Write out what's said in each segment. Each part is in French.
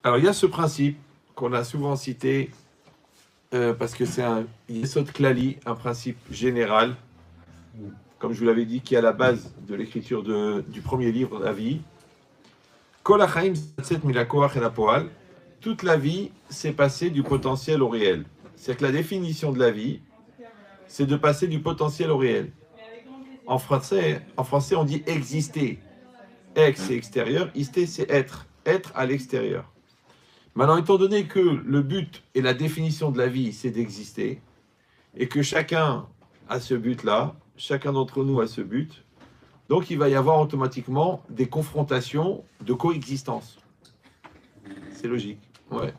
Alors, il y a ce principe qu'on a souvent cité parce que c'est un Yesod Klali, un principe général, comme je vous l'avais dit, qui est à la base de l'écriture du premier livre de la vie. Kol hachaim zatzet milakoach el hapoal. Toute la vie, c'est passer du potentiel au réel. C'est que la définition de la vie, c'est de passer du potentiel au réel. En français, on dit exister. Ex, c'est extérieur. Ister, c'est être. Être à l'extérieur. Maintenant, étant donné que le but et la définition de la vie, c'est d'exister, et que chacun a ce but-là, chacun d'entre nous a ce but, donc il va y avoir automatiquement des confrontations de coexistence. C'est logique. Ouais.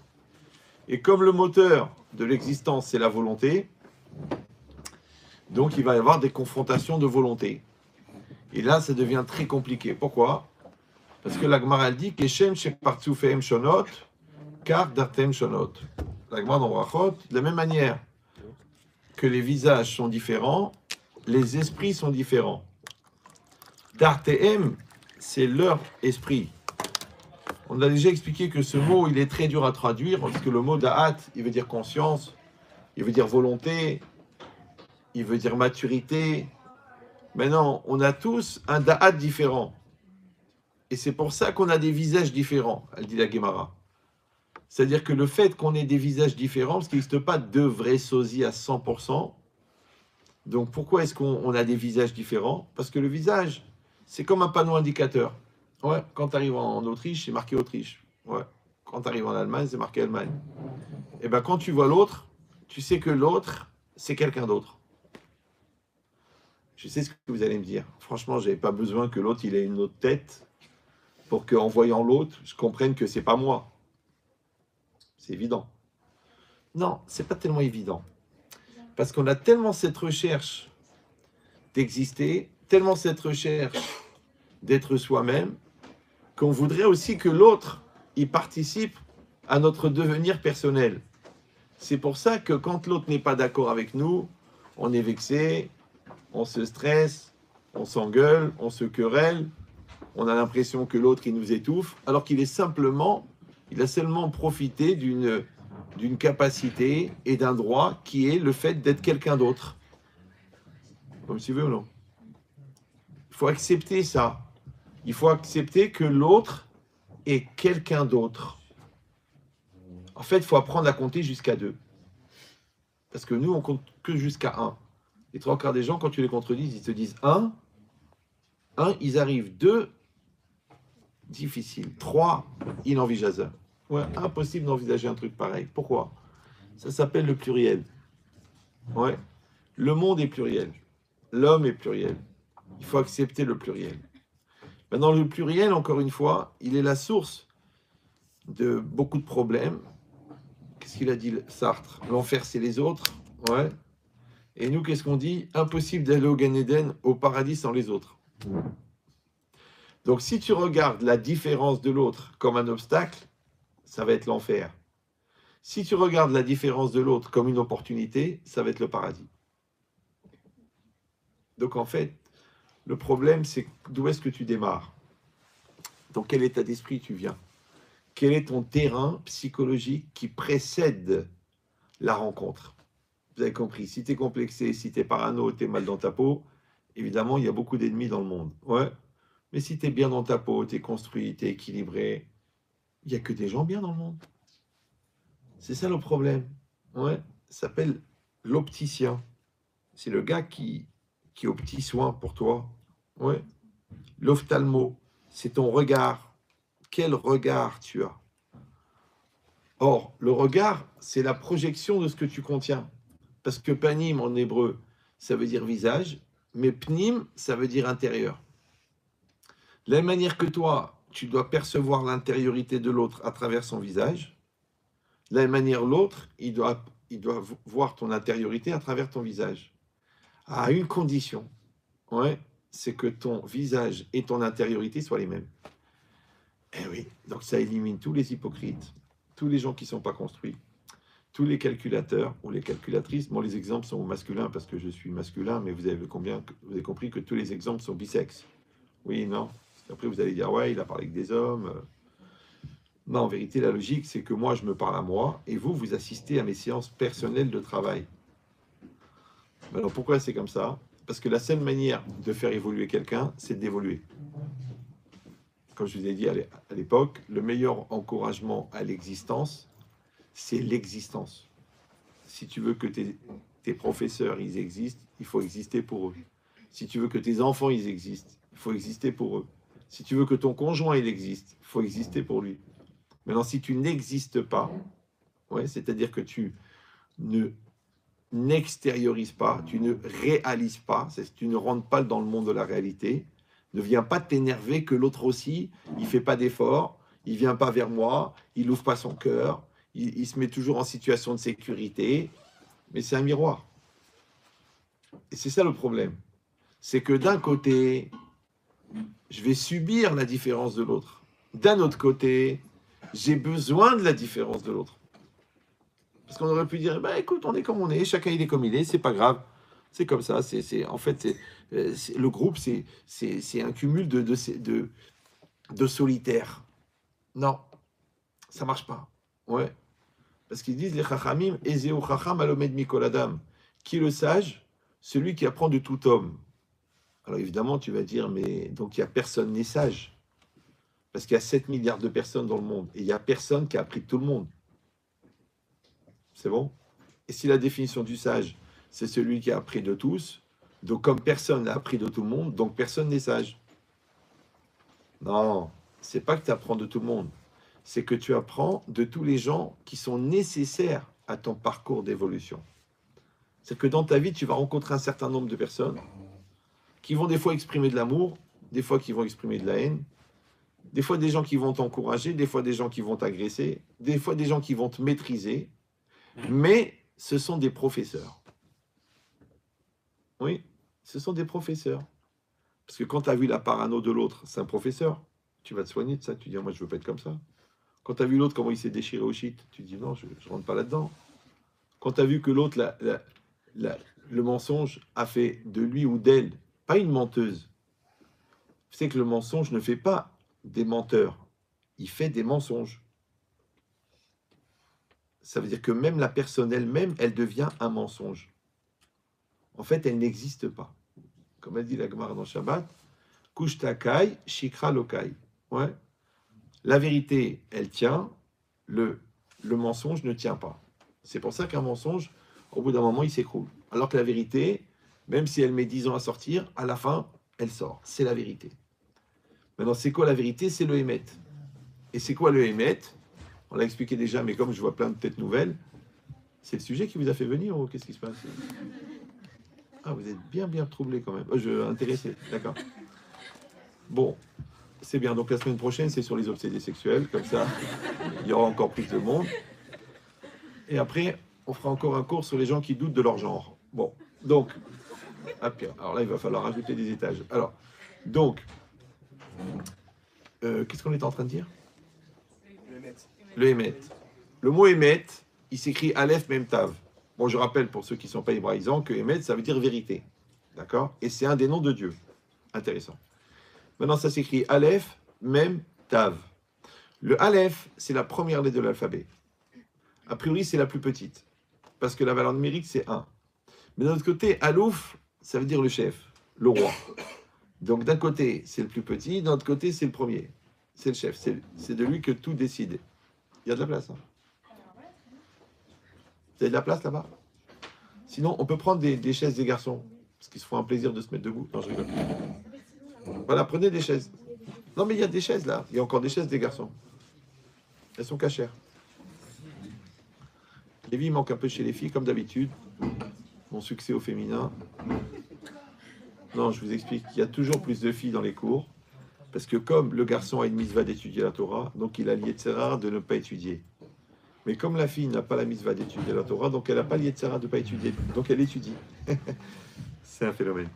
Et comme le moteur de l'existence, c'est la volonté, donc il va y avoir des confrontations de volonté. Et là, ça devient très compliqué. Pourquoi? Parce que la Gemara dit que Shem Shekpartsoufehem Shonot, car Dartem Shonot. La Gemara dans Brachot, de la même manière que les visages sont différents, les esprits sont différents. Dartem, c'est leur esprit. On a déjà expliqué que ce mot, il est très dur à traduire, parce que le mot da'at, il veut dire conscience, il veut dire volonté, il veut dire maturité. Maintenant, on a tous un da'at différent. Et c'est pour ça qu'on a des visages différents, elle dit la Gemara. C'est-à-dire que le fait qu'on ait des visages différents, parce qu'il n'existe pas deux vrais sosies à 100%, donc pourquoi est-ce qu'on a des visages différents? Parce que le visage, c'est comme un panneau indicateur. Ouais, quand tu arrives en Autriche, c'est marqué Autriche. Ouais. Quand tu arrives en Allemagne, c'est marqué Allemagne. Et bien, quand tu vois l'autre, tu sais que l'autre, c'est quelqu'un d'autre. Je sais ce que vous allez me dire. Franchement, je n'avais pas besoin que l'autre, il ait une autre tête pour qu'en voyant l'autre, je comprenne que c'est pas moi. C'est évident. Non, c'est pas tellement évident. Parce qu'on a tellement cette recherche d'exister, tellement cette recherche d'être soi-même, qu'on voudrait aussi que l'autre, il participe à notre devenir personnel. C'est pour ça que quand l'autre n'est pas d'accord avec nous, on est vexé, on se stresse, on s'engueule, on se querelle, on a l'impression que l'autre, il nous étouffe, alors qu'il il a seulement profité d'une capacité et d'un droit qui est le fait d'être quelqu'un d'autre. Comme tu veux ou non? Il faut accepter ça. Il faut accepter que l'autre est quelqu'un d'autre. En fait, il faut apprendre à compter jusqu'à 2. Parce que nous, on compte que jusqu'à 1. Les trois quarts des gens, quand tu les contredises, ils te disent 1, ils arrivent, 2, difficile, 3, inenvisageable. Ouais, impossible d'envisager un truc pareil. Pourquoi? Ça s'appelle le pluriel. Ouais. Le monde est pluriel. L'homme est pluriel. Il faut accepter le pluriel. Maintenant, le pluriel, encore une fois, il est la source de beaucoup de problèmes. Qu'est-ce qu'il a dit, Sartre? L'enfer, c'est les autres. Ouais. Et nous, qu'est-ce qu'on dit? Impossible d'aller au Gan Eden, au paradis sans les autres. Donc, si tu regardes la différence de l'autre comme un obstacle, ça va être l'enfer. Si tu regardes la différence de l'autre comme une opportunité, ça va être le paradis. Donc, en fait, le problème, c'est d'où est-ce que tu démarres? Dans quel état d'esprit tu viens? Quel est ton terrain psychologique qui précède la rencontre? Vous avez compris, si tu es complexé, si tu es parano, tu es mal dans ta peau, évidemment, il y a beaucoup d'ennemis dans le monde. Ouais. Mais si tu es bien dans ta peau, tu es construit, tu es équilibré, il n'y a que des gens bien dans le monde. C'est ça le problème. Ouais. Ça s'appelle l'opticien. C'est le gars qui est au petit soin pour toi. Ouais. L'ophtalmo, c'est ton regard. Quel regard tu as? Or, le regard, c'est la projection de ce que tu contiens. Parce que panim en hébreu, ça veut dire visage, mais pnim, ça veut dire intérieur. De la même manière que toi, tu dois percevoir l'intériorité de l'autre à travers son visage, de la même manière l'autre, il doit voir ton intériorité à travers ton visage. À une condition, ouais, c'est que ton visage et ton intériorité soient les mêmes. Eh oui, donc ça élimine tous les hypocrites, tous les gens qui ne sont pas construits, tous les calculateurs ou les calculatrices. Bon, les exemples sont masculins parce que je suis masculin, mais vous avez compris que tous les exemples sont bisexes. Oui, non. Après, vous allez dire, ouais, il a parlé avec des hommes. Non, en vérité, la logique, c'est que moi, je me parle à moi, et vous, vous assistez à mes séances personnelles de travail. Alors, pourquoi c'est comme ça? Parce que la seule manière de faire évoluer quelqu'un, c'est d'évoluer. Comme je vous ai dit à l'époque, le meilleur encouragement à l'existence, c'est l'existence. Si tu veux que tes professeurs, ils existent, il faut exister pour eux. Si tu veux que tes enfants, ils existent, il faut exister pour eux. Si tu veux que ton conjoint, il existe, il faut exister pour lui. Maintenant, si tu n'existes pas, ouais, c'est-à-dire que tu ne n'extériorises pas, tu ne réalises pas, tu ne rentres pas dans le monde de la réalité, ne viens pas t'énerver que l'autre aussi, il fait pas d'effort, il vient pas vers moi, il n'ouvre pas son cœur, il se met toujours en situation de sécurité, mais c'est un miroir. Et c'est ça le problème. C'est que d'un côté, je vais subir la différence de l'autre. D'un autre côté, j'ai besoin de la différence de l'autre. Parce qu'on aurait pu dire, bah, écoute, on est comme on est, chacun il est comme il est, c'est pas grave. C'est comme ça. En fait, le groupe, c'est un cumul de solitaires. Non, ça marche pas. Ouais. Parce qu'ils disent, les chachamim, ezeu chacham alomed mikol adam. Qui est le sage? Celui qui apprend de tout homme. Alors évidemment, tu vas dire, mais donc il n'y a personne n'est sage. Parce qu'il y a 7 milliards de personnes dans le monde. Et il n'y a personne qui a appris de tout le monde. C'est bon? Et si la définition du sage, c'est celui qui a appris de tous, donc comme personne n'a appris de tout le monde, donc personne n'est sage. Non, c'est pas que tu apprends de tout le monde. C'est que tu apprends de tous les gens qui sont nécessaires à ton parcours d'évolution. C'est que dans ta vie, tu vas rencontrer un certain nombre de personnes qui vont des fois exprimer de l'amour, des fois qui vont exprimer de la haine, des fois des gens qui vont t'encourager, des fois des gens qui vont t'agresser, des fois des gens qui vont te maîtriser, mais ce sont des professeurs. Oui, ce sont des professeurs. Parce que quand tu as vu la parano de l'autre, c'est un professeur, tu vas te soigner de ça, tu dis, moi je veux pas être comme ça. Quand tu as vu l'autre, comment il s'est déchiré au shit, tu dis, non, je ne rentre pas là-dedans. Quand tu as vu que l'autre, le mensonge a fait de lui ou d'elle, pas une menteuse. Tu sais que le mensonge ne fait pas des menteurs, il fait des mensonges. Ça veut dire que même la personne elle-même, elle devient un mensonge. En fait, elle n'existe pas. Comme elle dit la Gemara dans Shabbat, Kushtakai, Shikra Lokai. Ouais. La vérité, elle tient, le mensonge ne tient pas. C'est pour ça qu'un mensonge, au bout d'un moment, il s'écroule. Alors que la vérité, même si elle met 10 ans à sortir, à la fin, elle sort. C'est la vérité. Maintenant, c'est quoi la vérité? C'est le Hémet. Et c'est quoi le Hémet? On l'a expliqué déjà, mais comme je vois plein de têtes nouvelles, c'est le sujet qui vous a fait venir ou qu'est-ce qui se passe? Ah, vous êtes bien troublé quand même. Intéressé, d'accord. Bon, c'est bien. Donc la semaine prochaine, c'est sur les obsédés sexuels. Comme ça, il y aura encore plus de monde. Et après, on fera encore un cours sur les gens qui doutent de leur genre. Bon, donc, alors là, il va falloir ajouter des étages. Alors, donc, qu'est-ce qu'on est en train de dire? Le Hémet. Le mot Hémet, il s'écrit Aleph Mem Tav. Bon, je rappelle pour ceux qui ne sont pas hébraïsants que Hémet, ça veut dire vérité. D'accord? Et c'est un des noms de Dieu. Intéressant. Maintenant, ça s'écrit Aleph Mem Tav. Le Aleph, c'est la première lettre de l'alphabet. A priori, c'est la plus petite. Parce que la valeur numérique, c'est 1. Mais d'un autre côté, Alouf, ça veut dire le chef, le roi. Donc d'un côté, c'est le plus petit, d'un autre côté, c'est le premier. C'est le chef, c'est de lui que tout décide. Il y a de la place. Hein. Vous avez de la place là-bas? Sinon, on peut prendre des chaises des garçons, parce qu'ils se font un plaisir de se mettre debout. Non, je rigole. Voilà, prenez des chaises. Non, mais il y a des chaises là. Il y a encore des chaises des garçons. Elles sont cachères. Les vies manquent un peu chez les filles, comme d'habitude. Mon succès au féminin. Non, je vous explique. Il y a toujours plus de filles dans les cours. Parce que comme le garçon a une mitzvah d'étudier la Torah, donc il a l'yetzer de ne pas étudier. Mais comme la fille n'a pas la mitzvah d'étudier la Torah, donc elle n'a pas l'yetzer de ne pas étudier. Donc elle étudie. C'est un phénomène.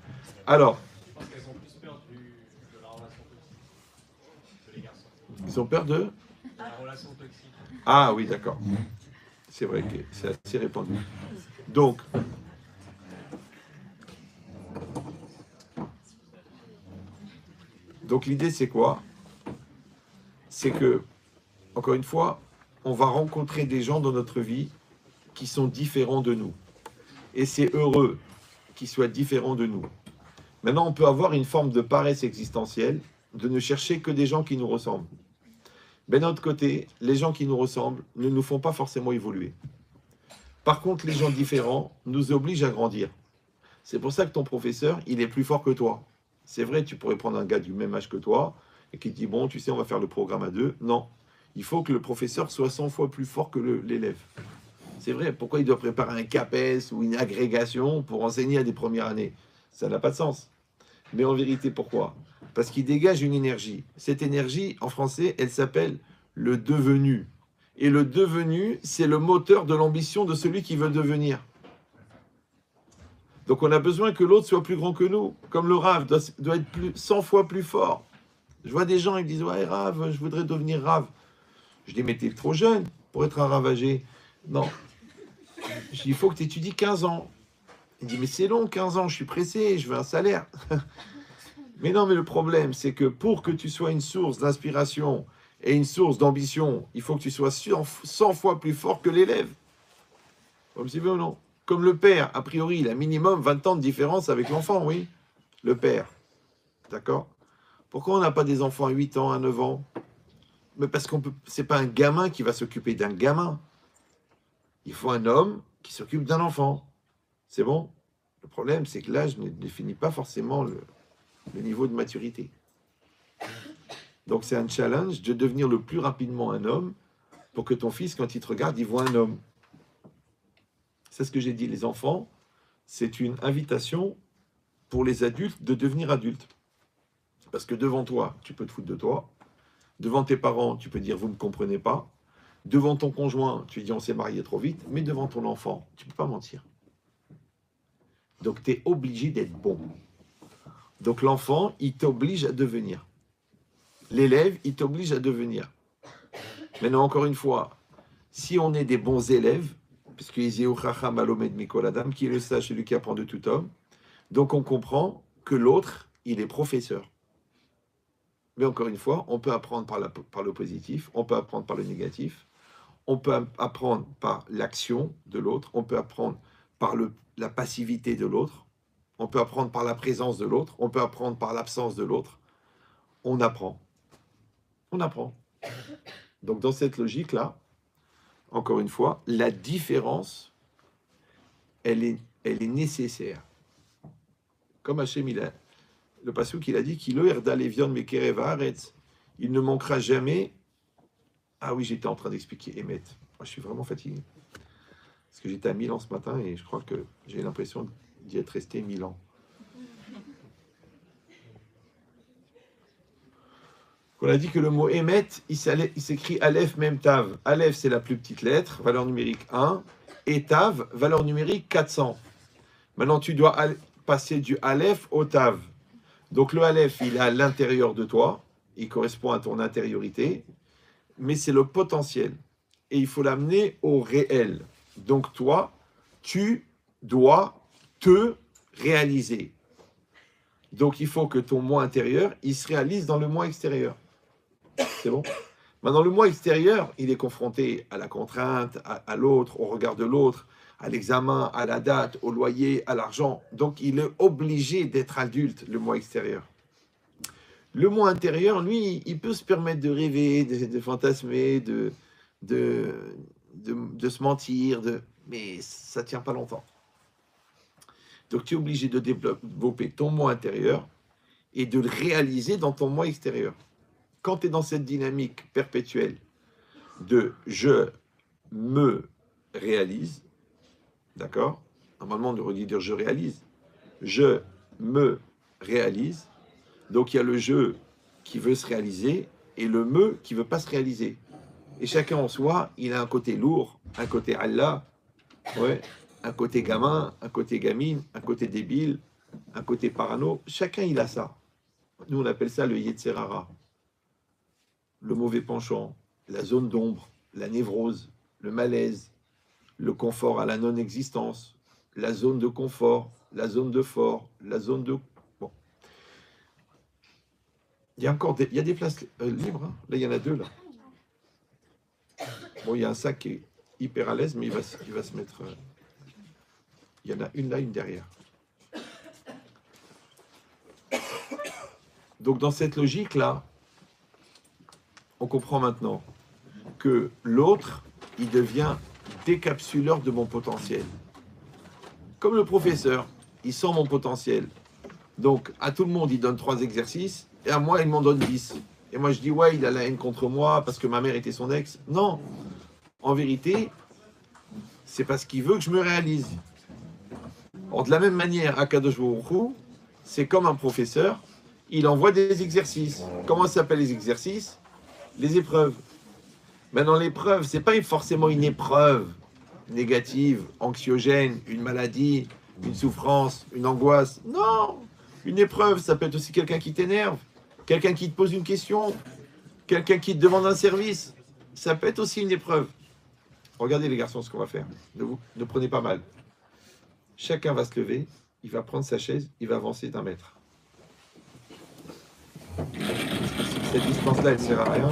Alors. Parce qu'elles ont plus peur de la relation toxique que les garçons. Ils ont peur de la relation toxique. Ah oui, d'accord. C'est vrai que c'est assez répandu. Donc l'idée c'est quoi? C'est que encore une fois, on va rencontrer des gens dans notre vie qui sont différents de nous. Et c'est heureux qu'ils soient différents de nous. Maintenant, on peut avoir une forme de paresse existentielle, de ne chercher que des gens qui nous ressemblent. Mais d'un autre côté, les gens qui nous ressemblent ne nous font pas forcément évoluer. Par contre, les gens différents nous obligent à grandir. C'est pour ça que ton professeur, il est plus fort que toi. C'est vrai, tu pourrais prendre un gars du même âge que toi et qui te dit, bon, tu sais, on va faire le programme à deux. Non, il faut que le professeur soit 100 fois plus fort que l'élève. C'est vrai, pourquoi il doit préparer un CAPES ou une agrégation pour enseigner à des premières années? Ça n'a pas de sens. Mais en vérité, pourquoi? Parce qu'il dégage une énergie. Cette énergie, en français, elle s'appelle le devenu. Et le devenu, c'est le moteur de l'ambition de celui qui veut devenir. Donc on a besoin que l'autre soit plus grand que nous. Comme le Rav doit être 100 fois plus fort. Je vois des gens, ils me disent, ouais, Rav, je voudrais devenir Rav. Je dis, mais t'es trop jeune pour être un ravagé. Non. Je dis, il faut que tu étudies 15 ans. Il dit, mais c'est long, 15 ans, je suis pressé, je veux un salaire. Mais non, mais le problème, c'est que pour que tu sois une source d'inspiration et une source d'ambition, il faut que tu sois 100 fois plus fort que l'élève. Comme si ou non. Comme le père, a priori, il a minimum 20 ans de différence avec l'enfant, oui. Le père. D'accord? Pourquoi on n'a pas des enfants à 8 ans, à 9 ans? Mais parce qu'on peut. C'est pas un gamin qui va s'occuper d'un gamin. Il faut un homme qui s'occupe d'un enfant. C'est bon? Le problème, c'est que l'âge ne définit pas forcément le niveau de maturité. Donc c'est un challenge de devenir le plus rapidement un homme pour que ton fils, quand il te regarde, il voit un homme. C'est ce que j'ai dit, les enfants, c'est une invitation pour les adultes de devenir adultes. Parce que devant toi, tu peux te foutre de toi. Devant tes parents, tu peux dire vous ne me comprenez pas. Devant ton conjoint, tu dis on s'est marié trop vite. Mais devant ton enfant, tu ne peux pas mentir. Donc tu es obligé d'être bon. Donc l'enfant, il t'oblige à devenir. L'élève, il t'oblige à devenir. Maintenant, encore une fois, si on est des bons élèves, puisque qui est le sage, celui qui apprend de tout homme, donc on comprend que l'autre, il est professeur. Mais encore une fois, on peut apprendre par le positif, on peut apprendre par le négatif, on peut apprendre par l'action de l'autre, on peut apprendre par la passivité de l'autre, on peut apprendre par la présence de l'autre, on peut apprendre par l'absence de l'autre. On apprend. On apprend. Donc dans cette logique-là, encore une fois, la différence, elle est nécessaire. Comme Hachem, le passouk, il a dit qu'il il ne manquera jamais. Ah oui, j'étais en train d'expliquer Emet. Moi, je suis vraiment fatigué. Parce que j'étais à Milan ce matin et je crois que j'ai l'impression d'y être resté 1000 ans. On a dit que le mot Emet, il s'écrit Aleph Mem Tav. Aleph, c'est la plus petite lettre, valeur numérique 1. Et Tav, valeur numérique 400. Maintenant, tu dois passer du Aleph au Tav. Donc le Aleph, il est à l'intérieur de toi. Il correspond à ton intériorité. Mais c'est le potentiel. Et il faut l'amener au réel. Donc toi, tu dois te réaliser. Donc il faut que ton moi intérieur, il se réalise dans le moi extérieur. C'est bon? Maintenant, le moi extérieur, il est confronté à la contrainte, à l'autre, au regard de l'autre, à l'examen, à la date, au loyer, à l'argent. Donc, il est obligé d'être adulte, le moi extérieur. Le moi intérieur, lui, il peut se permettre de rêver, de fantasmer, de se mentir, mais ça ne tient pas longtemps. Donc, tu es obligé de développer ton moi intérieur et de le réaliser dans ton moi extérieur. Quand tu es dans cette dynamique perpétuelle de je me réalise, d'accord? Normalement, on devrait dire je réalise. Je me réalise. Donc, il y a le je qui veut se réaliser et le me qui ne veut pas se réaliser. Et chacun en soi, il a un côté lourd, un côté Allah, ouais, un côté gamin, un côté gamine, un côté débile, un côté parano. Chacun, il a ça. Nous, on appelle ça le Yetzerara. Le mauvais penchant, la zone d'ombre, la névrose, le malaise, le confort à la non-existence, la zone de confort, la zone de fort, la zone de... Bon. Il y a des places libres, hein. Là, il y en a 2, là. Bon, il y a un sac qui est hyper à l'aise, mais il va se mettre... il y en a une là, une derrière. Donc, dans cette logique-là, on comprend maintenant que l'autre, il devient décapsuleur de mon potentiel. Comme le professeur, il sent mon potentiel. Donc, à tout le monde, il donne 3 exercices, et à moi, il m'en donne 10. Et moi, je dis, ouais, il a la haine contre moi parce que ma mère était son ex. Non, en vérité, c'est parce qu'il veut que je me réalise. Or, de la même manière, Akadosh Baruch Hu, c'est comme un professeur, il envoie des exercices. Comment s'appellent les exercices? Les épreuves. Maintenant, l'épreuve, c'est pas forcément une épreuve négative, anxiogène, une maladie, une souffrance, une angoisse. Non, une épreuve, ça peut être aussi quelqu'un qui t'énerve, quelqu'un qui te pose une question, quelqu'un qui te demande un service. Ça peut être aussi une épreuve. Regardez les garçons ce qu'on va faire. Ne prenez pas mal. Chacun va se lever, il va prendre sa chaise, il va avancer d'1 mètre. Cette distance-là, elle ne sert à rien.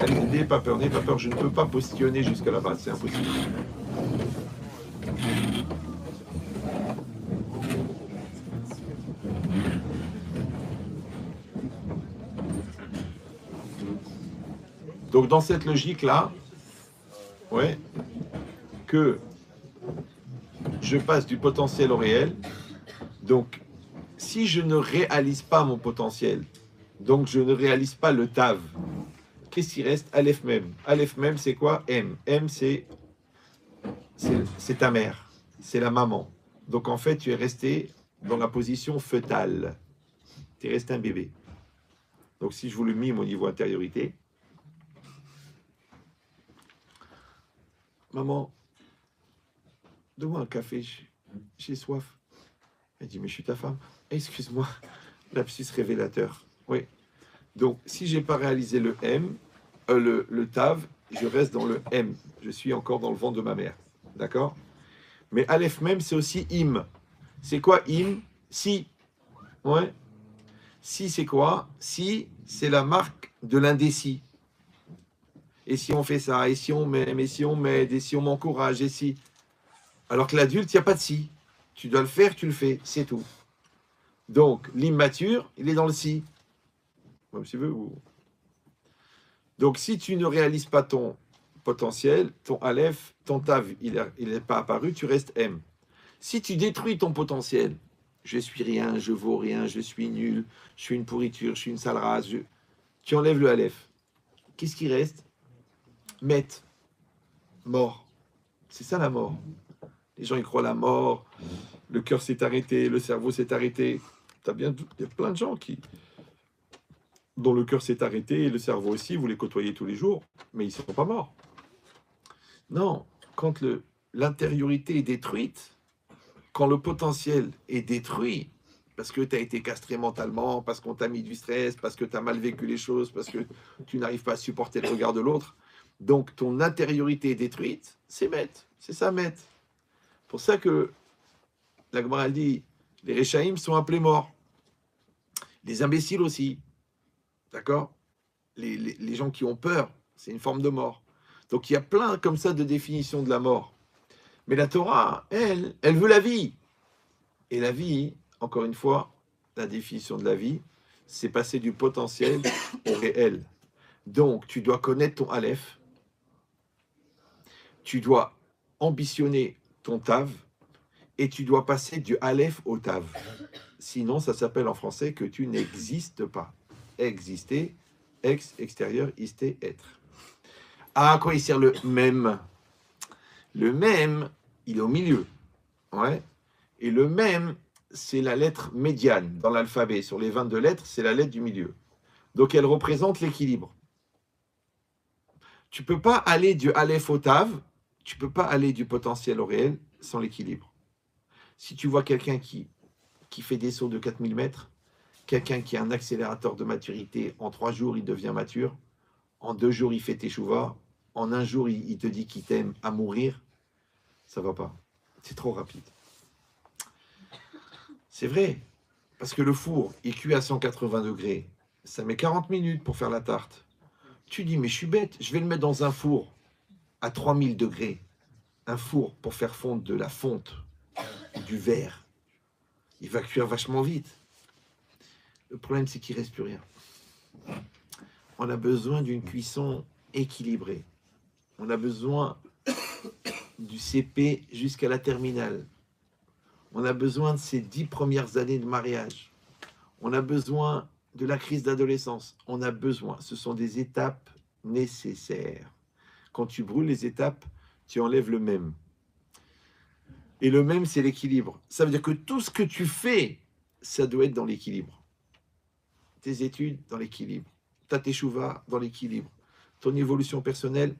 N'ayez pas peur, je ne peux pas postillonner jusqu'à là-bas, c'est impossible. Donc dans cette logique-là, ouais, que je passe du potentiel au réel, donc si je ne réalise pas mon potentiel, donc je ne réalise pas le tav, qu'est-ce qui reste? Aleph Mem. Aleph Mem, c'est quoi? M. M, c'est ta mère, c'est la maman. Donc en fait, tu es resté dans la position fœtale. Tu es resté un bébé. Donc si je vous le mime au niveau intériorité, maman, donne-moi un café, j'ai soif. Elle dit, mais je suis ta femme. Excuse-moi, lapsus révélateur. Oui. Donc si je n'ai pas réalisé le M, le tav, je reste dans le M. Je suis encore dans le ventre de ma mère. D'accord? Mais Aleph même, c'est aussi im. C'est quoi im? Si. Ouais. Si, c'est quoi? Si, c'est la marque de l'indécis. Et si on fait ça, et si on m'aime, et si on m'aide, et si on m'encourage, et si. Alors que l'adulte, il n'y a pas de si. Tu dois le faire, tu le fais, c'est tout. Donc, l'immature, il est dans le si. Comme tu veux. Donc, si tu ne réalises pas ton potentiel, ton Aleph, ton Tav, il n'est pas apparu, tu restes M. Si tu détruis ton potentiel, je suis rien, je vaux rien, je suis nul, je suis une pourriture, je suis une sale race, tu enlèves le Aleph. Qu'est-ce qui reste? Met, mort. C'est ça la mort. Les gens, ils croient la mort, le cœur s'est arrêté, le cerveau s'est arrêté. Il y a plein de gens dont le cœur s'est arrêté et le cerveau aussi, vous les côtoyez tous les jours, mais ils ne sont pas morts. Non, quand l'intériorité est détruite, quand le potentiel est détruit, parce que tu as été castré mentalement, parce qu'on t'a mis du stress, parce que tu as mal vécu les choses, parce que tu n'arrives pas à supporter le regard de l'autre, donc ton intériorité est détruite, c'est Met, c'est ça Met. Pour ça que la Gemara dit, les Réchaïm sont appelés morts. Les imbéciles aussi. D'accord? Les gens qui ont peur, c'est une forme de mort. Donc il y a plein comme ça de définitions de la mort. Mais la Torah, elle veut la vie. Et la vie, encore une fois, la définition de la vie, c'est passer du potentiel au réel. Donc tu dois connaître ton Aleph, tu dois ambitionner ton Tav, et tu dois passer du Aleph au Tav. Sinon, ça s'appelle en français que tu n'existes pas. Exister, ex, extérieur, isté, être. À quoi il sert le même? Le même, il est au milieu. Ouais. Et le même, c'est la lettre médiane dans l'alphabet. Sur les 22 lettres, c'est la lettre du milieu. Donc, elle représente l'équilibre. Tu ne peux pas aller du Aleph au Tav, tu ne peux pas aller du potentiel au réel sans l'équilibre. Si tu vois quelqu'un qui fait des sauts de 4000 mètres, quelqu'un qui a un accélérateur de maturité, en 3 jours, il devient mature, en 2 jours, il fait teshuva, en 1 jour, il te dit qu'il t'aime à mourir, ça ne va pas. C'est trop rapide. C'est vrai, parce que le four, il cuit à 180 degrés. Ça met 40 minutes pour faire la tarte. Tu dis, mais je suis bête, je vais le mettre dans un four à 3000 degrés. Un four pour faire fondre de la fonte ou du verre. Il va cuire vachement vite. Le problème, c'est qu'il ne reste plus rien. On a besoin d'une cuisson équilibrée. On a besoin du CP jusqu'à la terminale. On a besoin de ces 10 premières années de mariage. On a besoin de la crise d'adolescence. On a besoin. Ce sont des étapes nécessaires. Quand tu brûles les étapes, tu enlèves le même. Et le même, c'est l'équilibre. Ça veut dire que tout ce que tu fais, ça doit être dans l'équilibre. Tes études, dans l'équilibre. Ta teshuva, dans l'équilibre. Ton évolution personnelle,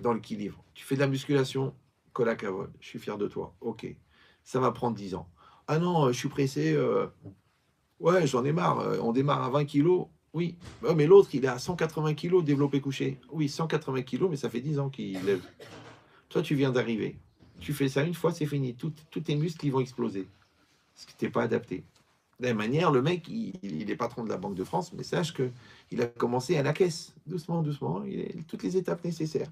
dans l'équilibre. Tu fais de la musculation, kol hakavod, je suis fier de toi. Ok, ça va prendre 10 ans. Ah non, je suis pressé, ouais, j'en ai marre. On démarre à 20 kilos. Oui, mais l'autre, il est à 180 kilos développé couché. Oui, 180 kilos, mais ça fait 10 ans qu'il lève. Toi, tu viens d'arriver. Tu fais ça une fois, c'est fini. Tous tes muscles, ils vont exploser. Parce que tu n'es pas adapté. De la même manière, le mec, il est patron de la Banque de France, mais sache qu'il a commencé à la caisse. Doucement, doucement. Il a toutes les étapes nécessaires.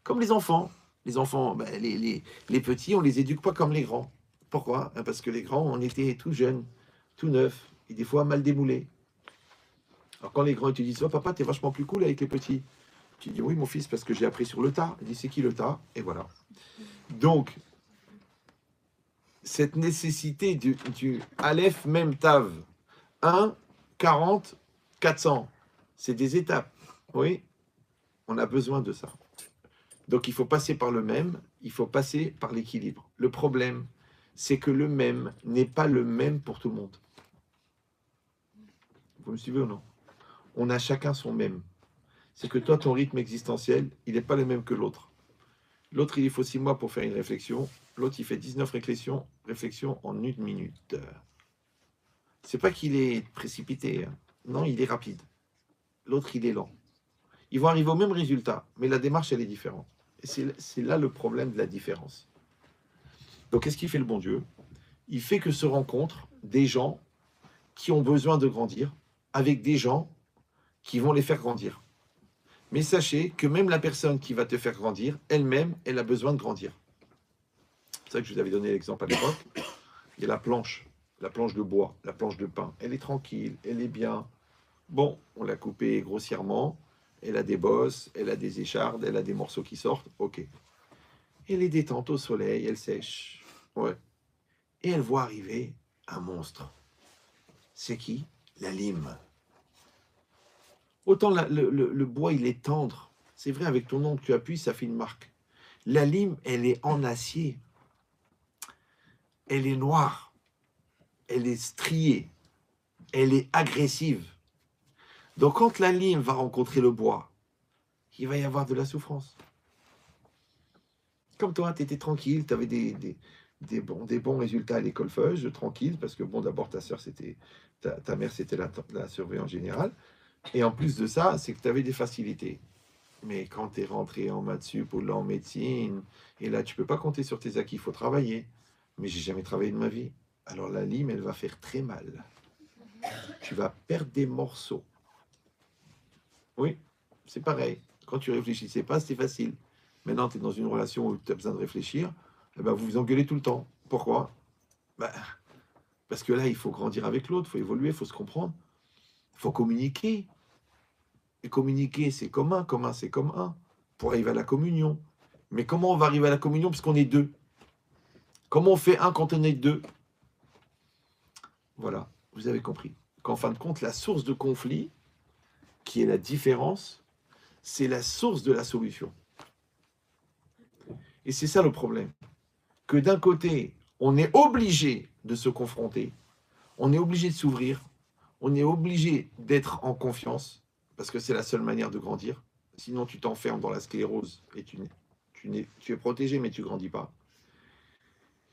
Comme les enfants. Les enfants, ben, les petits, on les éduque pas comme les grands. Pourquoi? Parce que les grands, on était tout jeunes, tout neufs, et des fois mal démoulés. Alors quand les grands, ils te disent, oh papa, t'es vachement plus cool avec les petits. Tu dis, oui mon fils, parce que j'ai appris sur le tas. Il dit, c'est qui le tas? Et voilà. Donc, cette nécessité du Aleph même Tav, 1, 40, 400, c'est des étapes. Oui, on a besoin de ça. Donc il faut passer par le même, il faut passer par l'équilibre. Le problème, c'est que le même n'est pas le même pour tout le monde. Vous me suivez ou non? On a chacun son même. C'est que toi, ton rythme existentiel, il n'est pas le même que l'autre. L'autre, il faut 6 mois pour faire une réflexion. L'autre, il fait 19 réflexions en 1 minute. C'est pas qu'il est précipité. Hein. Non, il est rapide. L'autre, il est lent. Ils vont arriver au même résultat, mais la démarche, elle est différente. Et c'est là le problème de la différence. Donc, qu'est-ce qu'il fait le bon Dieu? Il fait que se rencontrent des gens qui ont besoin de grandir avec des gens qui vont les faire grandir. Mais sachez que même la personne qui va te faire grandir, elle-même, elle a besoin de grandir. C'est ça que je vous avais donné l'exemple à l'époque. Il y a la planche de bois, la planche de pain. Elle est tranquille, elle est bien. Bon, on l'a coupée grossièrement. Elle a des bosses, elle a des échardes, elle a des morceaux qui sortent. Ok. Elle est détente au soleil, elle sèche. Ouais. Et elle voit arriver un monstre. C'est qui? La lime. Autant le bois, il est tendre. C'est vrai, avec ton ongle, tu appuies, ça fait une marque. La lime, elle est en acier. Elle est noire. Elle est striée. Elle est agressive. Donc, quand la lime va rencontrer le bois, il va y avoir de la souffrance. Comme toi, tu étais tranquille, tu avais des bons résultats à l'école feuge, tranquille, parce que, bon, d'abord, ta sœur, c'était ta mère, c'était la surveillante générale. Et en plus de ça, c'est que tu avais des facilités. Mais quand tu es rentré en maths sup ou là en médecine, et là, tu peux pas compter sur tes acquis, il faut travailler. Mais j'ai jamais travaillé de ma vie. Alors la lime, elle va faire très mal. Tu vas perdre des morceaux. Oui, c'est pareil. Quand tu réfléchissais pas, c'était facile. Maintenant, tu es dans une relation où tu as besoin de réfléchir, eh ben, vous vous engueulez tout le temps. Pourquoi? Ben, parce que là, il faut grandir avec l'autre, il faut évoluer, il faut se comprendre. Il faut communiquer. Et communiquer, c'est commun, c'est comme un. Pour arriver à la communion. Mais comment on va arriver à la communion puisqu'on est deux? Comment on fait un quand on est deux? Voilà, vous avez compris. Qu'en fin de compte, la source de conflit, qui est la différence, c'est la source de la solution. Et c'est ça le problème. Que d'un côté, on est obligé de se confronter, on est obligé de s'ouvrir, on est obligé d'être en confiance, parce que c'est la seule manière de grandir. Sinon, tu t'enfermes dans la sclérose et tu es protégé, mais tu ne grandis pas.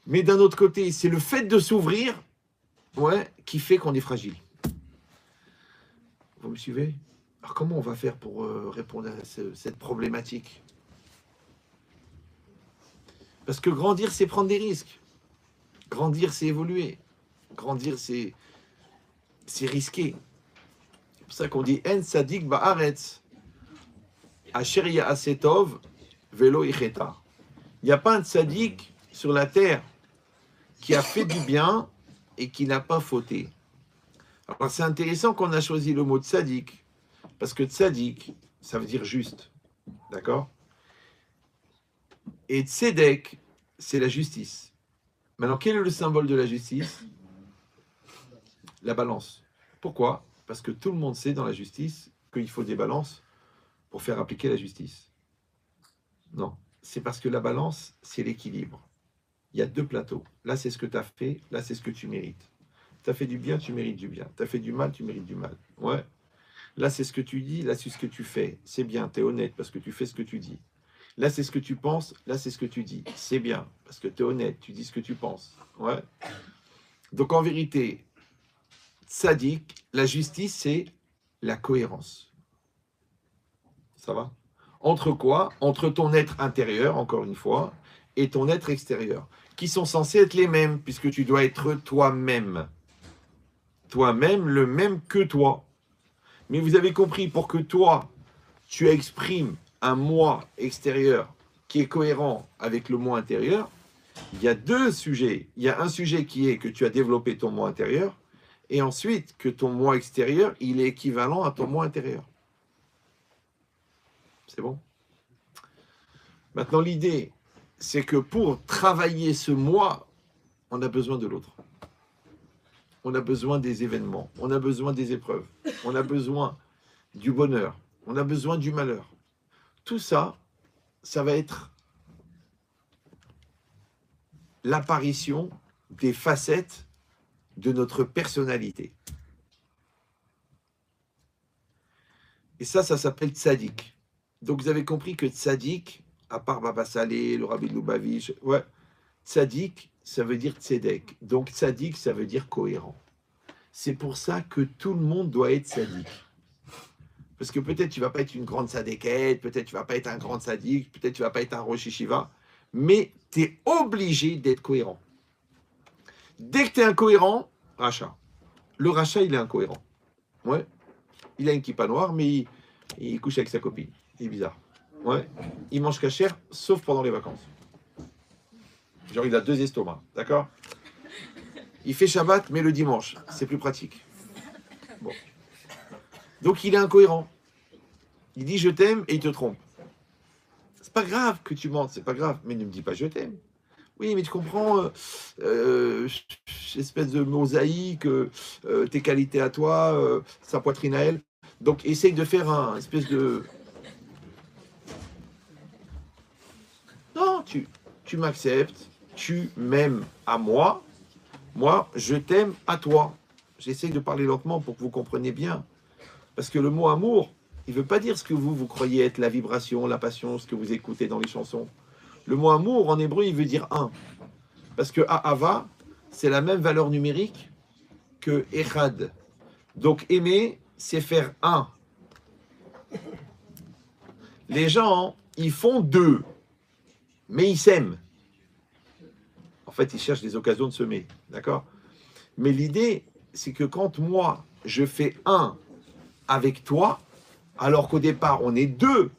Mais d'un autre côté, c'est le fait de s'ouvrir qui fait qu'on est fragile. Vous me suivez? Alors comment on va faire pour répondre à cette problématique? Parce que grandir, c'est prendre des risques. Grandir, c'est évoluer. Grandir, c'est risquer. C'est pour ça qu'on dit « En sadik ba'aretz ». Asher Asetov, Velo Icheta. Il n'y a pas un tzaddik sur la terre qui a fait du bien et qui n'a pas fauté. Alors c'est intéressant qu'on a choisi le mot tzaddik, parce que tzaddik, ça veut dire juste. D'accord? Et tzedek, c'est la justice. Maintenant, quel est le symbole de la justice? La balance. Pourquoi? Parce que tout le monde sait dans la justice qu'il faut des balances pour faire appliquer la justice. Non, c'est parce que la balance, c'est l'équilibre. Il y a deux plateaux. Là, c'est ce que tu as fait, là, c'est ce que tu mérites. Tu as fait du bien, tu mérites du bien. Tu as fait du mal, tu mérites du mal. Ouais. Là, c'est ce que tu dis, là, c'est ce que tu fais. C'est bien, tu es honnête parce que tu fais ce que tu dis. Là, c'est ce que tu penses, là, c'est ce que tu dis. C'est bien, parce que tu es honnête, tu dis ce que tu penses. Ouais. Donc, en vérité, tzaddik, la justice, c'est la cohérence. Ça va? Entre quoi? Entre ton être intérieur, encore une fois, et ton être extérieur, qui sont censés être les mêmes, puisque tu dois être toi-même. Toi-même, le même que toi. Mais vous avez compris, pour que toi, tu exprimes un moi extérieur qui est cohérent avec le moi intérieur, il y a deux sujets. Il y a un sujet qui est que tu as développé ton moi intérieur, et ensuite que ton moi extérieur, il est équivalent à ton moi intérieur. C'est bon? Maintenant, l'idée, c'est que pour travailler ce moi, on a besoin de l'autre. On a besoin des événements, on a besoin des épreuves, on a besoin du bonheur, on a besoin du malheur. Tout ça, ça va être l'apparition des facettes de notre personnalité. Et ça s'appelle tzaddik. Donc vous avez compris que tzaddik, à part Baba Salé, le Rabbi de Lubavitch, ouais, tzaddik, ça veut dire tzedek. Donc tzaddik, ça veut dire cohérent. C'est pour ça que tout le monde doit être tzaddik. Parce que peut-être tu ne vas pas être une grande tzadékette, peut-être tu ne vas pas être un grand tzaddik, peut-être tu ne vas pas être un rosh yeshiva, mais tu es obligé d'être cohérent. Dès que tu es incohérent, rachat. Le rachat, il est incohérent. Ouais. Il a une kippa noire, mais il couche avec sa copine. Il est bizarre. Ouais. Il mange cachère, sauf pendant les vacances. Genre, il a 2 estomacs, d'accord? Il fait Shabbat, mais le dimanche. C'est plus pratique. Bon. Donc, il est incohérent. Il dit je t'aime et il te trompe. C'est pas grave que tu mentes, c'est pas grave. Mais ne me dis pas je t'aime. Oui, mais tu comprends, espèce de mosaïque, tes qualités à toi, sa poitrine à elle. Donc, essaye de faire un espèce de... Non, tu m'acceptes, tu m'aimes à moi, moi, je t'aime à toi. J'essaye de parler lentement pour que vous compreniez bien. Parce que le mot amour, il ne veut pas dire ce que vous croyez être la vibration, la passion, ce que vous écoutez dans les chansons. Le mot amour, en hébreu, il veut dire un. Parce que Ahava, c'est la même valeur numérique que Echad. Donc aimer, c'est faire un. Les gens, ils font 2, mais ils s'aiment. En fait, ils cherchent des occasions de s'aimer, d'accord? Mais l'idée, c'est que quand moi, je fais 1 avec toi, alors qu'au départ, on est 2,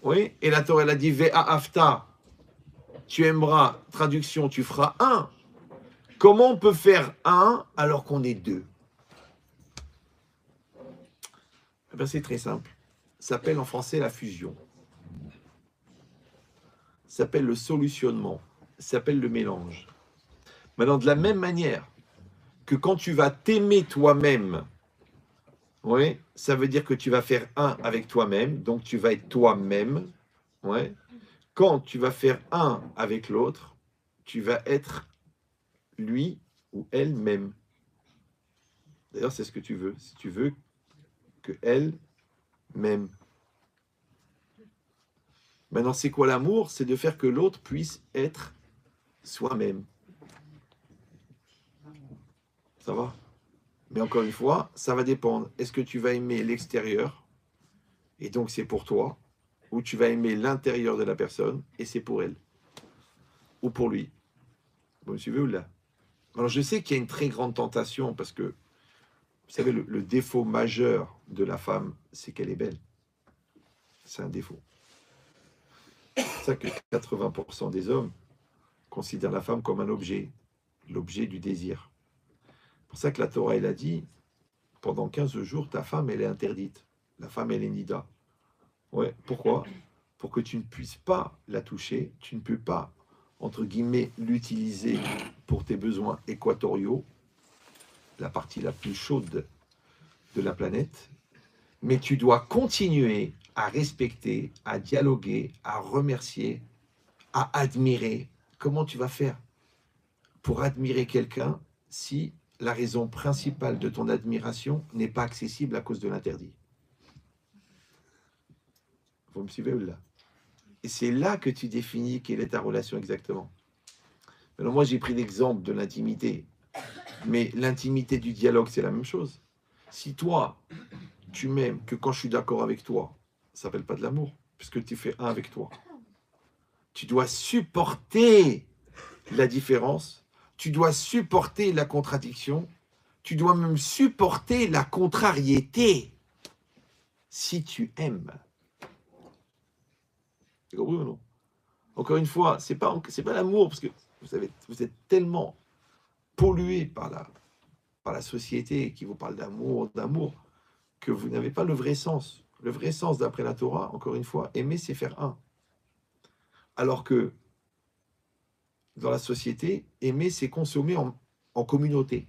oui, et la Torah, elle a dit Ve'afta, tu aimeras, traduction, tu feras 1. Comment on peut faire 1 alors qu'on est 2? Eh bien, c'est très simple. Ça s'appelle en français la fusion. Ça s'appelle le solutionnement. Ça s'appelle le mélange. Maintenant, de la même manière que quand tu vas t'aimer toi-même, ouais, ça veut dire que tu vas faire 1 avec toi-même, donc tu vas être toi-même. Ouais. Quand tu vas faire 1 avec l'autre, tu vas être lui ou elle-même. D'ailleurs, c'est ce que tu veux. Si tu veux que elle m'aime. Maintenant, c'est quoi l'amour? C'est de faire que l'autre puisse être soi-même. Ça va? Mais encore une fois, ça va dépendre. Est-ce que tu vas aimer l'extérieur, et donc c'est pour toi, ou tu vas aimer l'intérieur de la personne, et c'est pour elle, ou pour lui? Vous me suivez ou là? Alors je sais qu'il y a une très grande tentation, parce que, vous savez, le défaut majeur de la femme, c'est qu'elle est belle. C'est un défaut. C'est pour ça que 80% des hommes considèrent la femme comme un objet, l'objet du désir. C'est pour ça que la Torah, elle a dit, pendant 15 jours, ta femme, elle est interdite. La femme, elle est nida. Ouais, pourquoi? Pour que tu ne puisses pas la toucher, tu ne peux pas, entre guillemets, l'utiliser pour tes besoins équatoriaux, la partie la plus chaude de la planète, mais tu dois continuer à respecter, à dialoguer, à remercier, à admirer. Comment tu vas faire pour admirer quelqu'un si la raison principale de ton admiration n'est pas accessible à cause de l'interdit? Vous me suivez ou là? Et c'est là que tu définis quelle est ta relation exactement. Alors moi, j'ai pris l'exemple de l'intimité, mais l'intimité du dialogue, c'est la même chose. Si toi, tu m'aimes que quand je suis d'accord avec toi, ça s'appelle pas de l'amour, puisque tu fais un avec toi. Tu dois supporter la différence, tu dois supporter la contradiction, tu dois même supporter la contrariété si tu aimes. C'est compris ou non? Encore une fois, c'est pas l'amour, parce que vous savez, vous êtes tellement pollué par la société qui vous parle d'amour, que vous n'avez pas le vrai sens. Le vrai sens, d'après la Torah, encore une fois, aimer, c'est faire un. Alors que dans la société, aimer, c'est consommer en communauté.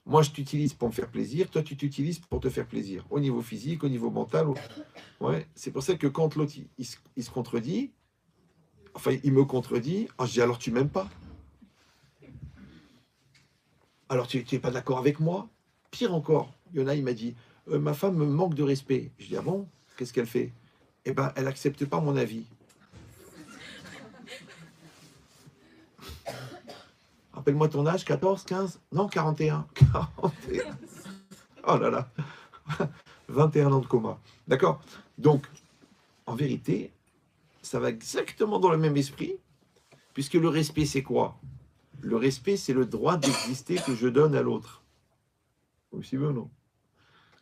Moi, je t'utilise pour me faire plaisir, toi, tu t'utilises pour te faire plaisir, au niveau physique, au niveau mental. Ouais. C'est pour ça que quand l'autre, il se contredit, enfin, il me contredit, je dis, alors tu m'aimes pas? Alors tu n'es pas d'accord avec moi? Pire encore, il y en a, il m'a dit, ma femme me manque de respect. Je dis, ah bon? Qu'est-ce qu'elle fait? Eh ben, elle n'accepte pas mon avis. Rappelle-moi ton âge, 14, 15? Non, 41. 41. Oh là là. 21 ans de coma. D'accord? Donc, en vérité, ça va exactement dans le même esprit, puisque le respect, c'est quoi? Le respect, c'est le droit d'exister que je donne à l'autre. Vous suivez ou non?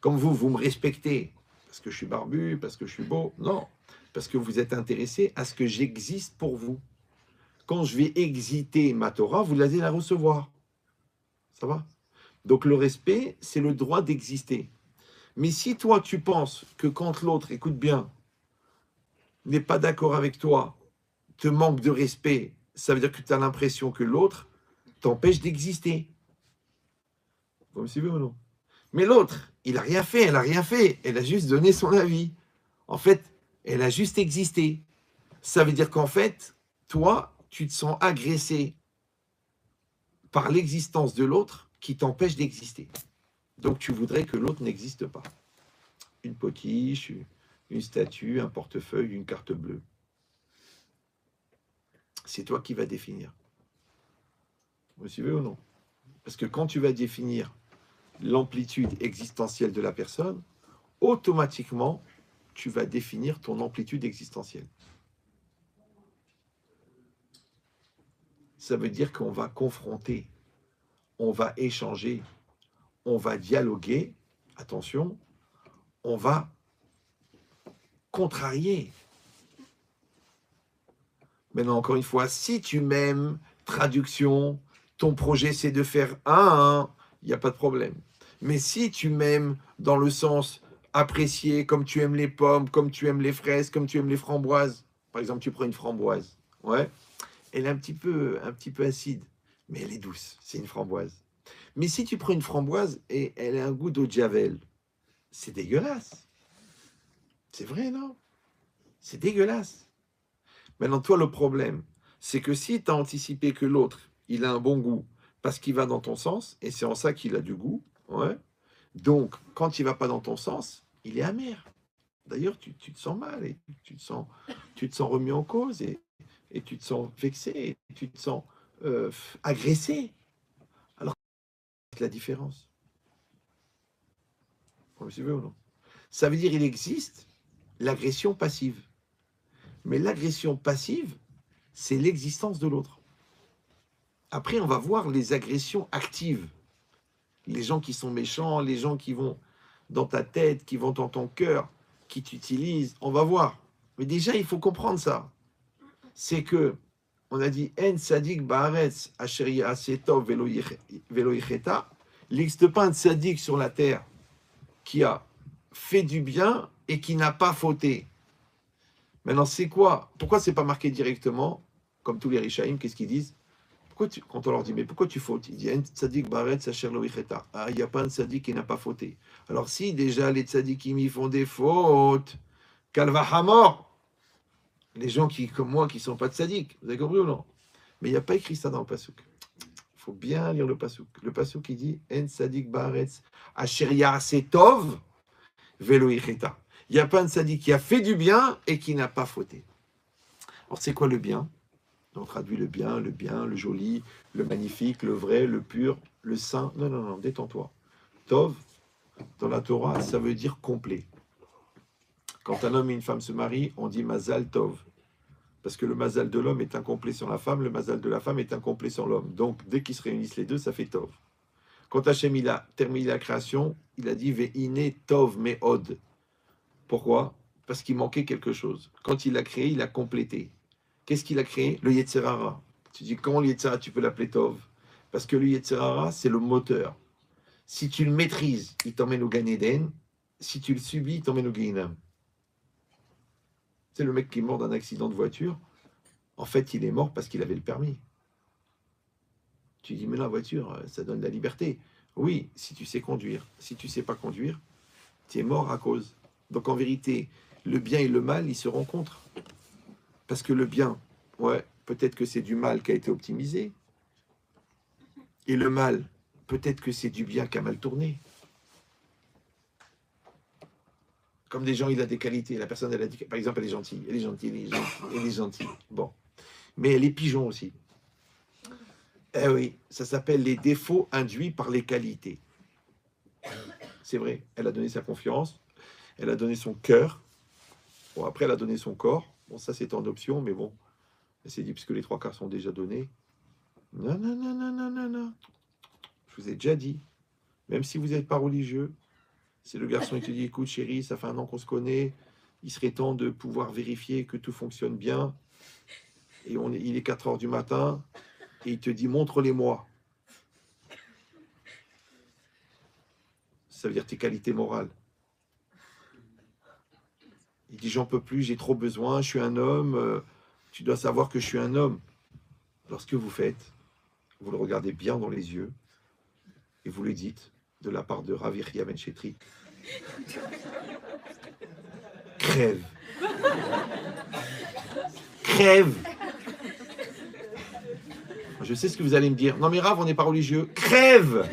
Comme vous me respectez, parce que je suis barbu, parce que je suis beau. Non, parce que vous êtes intéressé à ce que j'existe pour vous. Quand je vais exiter ma Torah, vous allez la recevoir. Ça va? Donc le respect, c'est le droit d'exister. Mais si toi, tu penses que quand l'autre, écoute bien, n'est pas d'accord avec toi, te manque de respect, ça veut dire que tu as l'impression que l'autre t'empêche d'exister. Vous me suivez ou non? Mais l'autre, il n'a rien fait, elle n'a rien fait. Elle a juste donné son avis. En fait, elle a juste existé. Ça veut dire qu'en fait, toi, tu te sens agressé par l'existence de l'autre qui t'empêche d'exister. Donc tu voudrais que l'autre n'existe pas. Une potiche, une statue, un portefeuille, une carte bleue. C'est toi qui vas définir. Vous me suivez ou non? Parce que quand tu vas définir l'amplitude existentielle de la personne, automatiquement, tu vas définir ton amplitude existentielle. Ça veut dire qu'on va confronter, on va échanger, on va dialoguer, attention, on va contrarier. Maintenant, encore une fois, si tu m'aimes, traduction, ton projet c'est de faire un, il n'y a pas de problème. Mais si tu m'aimes dans le sens apprécié, comme tu aimes les pommes, comme tu aimes les fraises, comme tu aimes les framboises, par exemple, tu prends une framboise, ouais, elle est un petit peu acide, mais elle est douce, c'est une framboise. Mais si tu prends une framboise et elle a un goût d'eau de javel, c'est dégueulasse. C'est vrai, non? C'est dégueulasse. Maintenant, toi, le problème, c'est que si tu as anticipé que l'autre, il a un bon goût, parce qu'il va dans ton sens, et c'est en ça qu'il a du goût, ouais. Donc, quand il ne va pas dans ton sens, il est amer. D'ailleurs, tu te sens mal, et tu te sens remis en cause, et tu te sens vexé, et tu te sens agressé. Alors, c'est la différence. Vous suivez ou non? Ça veut dire qu'il existe l'agression passive. Mais l'agression passive, c'est l'existence de l'autre. Après, on va voir les agressions actives. Les gens qui sont méchants, les gens qui vont dans ta tête, qui vont dans ton cœur. qui t'utilise, on va voir. Mais déjà, il faut comprendre ça. C'est que, on a dit, En Sadik Baaretz Asher Asetov Velo Yicheta. Il n'existe pas un Sadik sur la terre qui a fait du bien et qui n'a pas fauté. Maintenant, c'est quoi? Pourquoi c'est pas marqué directement, comme tous les Rishaïm, qu'est-ce qu'ils disent? Quand on leur dit, mais pourquoi tu fautes? Il dit, En Sadik Baaretz Asher Lo Yicheta. Ah, il n'y a pas un Sadik qui n'a pas fauté. Alors si déjà les Tzadikim y font des fautes, Kalva Hamor, les gens qui, comme moi, qui ne sont pas tzaddik, vous avez compris ou non? Mais il n'y a pas écrit ça dans le Passouk. Il faut bien lire le Passouk. Le Passouk, il dit En tzadik baaretz asher ya'aseh tov velo yicheta. Il n'y a pas un tzaddik qui a fait du bien et qui n'a pas fauté. Alors, c'est quoi le bien? On traduit le bien, le joli, le magnifique, le vrai, le pur, le saint. Non, non, non, détends-toi. Tov, dans la Torah, ça veut dire complet. Quand un homme et une femme se marient, on dit Mazal Tov. Parce que le Mazal de l'homme est incomplet sans la femme, le Mazal de la femme est incomplet sans l'homme. Donc, dès qu'ils se réunissent les deux, ça fait Tov. Quand Hachem il a terminé la création, il a dit Ve'ine Tov Me'od. Pourquoi? Parce qu'il manquait quelque chose. Quand il l'a créé, il a complété. Qu'est-ce qu'il a créé? Le Yetzer Hara. Tu dis, comment le Yetzer Hara, tu peux l'appeler Tov? Parce que le Yetzer Hara, c'est le moteur. Si tu le maîtrises, il t'emmène au Gan Eden. Si tu le subis, il t'emmène au Gehinnom. C'est le mec qui est mort d'un accident de voiture. En fait, il est mort parce qu'il avait le permis. Tu dis, mais la voiture, ça donne la liberté. Oui, si tu sais conduire. Si tu ne sais pas conduire, tu es mort à cause. Donc en vérité, le bien et le mal, ils se rencontrent. Parce que le bien, ouais, peut-être que c'est du mal qui a été optimisé. Et le mal, peut-être que c'est du bien qui a mal tourné. Comme des gens, il a des qualités. La personne, elle a dit, par exemple, elle est gentille, elle est gentille, elle est gentille. Bon. Mais elle est pigeon aussi. Eh oui, ça s'appelle les défauts induits par les qualités. C'est vrai, elle a donné sa confiance, elle a donné son cœur. Bon, après, elle a donné son corps. Bon, ça, c'est en option, mais bon, elle s'est dit, puisque les 3 quarts sont déjà donnés. Non, non, non, non, non, non, non. Je vous ai déjà dit, même si vous n'êtes pas religieux, c'est le garçon qui te dit, écoute, chérie, ça fait 1 an qu'on se connaît, il serait temps de pouvoir vérifier que tout fonctionne bien. Et il est 4 heures du matin, et il te dit, montre-les-moi. Ça veut dire tes qualités morales. Il dit, j'en peux plus, j'ai trop besoin, je suis un homme, tu dois savoir que je suis un homme. Alors ce que vous faites, vous le regardez bien dans les yeux, et vous lui dites, de la part de Rav Yechiya Ben Chetri, crève. Crève. Je sais ce que vous allez me dire. Non mais Rav, on n'est pas religieux. Crève.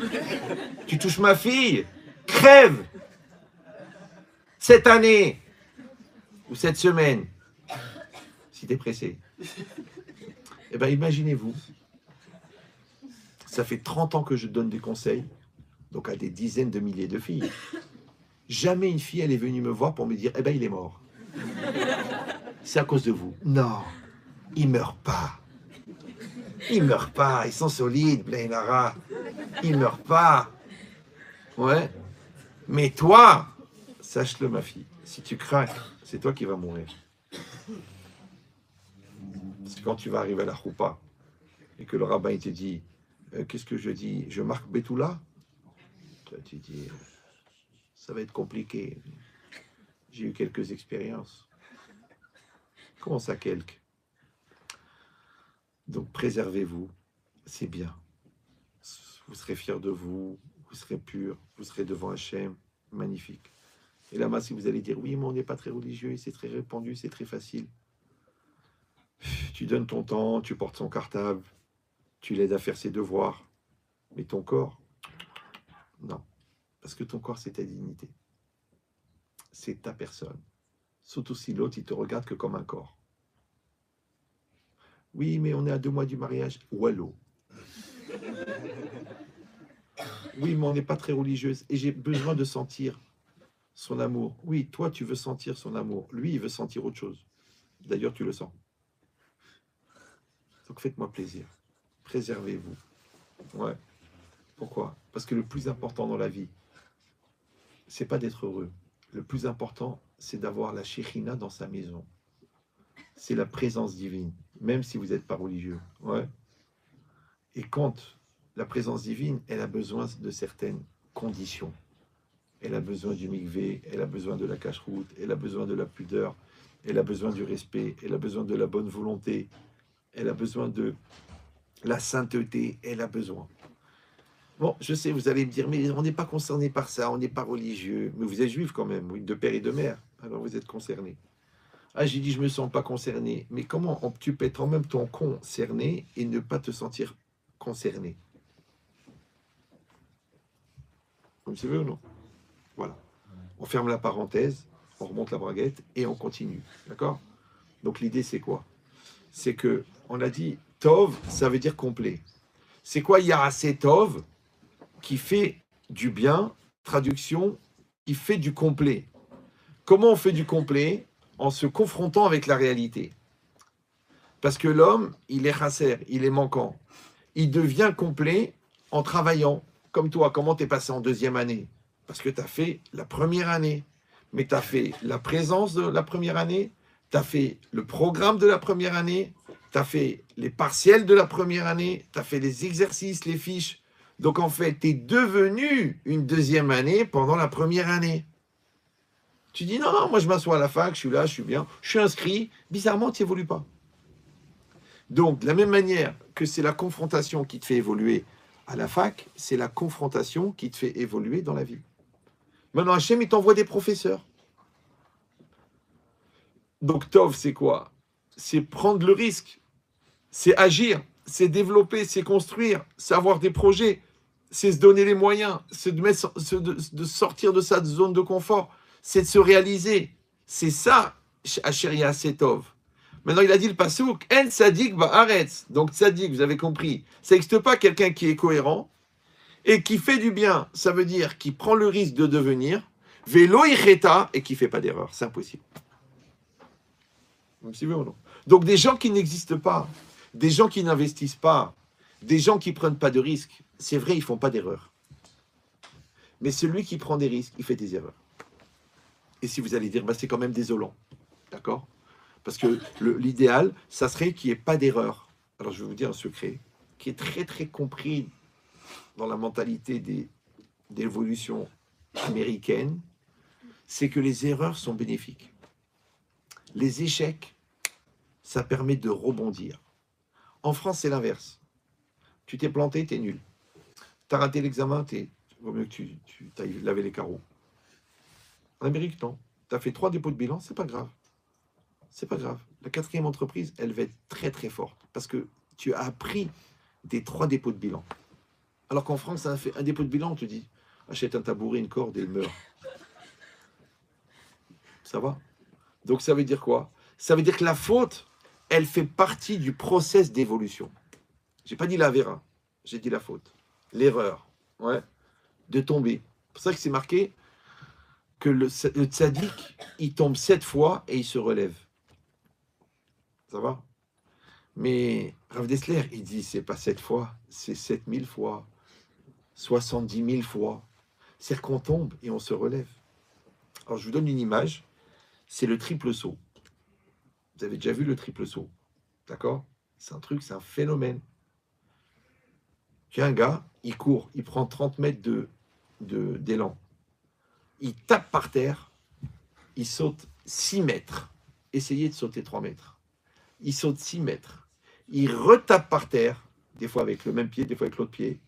Tu touches ma fille. Crève. Cette année ou cette semaine, si t'es pressé. Eh bien, imaginez-vous, ça fait 30 ans que je donne des conseils, donc à des dizaines de milliers de filles. Jamais une fille, elle est venue me voir pour me dire, eh ben, il est mort. C'est à cause de vous. Non, il meurt pas. Ils meurent pas, ils sont solides, Blainara. Ils meurent pas. Ouais. Mais toi, sache-le, ma fille, si tu craques, c'est toi qui vas mourir. C'est quand tu vas arriver à la choupa et que le rabbin il te dit qu'est-ce que je dis? Je marque Betula? Tu dis ça va être compliqué. J'ai eu quelques expériences. Comment ça, quelques? Donc préservez-vous, c'est bien. Vous serez fiers de vous, vous serez pur, vous serez devant Hachem, magnifique. Et là-bas, si vous allez dire oui, mais on n'est pas très religieux, c'est très répandu, c'est très facile. Tu donnes ton temps, tu portes son cartable, tu l'aides à faire ses devoirs. Mais ton corps, non. Parce que ton corps, c'est ta dignité. C'est ta personne. Surtout si l'autre, il te regarde que comme un corps. Oui, mais on est à 2 mois du mariage. Wallo. Oui, mais on n'est pas très religieuse. Et j'ai besoin de sentir son amour. Oui, toi, tu veux sentir son amour. Lui, il veut sentir autre chose. D'ailleurs, tu le sens. Donc, faites-moi plaisir. Préservez-vous. Ouais. Pourquoi? Parce que le plus important dans la vie, c'est pas d'être heureux. Le plus important, c'est d'avoir la Shekhinah dans sa maison. C'est la présence divine, même si vous n'êtes pas religieux. Ouais. Et quand la présence divine, elle a besoin de certaines conditions. Elle a besoin du mikvé, elle a besoin de la cacheroute, elle a besoin de la pudeur, elle a besoin du respect, elle a besoin de la bonne volonté, elle a besoin de la sainteté, elle a besoin. Bon, je sais, vous allez me dire, mais on n'est pas concerné par ça, on n'est pas religieux. Mais vous êtes juif quand même, oui, de père et de mère. Alors vous êtes concerné. Ah, j'ai dit, je me sens pas concerné. Mais comment tu peux être en même temps concerné et ne pas te sentir concerné? Vous me suivez ou non? Voilà. On ferme la parenthèse, on remonte la braguette et on continue. D'accord? Donc l'idée, c'est quoi? C'est que, on a dit, Tov, ça veut dire complet. C'est quoi Yarasé Tov? Qui fait du bien, traduction, qui fait du complet. Comment on fait du complet? En se confrontant avec la réalité. Parce que l'homme, il est chasser, il est manquant. Il devient complet en travaillant. Comme toi, comment tu es passé en deuxième année? Parce que tu as fait la première année. Mais tu as fait la présence de la première année, tu as fait le programme de la première année, tu as fait les partiels de la première année, tu as fait les exercices, les fiches. Donc en fait, tu es devenu une deuxième année pendant la première année. Tu dis non, non, moi je m'assois à la fac, je suis là, je suis bien, je suis inscrit. Bizarrement, tu n'évolues pas. Donc, de la même manière que c'est la confrontation qui te fait évoluer à la fac, c'est la confrontation qui te fait évoluer dans la vie. Maintenant, Hachem, il t'envoie des professeurs. Donc, Tov, c'est quoi? C'est prendre le risque, c'est agir, c'est développer, c'est construire, c'est avoir des projets, c'est se donner les moyens, c'est de sortir de sa zone de confort, c'est de se réaliser. C'est ça, Asheria Setov. Maintenant, il a dit le pasouk, En Tzadik Ba'aretz. Donc, Tzadik, vous avez compris, ça n'existe pas quelqu'un qui est cohérent et qui fait du bien. Ça veut dire qui prend le risque de devenir Velo Icheta et qui ne fait pas d'erreur. C'est impossible. Vous me suivez ou non? Donc, des gens qui n'existent pas, des gens qui n'investissent pas, des gens qui ne prennent pas de risques, c'est vrai, ils ne font pas d'erreur. Mais celui qui prend des risques, il fait des erreurs. Et si vous allez dire, bah, c'est quand même désolant. D'accord? Parce que l'idéal, ça serait qu'il n'y ait pas d'erreur. Alors, je vais vous dire un secret qui est très, très compris dans la mentalité d'évolution américaine, c'est que les erreurs sont bénéfiques. Les échecs, ça permet de rebondir. En France, c'est l'inverse. Tu t'es planté, t'es nul. Tu as raté l'examen, vaut mieux que tu ailles laver les carreaux. En Amérique, non. Tu as fait 3 dépôts de bilan, c'est pas grave. C'est pas grave. La 4e entreprise, elle va être très très forte parce que tu as appris des 3 dépôts de bilan. Alors qu'en France, ça a fait un dépôt de bilan, on te dit achète un tabouret, une corde et il meurt. Ça va? Donc ça veut dire quoi? Ça veut dire que la faute, elle fait partie du process d'évolution. J'ai pas dit la vera, j'ai dit la faute. L'erreur, ouais, de tomber. C'est pour ça que c'est marqué que le tzaddik, il tombe 7 fois et il se relève. Ça va? Mais Rav Dessler, il dit, c'est pas 7 fois, c'est 7000 fois, 70 000 fois. C'est-à-dire qu'on tombe et on se relève. Alors, je vous donne une image, c'est le triple saut. Vous avez déjà vu le triple saut, d'accord? C'est un truc, c'est un phénomène. Tu as un gars, il court, il prend 30 mètres d'élan. Il tape par terre, il saute 6 mètres. Essayez de sauter 3 mètres. Il saute 6 mètres. Il retape par terre, des fois avec le même pied, des fois avec l'autre pied,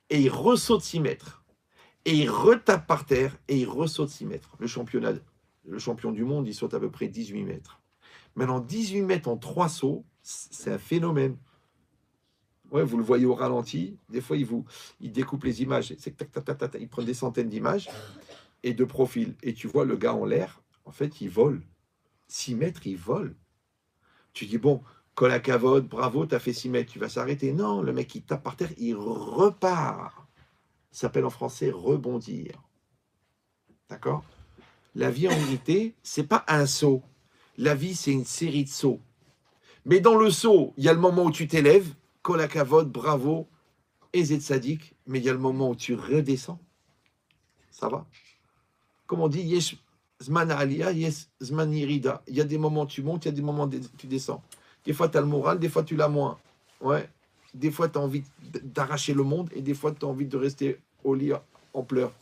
et il ressaute 6 mètres. Et il retape par terre, et il ressaute 6 mètres. Le champion du monde, il saute à peu près 18 mètres. Maintenant, 18 mètres en 3 sauts, c'est un phénomène. Ouais, vous le voyez au ralenti. Des fois, il découpe les images. Il prend des centaines d'images et de profil. Et tu vois le gars en l'air, en fait, il vole. 6 mètres, il vole. Tu dis, bon, Kolakavod, bravo, t'as fait 6 mètres, tu vas s'arrêter. Non, le mec, il tape par terre, il repart. Ça s'appelle en français rebondir. D'accord? La vie, en vérité, c'est pas un saut. La vie, c'est une série de sauts. Mais dans le saut, il y a le moment où tu t'élèves, Kolakavod, bravo, Ezet Sadik, mais il y a le moment où tu redescends. Ça va? Comme on dit, Yesh Zman aliyah, yes, zman yirida. Il y a des moments où tu montes, il y a des moments où tu descends. Des fois, tu as le moral, des fois, tu l'as moins. Ouais. Des fois, tu as envie d'arracher le monde et des fois, tu as envie de rester au lit en pleurs.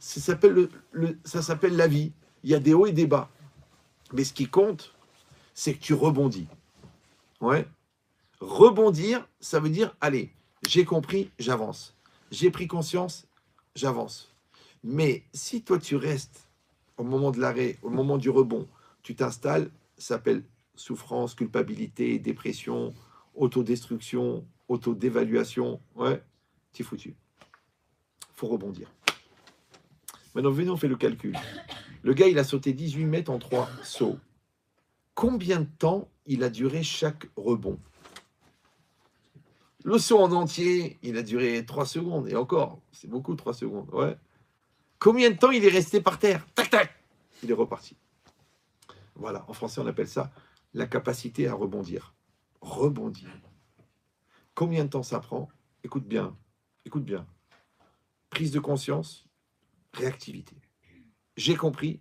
Ça s'appelle ça s'appelle la vie. Il y a des hauts et des bas. Mais ce qui compte, c'est que tu rebondis. Ouais. Rebondir, ça veut dire, allez, j'ai compris, j'avance. J'ai pris conscience, j'avance. Mais si toi, tu restes au moment de l'arrêt, au moment du rebond, tu t'installes, ça s'appelle souffrance, culpabilité, dépression, autodestruction, autodévaluation. Ouais, t'es foutu. Faut rebondir. Maintenant, venez, on fait le calcul. Le gars, il a sauté 18 mètres en 3 sauts. Combien de temps il a duré chaque rebond? Le saut en entier, il a duré 3 secondes. Et encore, c'est beaucoup 3 secondes. Ouais. Combien de temps il est resté par terre? Tac, tac. Il est reparti. Voilà, en français, on appelle ça la capacité à rebondir. Rebondir. Combien de temps ça prend? Écoute bien. Écoute bien. Prise de conscience, réactivité. J'ai compris,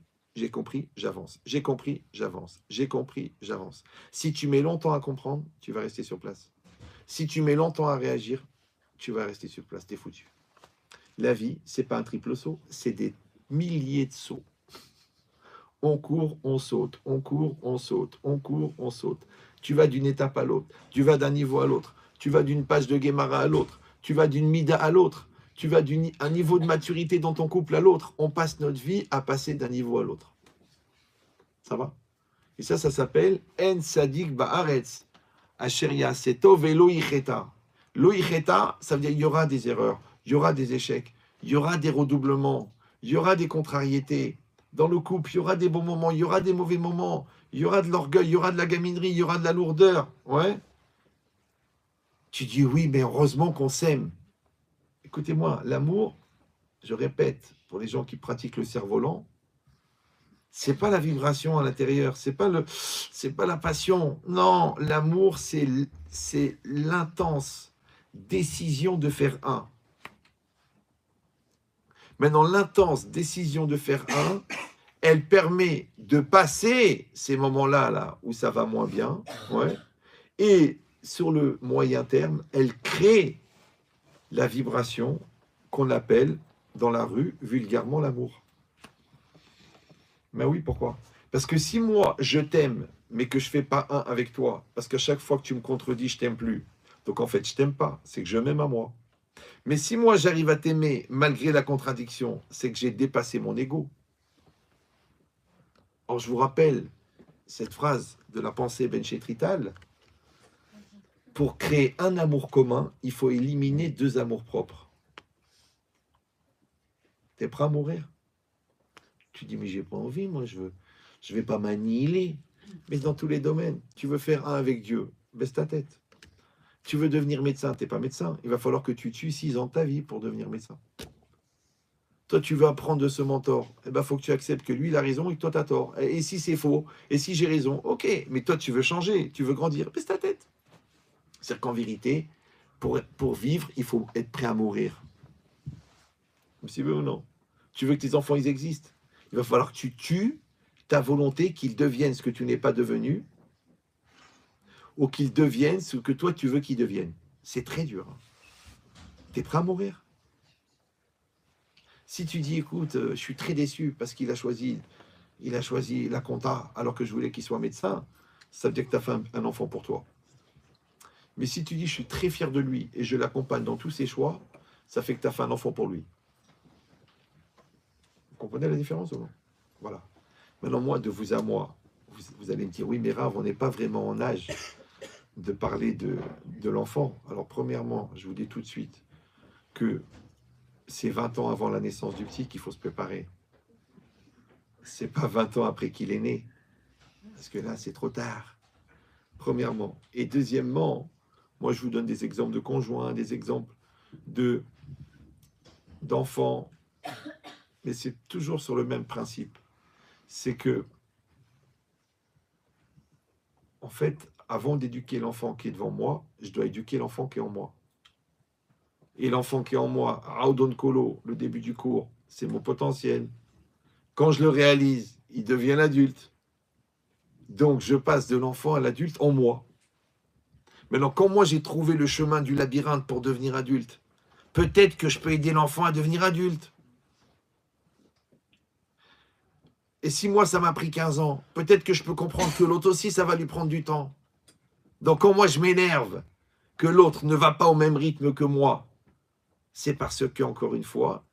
j'avance. J'ai compris, j'avance. J'ai compris, j'avance. Si tu mets longtemps à comprendre, tu vas rester sur place. Si tu mets longtemps à réagir, tu vas rester sur place. T'es foutu. La vie, c'est pas un triple saut, c'est des milliers de sauts. On court, on saute, on court, on saute, on court, on saute. Tu vas d'une étape à l'autre, tu vas d'un niveau à l'autre, tu vas d'une page de Guémara à l'autre, tu vas d'une mida à l'autre, tu vas d'un niveau de maturité dans ton couple à l'autre. On passe notre vie à passer d'un niveau à l'autre. Ça va? Et ça s'appelle En Sadik Ba'aretz. Asheria Seto Velo Icheta. Lo Icheta, ça veut dire il y aura des erreurs, il y aura des échecs, il y aura des redoublements, il y aura des contrariétés. Dans le couple, il y aura des bons moments, il y aura des mauvais moments, il y aura de l'orgueil, il y aura de la gaminerie, il y aura de la lourdeur. Ouais. Tu dis oui, mais heureusement qu'on s'aime. Écoutez-moi, l'amour, je répète, pour les gens qui pratiquent le cerf-volant, c'est pas la vibration à l'intérieur, c'est pas la passion. Non, l'amour, c'est l'intense décision de faire un. Maintenant, l'intense décision de faire un, elle permet de passer ces moments-là là, où ça va moins bien, ouais, et sur le moyen terme, elle crée la vibration qu'on appelle dans la rue vulgairement l'amour. Mais oui, pourquoi? Parce que si moi, je t'aime, mais que je ne fais pas un avec toi, parce qu'à chaque fois que tu me contredis, je t'aime plus. Donc en fait, je t'aime pas, c'est que je m'aime à moi. Mais si moi, j'arrive à t'aimer malgré la contradiction, c'est que j'ai dépassé mon ego. Or, je vous rappelle cette phrase de la pensée Ben Shetrital, pour créer un amour commun, il faut éliminer 2 amours propres. T'es prêt à mourir? Tu dis, mais j'ai pas envie, moi, je vais pas m'annihiler. Mais dans tous les domaines, tu veux faire un avec Dieu, baisse ta tête. Tu veux devenir médecin, t'es pas médecin. Il va falloir que tu tues 6 ans de ta vie pour devenir médecin. Toi, tu veux apprendre de ce mentor. Eh ben, faut que tu acceptes que lui, il a raison et que toi, tu as tort. Et si c'est faux? Et si j'ai raison? Ok, mais toi, tu veux changer, tu veux grandir. Baisse ta tête. C'est-à-dire qu'en vérité, pour vivre, il faut être prêt à mourir. Si oui ou non? Tu veux que tes enfants, ils existent. Il va falloir que tu tues ta volonté qu'ils deviennent ce que tu n'es pas devenu ou qu'ils deviennent ce que toi, tu veux qu'ils deviennent. C'est très dur. Tu es prêt à mourir? Si tu dis, écoute, je suis très déçu parce qu'il a choisi la compta alors que je voulais qu'il soit médecin, ça veut dire que tu as fait un enfant pour toi. Mais si tu dis, je suis très fier de lui et je l'accompagne dans tous ses choix, ça fait que tu as fait un enfant pour lui. Vous comprenez la différence ou non? Voilà. Maintenant, moi, de vous à moi, vous allez me dire, oui, mais Rav, on n'est pas vraiment en âge de parler de l'enfant. Alors, premièrement, je vous dis tout de suite que c'est 20 ans avant la naissance du petit qu'il faut se préparer. C'est pas 20 ans après qu'il est né. Parce que là, c'est trop tard. Premièrement. Et deuxièmement, moi, je vous donne des exemples de conjoints, des exemples d'enfants. Mais c'est toujours sur le même principe. C'est que, en fait, avant d'éduquer l'enfant qui est devant moi, je dois éduquer l'enfant qui est en moi. Et l'enfant qui est en moi, Audon Kolo, le début du cours, c'est mon potentiel. Quand je le réalise, il devient l'adulte. Donc, je passe de l'enfant à l'adulte en moi. Maintenant, quand moi, j'ai trouvé le chemin du labyrinthe pour devenir adulte, peut-être que je peux aider l'enfant à devenir adulte. Et si moi, ça m'a pris 15 ans, peut-être que je peux comprendre que l'autre aussi, ça va lui prendre du temps. Donc, quand moi, je m'énerve que l'autre ne va pas au même rythme que moi, c'est parce que, encore une fois,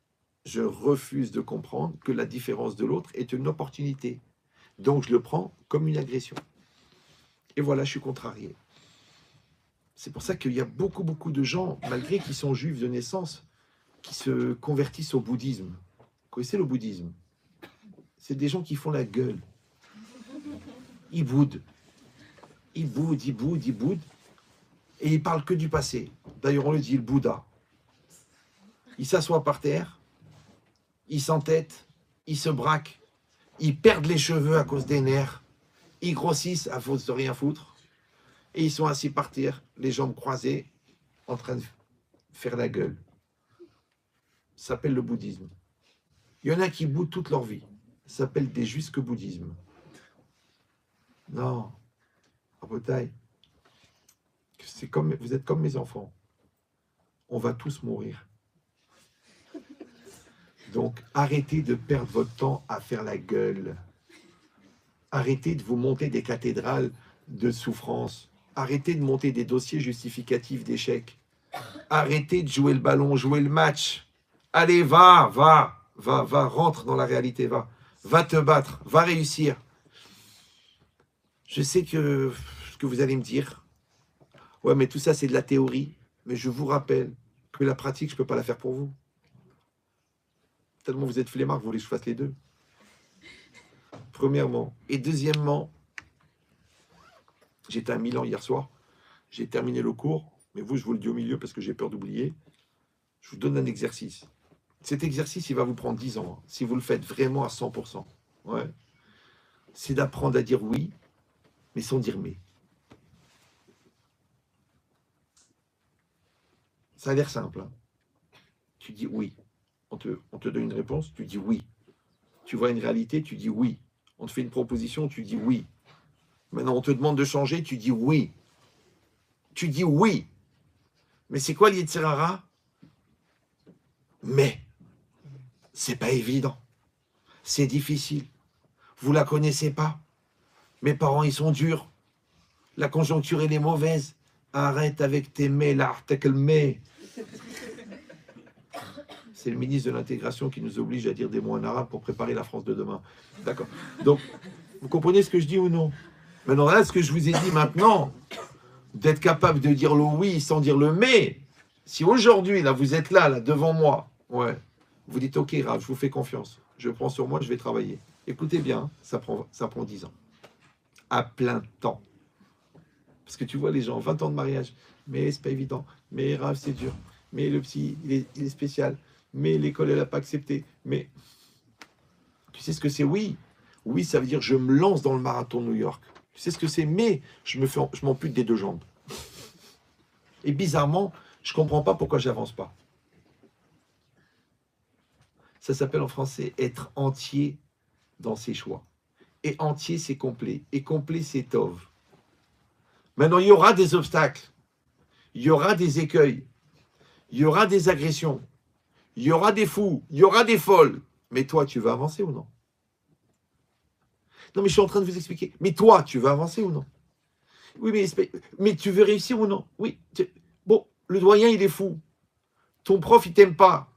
je refuse de comprendre que la différence de l'autre est une opportunité. Donc, je le prends comme une agression. Et voilà, je suis contrarié. C'est pour ça qu'il y a beaucoup de gens, malgré qu'ils sont juifs de naissance, qui se convertissent au bouddhisme. Vous connaissez le bouddhisme? C'est des gens qui font la gueule. Ils boudent. Ils boudent. Et ils parlent que du passé. D'ailleurs, on le dit, le Bouddha. Ils s'assoient par terre, ils s'entêtent, ils se braquent, ils perdent les cheveux à cause des nerfs, ils grossissent à force de rien foutre, et ils sont assis par terre, les jambes croisées, en train de faire la gueule. Ça s'appelle le bouddhisme. Il y en a qui boudent toute leur vie. Ça s'appelle des jusques bouddhisme. Non, Rabotai, c'est comme, vous êtes comme mes enfants. On va tous mourir. Donc, arrêtez de perdre votre temps à faire la gueule. Arrêtez de vous monter des cathédrales de souffrance. Arrêtez de monter des dossiers justificatifs d'échec. Arrêtez de jouer le ballon, jouer le match. Allez, va, rentre dans la réalité, va te battre, va réussir. Je sais que ce que vous allez me dire, ouais, mais tout ça, c'est de la théorie. Mais je vous rappelle que la pratique, je ne peux pas la faire pour vous. Tellement vous êtes flemmard, vous voulez que je fasse les deux. Premièrement. Et deuxièmement, j'étais à Milan hier soir. J'ai terminé le cours. Mais vous, je vous le dis au milieu parce que j'ai peur d'oublier. Je vous donne un exercice. Cet exercice, il va vous prendre 10 ans. Si vous le faites vraiment à 100%. Ouais. C'est d'apprendre à dire oui, mais sans dire mais. Ça a l'air simple. Hein. Tu dis oui. On te donne une réponse, tu dis oui. Tu vois une réalité, tu dis oui. On te fait une proposition, tu dis oui. Maintenant, on te demande de changer, tu dis oui. Tu dis oui. Mais c'est quoi l'Yetzer Hara? Mais, c'est pas évident. C'est difficile. Vous la connaissez pas. Mes parents, ils sont durs. La conjoncture, elle est mauvaise. Arrête avec tes mais, l'article mais. C'est le ministre de l'Intégration qui nous oblige à dire des mots en arabe pour préparer la France de demain. D'accord. Donc, vous comprenez ce que je dis ou non? Maintenant, là, ce que je vous ai dit maintenant, d'être capable de dire le oui sans dire le mais, si aujourd'hui, là, vous êtes là, devant moi, ouais, vous dites, ok, Rav, je vous fais confiance, je prends sur moi, je vais travailler. Écoutez bien, ça prend 10 ans. À plein temps. Parce que tu vois les gens, 20 ans de mariage, mais c'est pas évident, mais Rav, c'est dur, mais le psy, il est spécial, mais l'école, elle n'a pas accepté, mais... Tu sais ce que c'est? Oui. Oui, ça veut dire je me lance dans le marathon de New York. Tu sais ce que c'est? Mais je m'ampute des deux jambes. Et bizarrement, je ne comprends pas pourquoi j'avance pas. Ça s'appelle en français être entier dans ses choix. Et entier, c'est complet. Et complet, c'est tov. Maintenant, il y aura des obstacles. Il y aura des écueils. Il y aura des agressions. Il y aura des fous. Il y aura des folles. Mais toi, tu vas avancer ou non? Non, mais je suis en train de vous expliquer. Mais toi, tu veux avancer ou non? Oui, mais tu veux réussir ou non? Oui. Bon, le doyen, il est fou. Ton prof, il t'aime pas.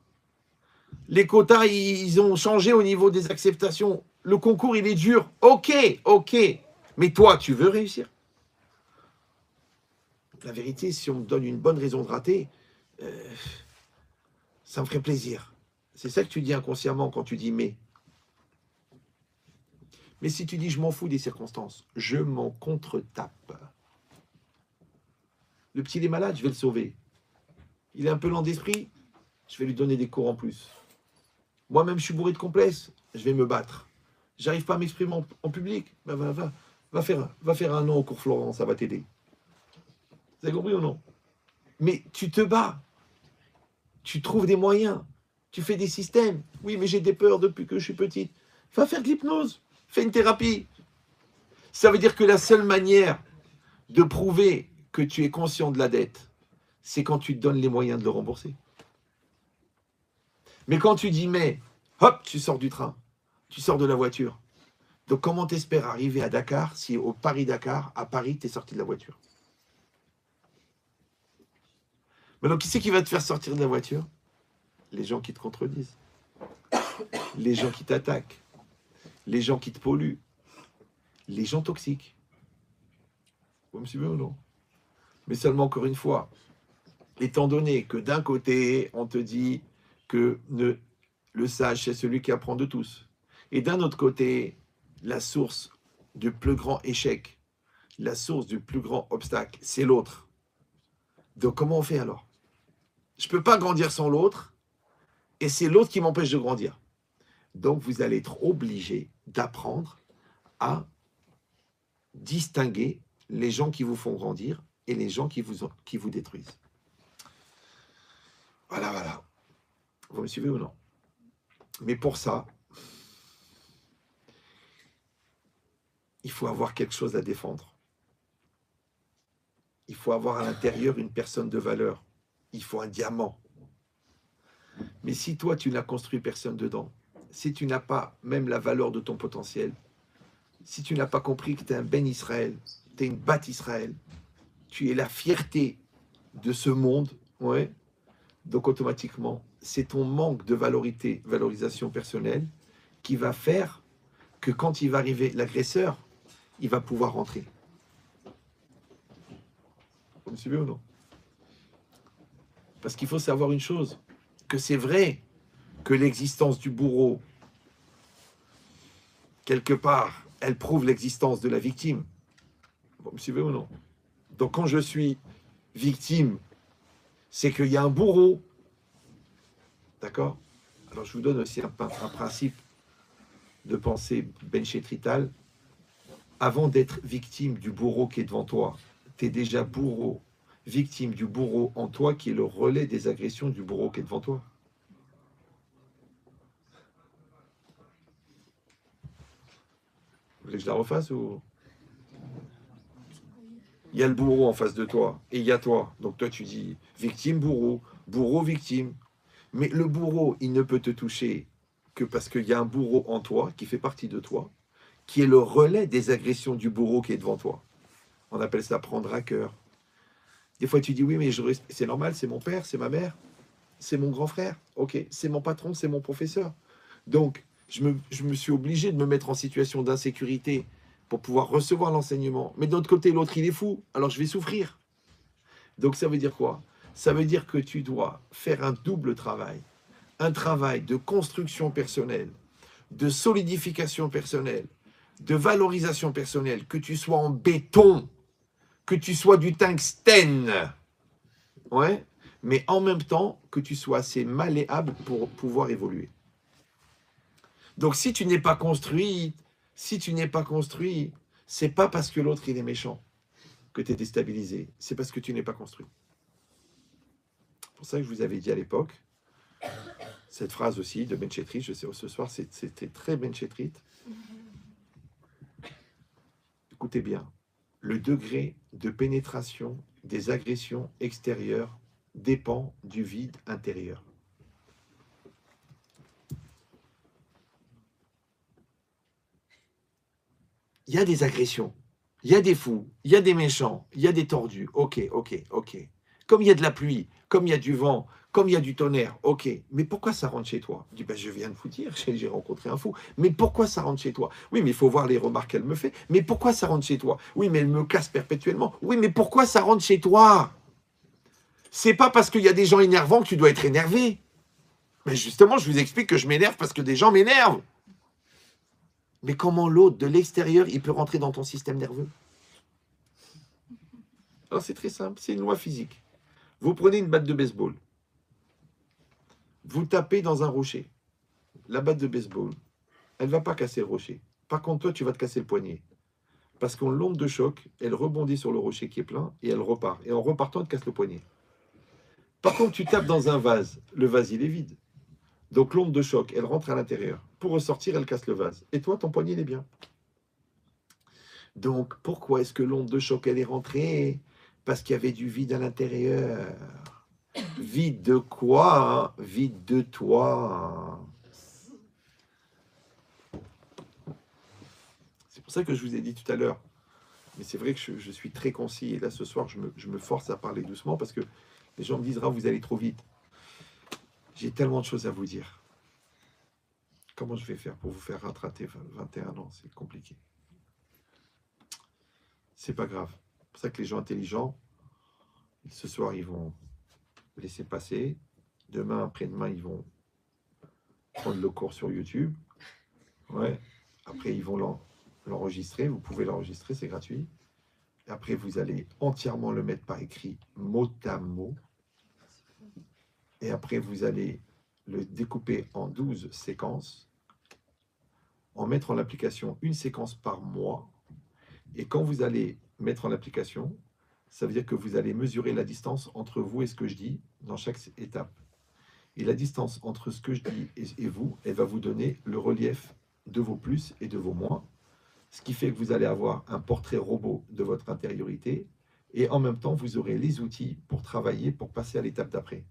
Les quotas, ils ont changé au niveau des acceptations. Le concours, il est dur. Ok. Mais toi, tu veux réussir? La vérité, si on me donne une bonne raison de rater, ça me ferait plaisir. C'est ça que tu dis inconsciemment quand tu dis mais. Mais si tu dis je m'en fous des circonstances, je m'en contre-tape. Le petit, il est malade, je vais le sauver. Il est un peu lent d'esprit, je vais lui donner des cours en plus. Moi-même, je suis bourré de complexes, je vais me battre. J'arrive pas à m'exprimer en public, ben, va faire un an au cours Florent, ça va t'aider. Vous avez compris ou non? Mais tu te bats. Tu trouves des moyens. Tu fais des systèmes. Oui, mais j'ai des peurs depuis que je suis petite. Va faire de l'hypnose. Fais une thérapie. Ça veut dire que la seule manière de prouver que tu es conscient de la dette, c'est quand tu te donnes les moyens de le rembourser. Mais quand tu dis mais, hop, tu sors du train, tu sors de la voiture. Donc comment t'espères arriver à Dakar si au Paris-Dakar, à Paris, tu es sorti de la voiture? Maintenant, qui c'est qui va te faire sortir de la voiture? Les gens qui te contredisent, les gens qui t'attaquent, les gens qui te polluent, les gens toxiques. Vous me suivez ou non? Mais seulement encore une fois, étant donné que d'un côté, on te dit que le sage, c'est celui qui apprend de tous. Et d'un autre côté, la source du plus grand échec, la source du plus grand obstacle, c'est l'autre. Donc comment on fait alors? Je ne peux pas grandir sans l'autre, et c'est l'autre qui m'empêche de grandir. Donc vous allez être obligé d'apprendre à distinguer les gens qui vous font grandir et les gens qui vous détruisent. Voilà, voilà. Vous me suivez ou non? Mais pour ça, il faut avoir quelque chose à défendre. Il faut avoir à l'intérieur une personne de valeur. Il faut un diamant. Mais si toi, tu n'as construit personne dedans, si tu n'as pas même la valeur de ton potentiel, si tu n'as pas compris que tu es un Ben Israël, tu es une Bat Israël, tu es la fierté de ce monde, ouais, donc automatiquement, c'est ton manque de valorisation personnelle qui va faire que quand il va arriver l'agresseur, il va pouvoir rentrer. Vous me suivez ou non? Parce qu'il faut savoir une chose, que c'est vrai que l'existence du bourreau, quelque part, elle prouve l'existence de la victime. Vous me suivez ou non? Donc quand je suis victime, c'est qu'il y a un bourreau. D'accord? Alors je vous donne aussi un principe de pensée benchetrital. Avant d'être victime du bourreau qui est devant toi, tu es déjà bourreau, victime du bourreau en toi qui est le relais des agressions du bourreau qui est devant toi. Vous voulez que je la refasse ou... Il y a le bourreau en face de toi et il y a toi. Donc toi tu dis victime, bourreau, bourreau, victime. Mais le bourreau, il ne peut te toucher que parce qu'il y a un bourreau en toi qui fait partie de toi, qui est le relais des agressions du bourreau qui est devant toi. On appelle ça prendre à cœur. Des fois, tu dis, oui, mais c'est normal, c'est mon père, c'est ma mère, c'est mon grand frère, ok, c'est mon patron, c'est mon professeur. Donc, je me suis obligé de me mettre en situation d'insécurité pour pouvoir recevoir l'enseignement. Mais d'autre côté, l'autre, il est fou, alors je vais souffrir. Donc, ça veut dire quoi? Ça veut dire que tu dois faire un double travail. Un travail de construction personnelle, de solidification personnelle, de valorisation personnelle, que tu sois en béton, que tu sois du tungstène, ouais, mais en même temps que tu sois assez malléable pour pouvoir évoluer. Donc si tu n'es pas construit, c'est pas parce que l'autre il est méchant que tu es déstabilisé, c'est parce que tu n'es pas construit. C'est pour ça que je vous avais dit à l'époque, cette phrase aussi de Benchetrit, je sais, ce soir c'était très Benchetrit. Écoutez bien, le degré de pénétration des agressions extérieures dépend du vide intérieur. Il y a des agressions, il y a des fous, il y a des méchants, il y a des tordus, ok. Comme il y a de la pluie, comme il y a du vent, comme il y a du tonnerre, ok. Mais pourquoi ça rentre chez toi? Je dis, ben, je viens de vous dire, j'ai rencontré un fou. Mais pourquoi ça rentre chez toi? Oui, mais il faut voir les remarques qu'elle me fait. Mais pourquoi ça rentre chez toi? Oui, mais elle me casse perpétuellement. Oui, mais pourquoi ça rentre chez toi? C'est pas parce qu'il y a des gens énervants que tu dois être énervé. Mais justement, je vous explique que je m'énerve parce que des gens m'énervent. Mais comment l'autre, de l'extérieur, il peut rentrer dans ton système nerveux? Alors c'est très simple, c'est une loi physique. Vous prenez une batte de baseball. Vous tapez dans un rocher. La batte de baseball, elle ne va pas casser le rocher. Par contre, toi, tu vas te casser le poignet. Parce qu'en l'onde de choc, elle rebondit sur le rocher qui est plein et elle repart. Et en repartant, elle te casse le poignet. Par contre, tu tapes dans un vase. Le vase, il est vide. Donc l'onde de choc, elle rentre à l'intérieur. Pour ressortir, elle casse le vase. Et toi, ton poignet, il est bien. Donc, pourquoi est-ce que l'onde de choc, elle est rentrée? Parce qu'il y avait du vide à l'intérieur. Vide de quoi, hein? Vide de toi. C'est pour ça que je vous ai dit tout à l'heure. Mais c'est vrai que je suis très concis. Et là, ce soir, je me force à parler doucement parce que les gens me disent, ah, vous allez trop vite. J'ai tellement de choses à vous dire. Comment je vais faire pour vous faire rattraper 21 ans? C'est compliqué. C'est pas grave. C'est pour ça que les gens intelligents, ce soir, ils vont laisser passer. Demain, après-demain, ils vont prendre le cours sur YouTube. Ouais. Après, ils vont l'enregistrer. Vous pouvez l'enregistrer, c'est gratuit. Et après, vous allez entièrement le mettre par écrit, mot à mot. Et après, vous allez le découper en 12 séquences, en mettre en application une séquence par mois. Et quand vous allez mettre en application, ça veut dire que vous allez mesurer la distance entre vous et ce que je dis dans chaque étape. Et la distance entre ce que je dis et vous, elle va vous donner le relief de vos plus et de vos moins, ce qui fait que vous allez avoir un portrait robot de votre intériorité, et en même temps, vous aurez les outils pour travailler, pour passer à l'étape d'après.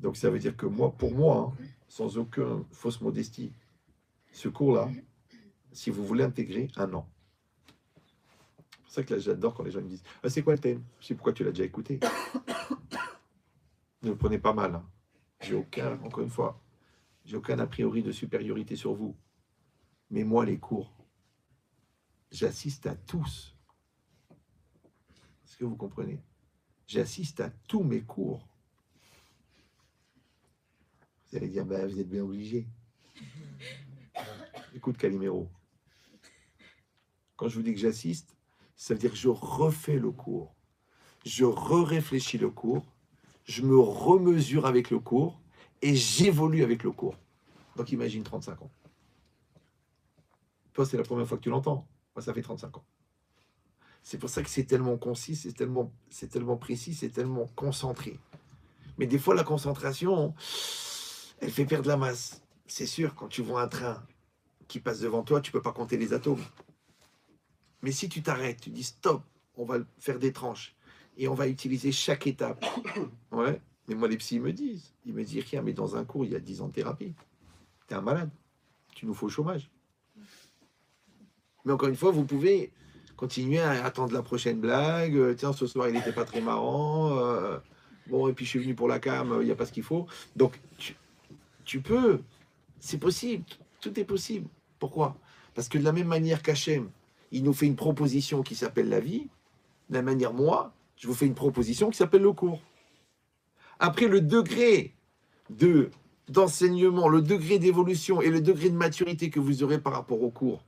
Donc ça veut dire que moi, pour moi, hein, sans aucune fausse modestie, ce cours-là, si vous voulez intégrer, 1 an. C'est pour ça que là, j'adore quand les gens me disent « Ah, c'est quoi le thème ?» Je sais pourquoi tu l'as déjà écouté. Ne le prenez pas mal. Hein. J'ai aucun, encore une fois, j'ai aucun a priori de supériorité sur vous. Mais moi, les cours, j'assiste à tous. Est-ce que vous comprenez? J'assiste à tous mes cours. Vous allez dire, bah, vous êtes bien obligé. Écoute, Calimero, quand je vous dis que j'assiste, ça veut dire que je refais le cours. Je réfléchis le cours, je me remesure avec le cours et j'évolue avec le cours. Donc imagine 35 ans. Toi, c'est la première fois que tu l'entends. Moi, ça fait 35 ans. C'est pour ça que c'est tellement concis, c'est tellement précis, c'est tellement concentré. Mais des fois, la concentration, elle fait perdre la masse. C'est sûr, quand tu vois un train qui passe devant toi, tu ne peux pas compter les atomes. Mais si tu t'arrêtes, tu dis stop, on va faire des tranches et on va utiliser chaque étape. Ouais, mais moi, les psys me disent, rien, mais dans un cours, il y a 10 ans de thérapie. T'es un malade, tu nous fais au chômage. Mais encore une fois, vous pouvez continuer à attendre la prochaine blague. Tiens, ce soir, il n'était pas très marrant. Bon, et puis je suis venu pour la cam, il n'y a pas ce qu'il faut. Donc, tu peux. C'est possible. Tout est possible. Pourquoi? Parce que de la même manière qu'Hachem, il nous fait une proposition qui s'appelle la vie, de la manière, moi, je vous fais une proposition qui s'appelle le cours. Après, le degré d'enseignement, le degré d'évolution et le degré de maturité que vous aurez par rapport au cours,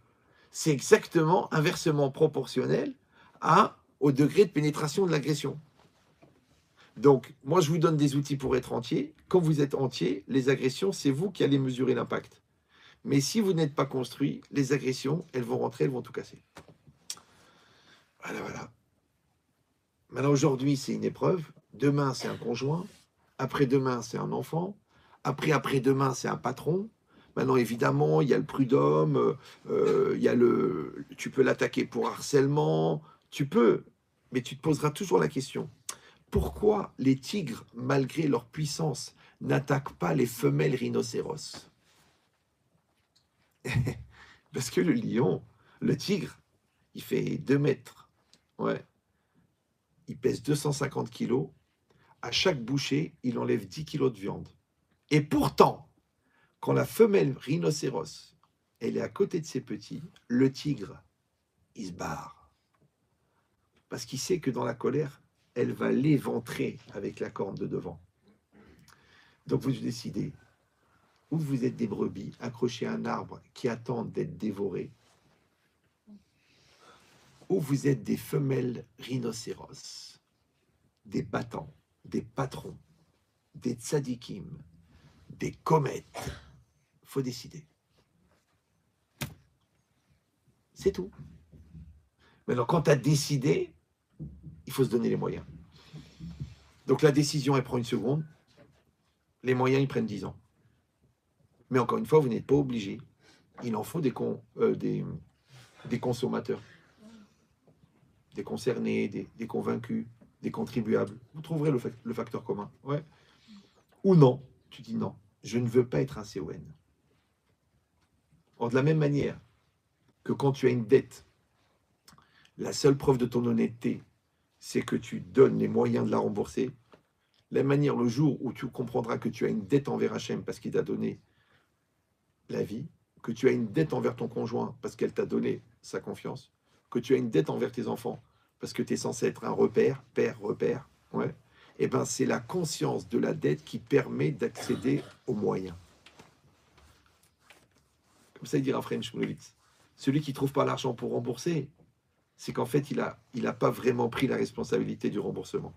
c'est exactement inversement proportionnel au degré de pénétration de l'agression. Donc, moi, je vous donne des outils pour être entier. Quand vous êtes entier, les agressions, c'est vous qui allez mesurer l'impact. Mais si vous n'êtes pas construit, les agressions, elles vont rentrer, elles vont tout casser. Voilà. Maintenant, aujourd'hui, c'est une épreuve. Demain, c'est un conjoint. Après-demain, c'est un enfant. Après-demain, c'est un patron. Maintenant, évidemment, il y a le prud'homme, tu peux l'attaquer pour harcèlement, mais tu te poseras toujours la question. Pourquoi les tigres, malgré leur puissance, n'attaquent pas les femelles rhinocéros? Parce que le tigre, il fait 2 mètres. Ouais. Il pèse 250 kilos. À chaque bouchée, il enlève 10 kilos de viande. Et pourtant, quand la femelle rhinocéros, elle est à côté de ses petits, le tigre, il se barre. Parce qu'il sait que dans la colère, elle va l'éventrer avec la corne de devant. Donc vous décidez, ou vous êtes des brebis accrochées à un arbre qui attendent d'être dévorées, ou vous êtes des femelles rhinocéros, des battants, des patrons, des tzadikim, des comètes. Il faut décider. C'est tout. Maintenant, quand tu as décidé, il faut se donner les moyens. Donc la décision, elle prend 1 seconde. Les moyens, ils prennent 10 ans. Mais encore une fois, vous n'êtes pas obligé. Il en faut des consommateurs, des concernés, des convaincus, des contribuables. Vous trouverez le facteur commun. Ouais. Ou non, tu dis non, je ne veux pas être un CON. Or, de la même manière que quand tu as une dette, la seule preuve de ton honnêteté, c'est que tu donnes les moyens de la rembourser. De la même manière, le jour où tu comprendras que tu as une dette envers Hachem parce qu'il t'a donné la vie, que tu as une dette envers ton conjoint parce qu'elle t'a donné sa confiance, que tu as une dette envers tes enfants parce que tu es censé être un repère, repère, ouais, et ben c'est la conscience de la dette qui permet d'accéder aux moyens. Comme ça, il dira French Shmulevitz. Celui qui ne trouve pas l'argent pour rembourser, c'est qu'en fait, il a pas vraiment pris la responsabilité du remboursement.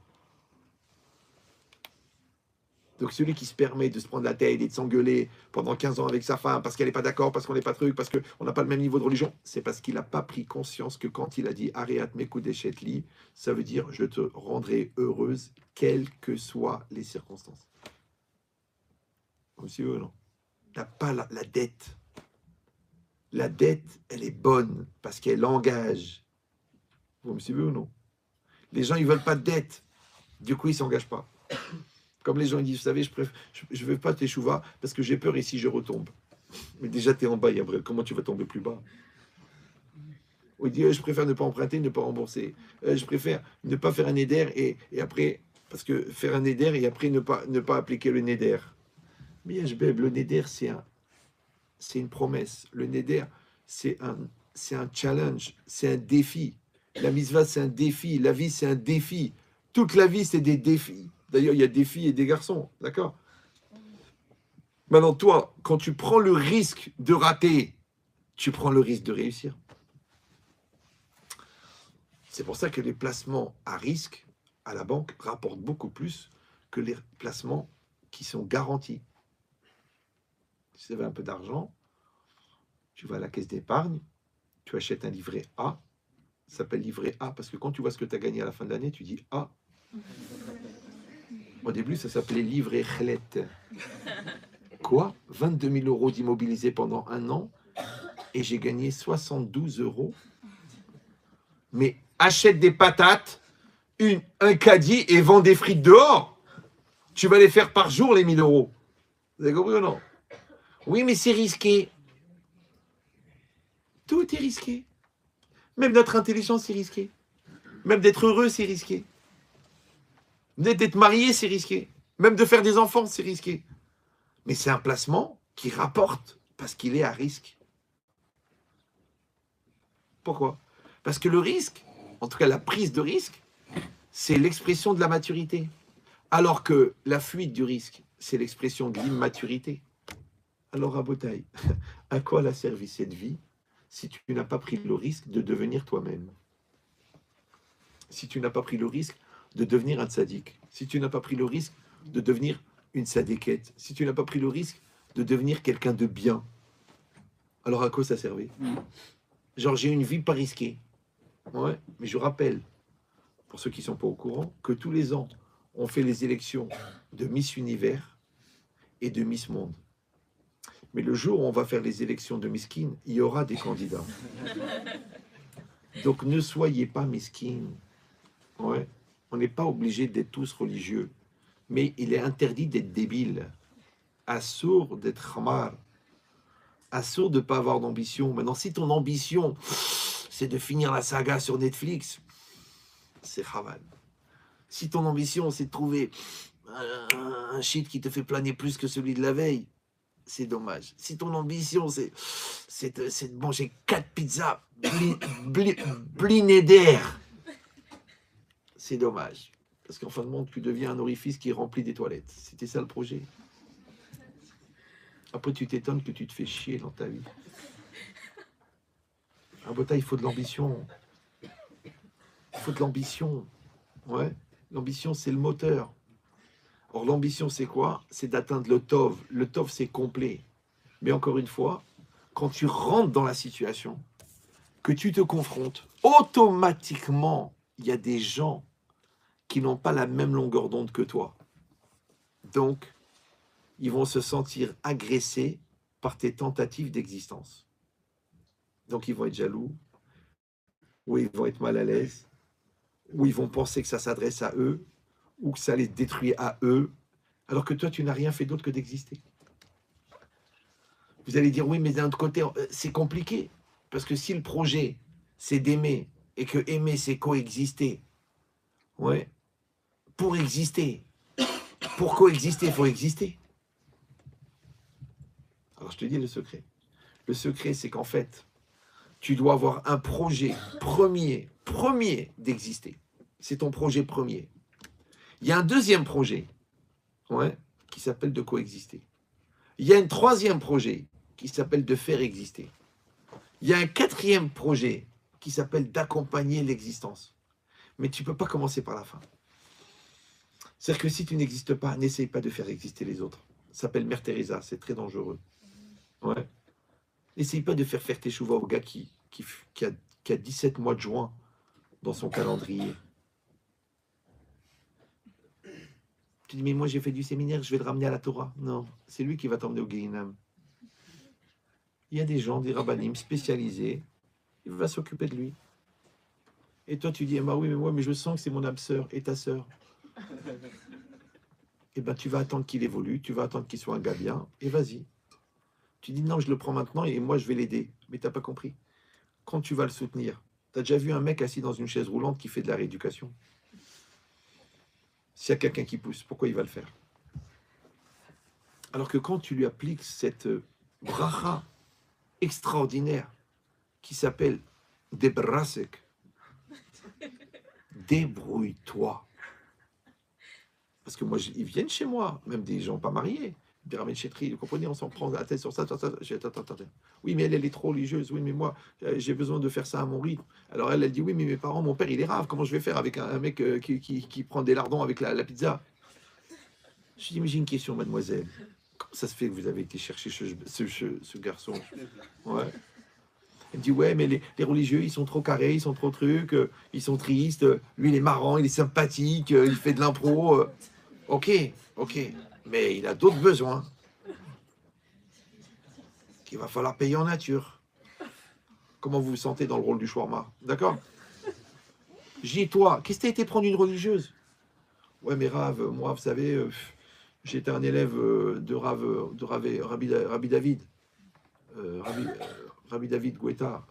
Donc celui qui se permet de se prendre la tête et de s'engueuler pendant 15 ans avec sa femme parce qu'elle n'est pas d'accord, parce qu'on n'est pas truc, parce qu'on n'a pas le même niveau de religion, c'est parce qu'il n'a pas pris conscience que quand il a dit « Areat mekudeshetli », ça veut dire « je te rendrai heureuse, quelles que soient les circonstances ». Comme si eux, non. Tu n'as pas la dette. La dette, elle est bonne parce qu'elle engage. Vous me suivez ou non? Les gens, ils ne veulent pas de dette. Du coup, ils ne s'engagent pas. Comme les gens ils disent, vous savez, je ne veux pas t'échouva parce que j'ai peur ici, je retombe. Mais déjà, tu es en bas, Yabrel. Comment tu vas tomber plus bas? Ou il dit, je préfère ne pas emprunter, ne pas rembourser. Je préfère ne pas faire un éder et après, parce que faire un éder et après ne pas appliquer le néder. Mais Yashbeb, le néder, c'est une promesse. Le néder, c'est un challenge, c'est un défi. La mitzvah, c'est un défi. La vie, c'est un défi. Toute la vie, c'est des défis. D'ailleurs, il y a des filles et des garçons, d'accord? Maintenant, toi, quand tu prends le risque de rater, tu prends le risque de réussir. C'est pour ça que les placements à risque à la banque rapportent beaucoup plus que les placements qui sont garantis. Si tu avais un peu d'argent, tu vas à la caisse d'épargne, tu achètes un livret A, ça s'appelle livret A, parce que quand tu vois ce que tu as gagné à la fin de l'année, tu dis A. Au début, ça s'appelait livret Khlet. Quoi? 22 000 euros d'immobilisé pendant un an et j'ai gagné 72 euros. Mais achète des patates, un caddie et vends des frites dehors. Tu vas les faire par jour, les 1000 euros. Vous avez compris ou non? Oui, mais c'est risqué. Tout est risqué. Même notre intelligence, c'est risqué. Même d'être heureux, c'est risqué. D'être marié, c'est risqué. Même de faire des enfants, c'est risqué. Mais c'est un placement qui rapporte parce qu'il est à risque. Pourquoi? Parce que le risque, en tout cas la prise de risque, c'est l'expression de la maturité. Alors que la fuite du risque, c'est l'expression de l'immaturité. Alors, Rabotaï, à quoi l'a servi cette vie si tu n'as pas pris le risque de devenir toi-même? Si tu n'as pas pris le risque de devenir un tzaddik, si tu n'as pas pris le risque de devenir une sadéquette, si tu n'as pas pris le risque de devenir quelqu'un de bien, alors à quoi ça servait? Genre, j'ai une vie pas risquée. Ouais, mais je rappelle, pour ceux qui ne sont pas au courant, que tous les ans, on fait les élections de Miss Univers et de Miss Monde. Mais le jour où on va faire les élections de Miskin, il y aura des candidats. Donc ne soyez pas Miskin. Ouais. On n'est pas obligé d'être tous religieux. Mais il est interdit d'être débile. Assourd d'être khamar. Assourd de ne pas avoir d'ambition. Maintenant, si ton ambition, c'est de finir la saga sur Netflix, c'est chaval. Si ton ambition, c'est de trouver un shit qui te fait planer plus que celui de la veille, c'est dommage. Si ton ambition, c'est de manger 4 pizzas blinéder, c'est dommage. Parce qu'en fin de compte, tu deviens un orifice qui remplit des toilettes. C'était ça le projet. Après, tu t'étonnes que tu te fais chier dans ta vie. Un bota, il faut de l'ambition. Il faut de l'ambition. Ouais. L'ambition, c'est le moteur. Or, l'ambition, c'est quoi? C'est d'atteindre le tov. Le tov, c'est complet. Mais encore une fois, quand tu rentres dans la situation, que tu te confrontes, automatiquement, il y a des gens qui n'ont pas la même longueur d'onde que toi. Donc, ils vont se sentir agressés par tes tentatives d'existence. Donc, ils vont être jaloux, ou ils vont être mal à l'aise, ou ils vont penser que ça s'adresse à eux, ou que ça les détruit à eux, alors que toi, tu n'as rien fait d'autre que d'exister. Vous allez dire, oui, mais d'un autre côté, c'est compliqué. Parce que si le projet, c'est d'aimer, et que aimer, c'est coexister, ouais, pour exister, pour coexister, il faut exister. Alors, je te dis le secret. Le secret, c'est qu'en fait, tu dois avoir un projet premier d'exister. C'est ton projet premier. Il y a un deuxième projet, ouais, qui s'appelle de coexister. Il y a un troisième projet qui s'appelle de faire exister. Il y a un quatrième projet qui s'appelle d'accompagner l'existence. Mais tu ne peux pas commencer par la fin. C'est-à-dire que si tu n'existes pas, n'essaye pas de faire exister les autres. Ça s'appelle Mère Teresa, c'est très dangereux. Ouais. N'essaye pas de faire tes chouvas au gars qui a 17 mois de juin dans son calendrier. Tu dis, mais moi j'ai fait du séminaire, je vais le ramener à la Torah. Non, c'est lui qui va t'emmener au Guéhinam. Il y a des gens, des rabbinim spécialisés, il va s'occuper de lui. Et toi tu dis, bah oui, mais moi, mais je sens que c'est mon âme sœur et ta sœur. Et ben tu vas attendre qu'il évolue, tu vas attendre qu'il soit un gars bien, et vas-y. Tu dis, non, je le prends maintenant et moi je vais l'aider. Mais t'as pas compris. Quand tu vas le soutenir, tu as déjà vu un mec assis dans une chaise roulante qui fait de la rééducation? S'il y a quelqu'un qui pousse, pourquoi il va le faire? Alors que quand tu lui appliques cette bracha extraordinaire qui s'appelle Debrasek, débrouille-toi. Parce que moi, ils viennent chez moi, même des gens pas mariés. Pyramide Chétri, vous comprenez, on s'en prend la tête sur ça. Attends. Oui, mais elle est trop religieuse. Oui, mais moi, j'ai besoin de faire ça à mon rythme. Alors elle dit, oui, mais mes parents, mon père, il est rave. Comment je vais faire avec un mec qui prend des lardons avec la pizza? Je dis, mais j'ai une question, mademoiselle. Comment ça se fait que vous avez été chercher ce garçon? Ouais. Elle me dit, ouais, mais les religieux, ils sont trop carrés, ils sont trop trucs, ils sont tristes. Lui, il est marrant, il est sympathique, il fait de l'impro. Ok. Mais il a d'autres besoins qu'il va falloir payer en nature. Comment vous vous sentez dans le rôle du shawarma? D'accord? J'ai dit, toi, qu'est-ce que tu as été prendre une religieuse? Ouais, mais Rav, moi, vous savez, j'étais un élève de Rabbi David. Rabbi David Guetta,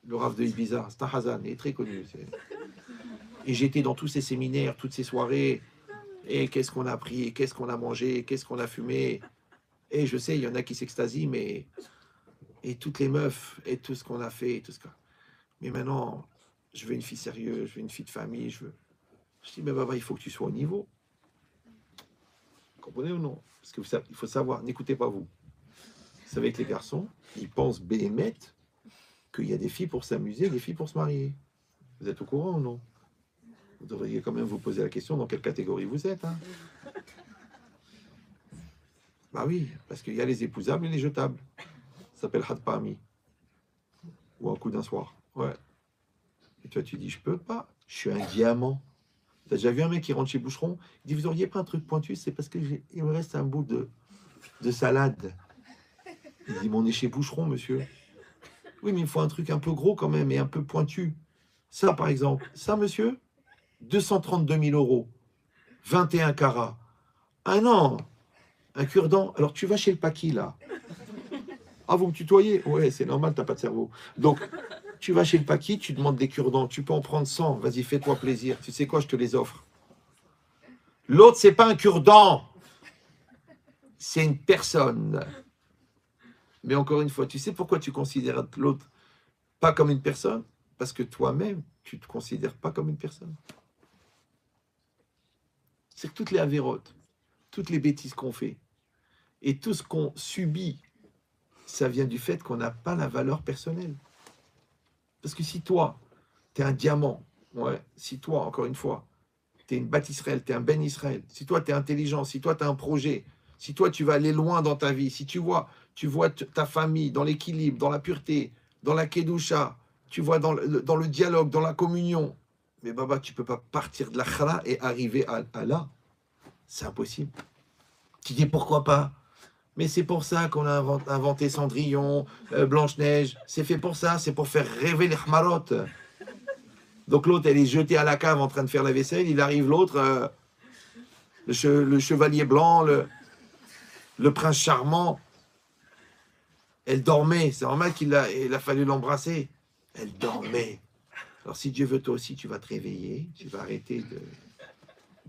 le Rav de Ibiza. C'est un Hazan, il est très connu. Et j'étais dans tous ces séminaires, toutes ces soirées. Et qu'est-ce qu'on a pris, qu'est-ce qu'on a mangé, qu'est-ce qu'on a fumé. Et je sais, il y en a qui s'extasient, mais... Et toutes les meufs, et tout ce qu'on a fait, tout ce que... Mais maintenant, je veux une fille sérieuse, je veux une fille de famille, je dis, mais il faut que tu sois au niveau. Vous comprenez ou non? Parce que il faut savoir, n'écoutez pas vous. Vous savez que les garçons, ils pensent béhémeth qu'il y a des filles pour s'amuser, des filles pour se marier. Vous êtes au courant ou non? Vous devriez quand même vous poser la question dans quelle catégorie vous êtes. Hein? Bah oui, parce qu'il y a les épousables et les jetables. Ça s'appelle Had Pami. Ou un coup d'un soir. Ouais. Et toi, tu dis, je peux pas. Je suis un diamant. T'as déjà vu un mec qui rentre chez Boucheron? Il dit, vous auriez pas un truc pointu? C'est parce qu'il me reste un bout de salade. Il dit, mais on est chez Boucheron, monsieur. Oui, mais il faut un truc un peu gros quand même et un peu pointu. Ça, par exemple. Ça, monsieur, 232 000 €. 21 carats. Ah non, un cure-dent. Alors, tu vas chez le Paki, là. Ah, vous me tutoyez? Ouais, c'est normal, t'as pas de cerveau. Donc, tu vas chez le Paki, tu demandes des cure-dents. Tu peux en prendre 100. Vas-y, fais-toi plaisir. Tu sais quoi, je te les offre. L'autre, c'est pas un cure-dent. C'est une personne. Mais encore une fois, tu sais pourquoi tu considères l'autre pas comme une personne? Parce que toi-même, tu ne te considères pas comme une personne. C'est que toutes les avérotes, toutes les bêtises qu'on fait, et tout ce qu'on subit, ça vient du fait qu'on n'a pas la valeur personnelle. Parce que si toi, tu es un diamant, ouais, si toi, encore une fois, tu es une Bat Israël, tu es un Ben Israël, si toi, tu es intelligent, si toi, tu as un projet, si toi, tu vas aller loin dans ta vie, si tu vois ta famille dans l'équilibre, dans la pureté, dans la kedusha, tu vois dans le dialogue, dans la communion, mais Baba, tu ne peux pas partir de la khara et arriver à là. C'est impossible. Tu dis pourquoi pas? Mais c'est pour ça qu'on a inventé Cendrillon, Blanche-Neige. C'est fait pour ça, c'est pour faire rêver les hmarotes. Donc l'autre, elle est jetée à la cave en train de faire la vaisselle. Il arrive l'autre, le chevalier blanc, le prince charmant. Elle dormait. C'est normal il a fallu l'embrasser. Elle dormait. Alors si Dieu veut, toi aussi, tu vas te réveiller. Tu vas arrêter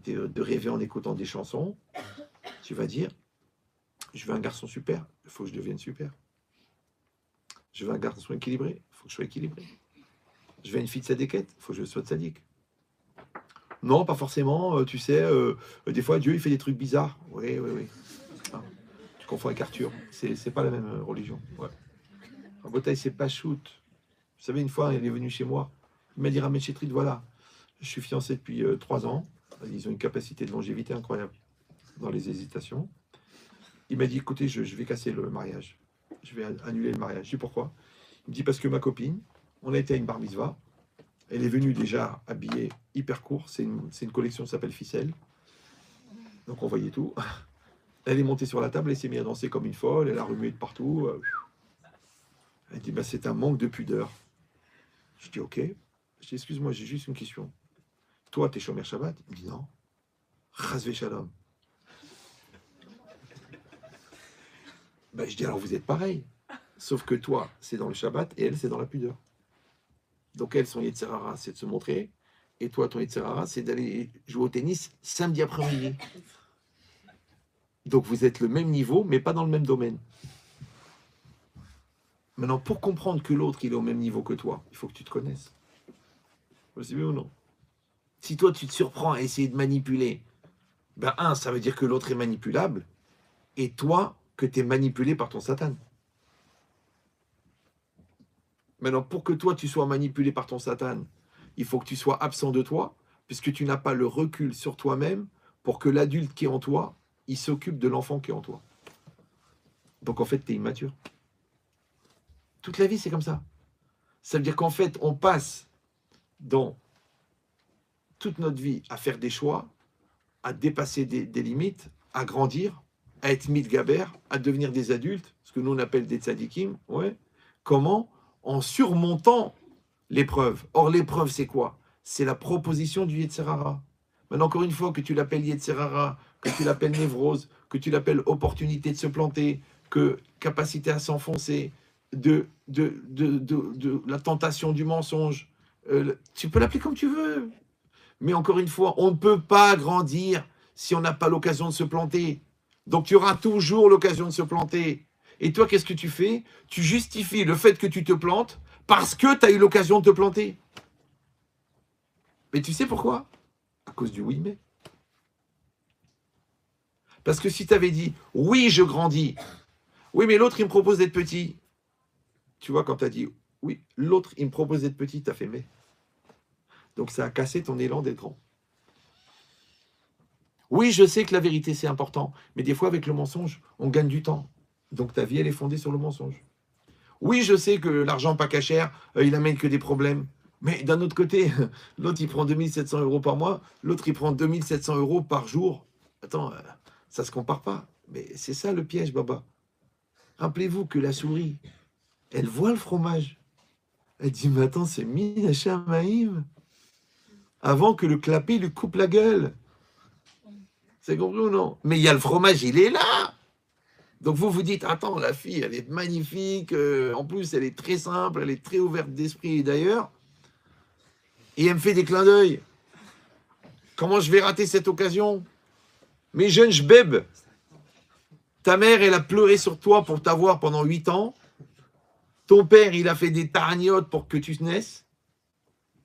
de rêver en écoutant des chansons. Tu vas dire, je veux un garçon super. Il faut que je devienne super. Je veux un garçon équilibré. Il faut que je sois équilibré. Je veux une fille de sadéquette. Il faut que je sois de sadique. Non, pas forcément. Tu sais, des fois, Dieu, il fait des trucs bizarres. Oui. Ah, tu confonds avec Arthur. C'est pas la même religion. Ouais. Rabotai, c'est pas shoot. Vous savez, une fois, il est venu chez moi. Il m'a dit, Ramet Chétrit, voilà. Je suis fiancé depuis 3 ans. Ils ont une capacité de longévité incroyable dans les hésitations. Il m'a dit, écoutez, je vais casser le mariage. Je vais annuler le mariage. Je dis pourquoi? Il me dit, parce que ma copine, on a été à une bar mitzvah. Elle est venue déjà habillée hyper court. C'est une collection qui s'appelle Ficelle. Donc on voyait tout. Elle est montée sur la table, elle s'est mise à danser comme une folle. Elle a remué de partout. Elle dit, bah, c'est un manque de pudeur. Je dis, ok. Je dis, excuse-moi, j'ai juste une question. Toi, t'es Shomer Shabbat? Il me dit, non. Chazvé Shalom. Ben, je dis, alors vous êtes pareil. Sauf que toi, c'est dans le Shabbat et elle, c'est dans la pudeur. Donc elle, son Yetzirara, c'est de se montrer. Et toi, ton Yetzirara, c'est d'aller jouer au tennis samedi après-midi. Donc vous êtes le même niveau, mais pas dans le même domaine. Maintenant, pour comprendre que l'autre, il est au même niveau que toi, il faut que tu te connaisses. Vous savez ou non? Si toi, tu te surprends à essayer de manipuler, ben ça veut dire que l'autre est manipulable. Et toi, que tu es manipulé par ton Satan. Maintenant, pour que toi, tu sois manipulé par ton Satan, il faut que tu sois absent de toi, puisque tu n'as pas le recul sur toi-même pour que l'adulte qui est en toi, il s'occupe de l'enfant qui est en toi. Donc, en fait, tu es immature. Toute la vie, c'est comme ça. Ça veut dire qu'en fait, on passe dans toute notre vie à faire des choix, à dépasser des limites, à grandir, à être mitgaber, à devenir des adultes, ce que nous on appelle des tzadikim. Ouais. Comment? En surmontant l'épreuve. Or, l'épreuve, c'est quoi? C'est la proposition du Yetzirara. Maintenant, encore une fois, que tu l'appelles Yetzirara, que tu l'appelles névrose, que tu l'appelles opportunité de se planter, que capacité à s'enfoncer, de la tentation du mensonge, tu peux l'appeler comme tu veux. Mais encore une fois, on ne peut pas grandir si on n'a pas l'occasion de se planter. Donc, tu auras toujours l'occasion de se planter. Et toi, qu'est-ce que tu fais? Tu justifies le fait que tu te plantes parce que tu as eu l'occasion de te planter. Mais tu sais pourquoi? À cause du oui, mais. Parce que si tu avais dit, oui, je grandis, oui, mais l'autre, il me propose d'être petit. Tu vois, quand tu as dit, oui, l'autre, il me propose d'être petit, tu as fait mais. Donc, ça a cassé ton élan d'être grand. Oui, je sais que la vérité, c'est important, mais des fois, avec le mensonge, on gagne du temps. Donc, ta vie, elle est fondée sur le mensonge. Oui, je sais que l'argent pas cachère, il amène que des problèmes. Mais d'un autre côté, l'autre, il prend 2700 euros par mois, l'autre, il prend 2700 euros par jour. Attends, ça se compare pas. Mais c'est ça le piège, Baba. Rappelez-vous que la souris, elle voit le fromage. Elle dit, mais attends, c'est Minacha Maïm. Avant que le clapet lui coupe la gueule. C'est compris ou non? Mais il y a le fromage, il est là. Donc vous vous dites, attends, la fille, elle est magnifique, en plus elle est très simple, elle est très ouverte d'esprit et d'ailleurs, et elle me fait des clins d'œil. Comment je vais rater cette occasion? Mais jeune jbeb, ta mère, elle a pleuré sur toi pour t'avoir pendant 8 ans, ton père, il a fait des taragnotes pour que tu naisses,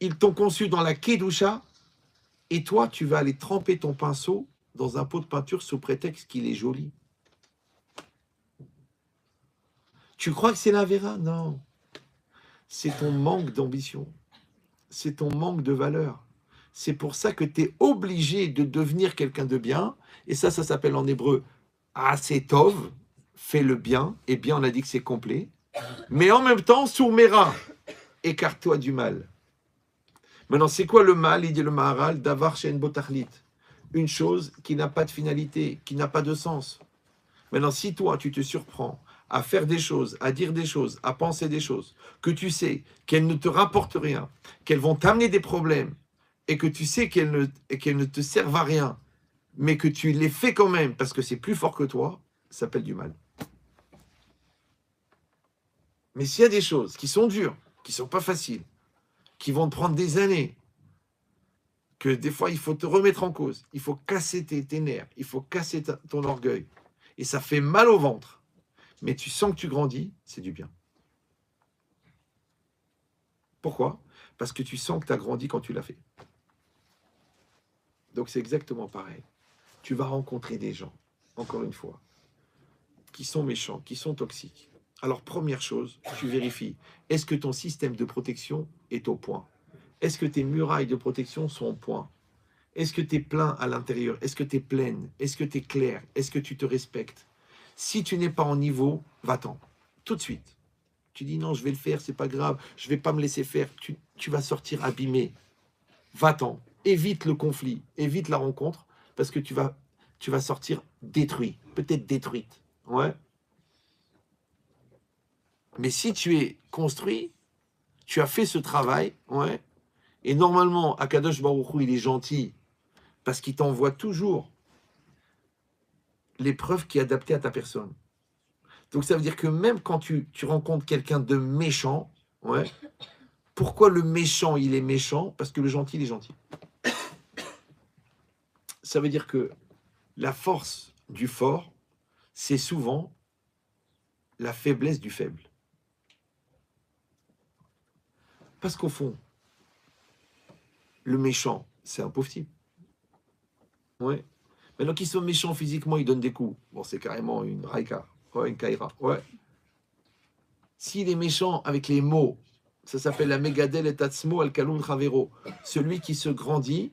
ils t'ont conçu dans la Kedusha, et toi, tu vas aller tremper ton pinceau dans un pot de peinture sous prétexte qu'il est joli. Tu crois que c'est la Vera? Non. C'est ton manque d'ambition. C'est ton manque de valeur. C'est pour ça que tu es obligé de devenir quelqu'un de bien. Et ça s'appelle en hébreu Asetov, fais le bien. Et bien, on a dit que c'est complet. Mais en même temps, Sourmera, écarte-toi du mal. Maintenant, c'est quoi le mal? Il dit le Maharal, Davar Shen Botachlit. Une chose qui n'a pas de finalité, qui n'a pas de sens. Maintenant, si toi, tu te surprends à faire des choses, à dire des choses, à penser des choses, que tu sais qu'elles ne te rapportent rien, qu'elles vont t'amener des problèmes, et que tu sais qu'elles ne te servent à rien, mais que tu les fais quand même parce que c'est plus fort que toi, ça s'appelle du mal. Mais s'il y a des choses qui sont dures, qui ne sont pas faciles, qui vont te prendre des années, que des fois il faut te remettre en cause, il faut casser tes nerfs, il faut casser ton orgueil, et ça fait mal au ventre, mais tu sens que tu grandis, c'est du bien. Pourquoi? Parce que tu sens que tu as grandi quand tu l'as fait. Donc c'est exactement pareil. Tu vas rencontrer des gens, encore une fois, qui sont méchants, qui sont toxiques. Alors première chose, tu vérifies, est-ce que ton système de protection est au point? Est-ce que tes murailles de protection sont au point? Est-ce que tu es plein à l'intérieur? Est-ce que tu es pleine? Est-ce que tu es clair? Est-ce que tu te respectes? Si tu n'es pas en niveau, va-t'en. Tout de suite. Tu dis non, je vais le faire, c'est pas grave, je vais pas me laisser faire. Tu vas sortir abîmé. Va-t'en. Évite le conflit, évite la rencontre, parce que tu vas sortir détruit, peut-être détruite. Ouais. Mais si tu es construit, tu as fait ce travail, ouais. Et normalement, Akadosh Baruch Hu, il est gentil, parce qu'il t'envoie toujours l'épreuve qui est adaptée à ta personne. Donc ça veut dire que même quand tu rencontres quelqu'un de méchant, ouais, pourquoi le méchant, il est méchant? Parce que le gentil, il est gentil. Ça veut dire que la force du fort, c'est souvent la faiblesse du faible. Parce qu'au fond, le méchant, c'est un pauvre type. Ouais. Maintenant qu'ils sont méchants physiquement, ils donnent des coups. Bon, c'est carrément une raïka, ouais, une kaïra. Ouais. S'il est méchant avec les mots, ça s'appelle la megadel et tatsmo al kalun ravero. Celui qui se grandit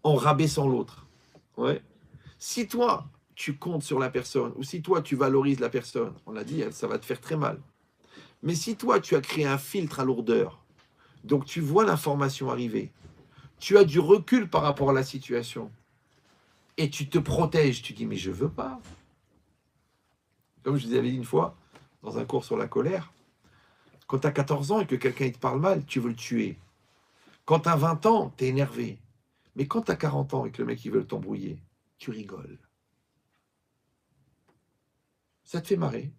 en rabaissant l'autre. Ouais. Si toi, tu comptes sur la personne, ou si toi, tu valorises la personne, on l'a dit, ça va te faire très mal. Mais si toi, tu as créé un filtre à lourdeur, donc tu vois l'information arriver, tu as du recul par rapport à la situation, et tu te protèges, tu dis, mais je veux pas. Comme je vous avais dit une fois, dans un cours sur la colère, quand tu as 14 ans et que quelqu'un te parle mal, tu veux le tuer. Quand tu as 20 ans, tu es énervé. Mais quand tu as 40 ans et que le mec il veut t'embrouiller, tu rigoles. Ça te fait marrer.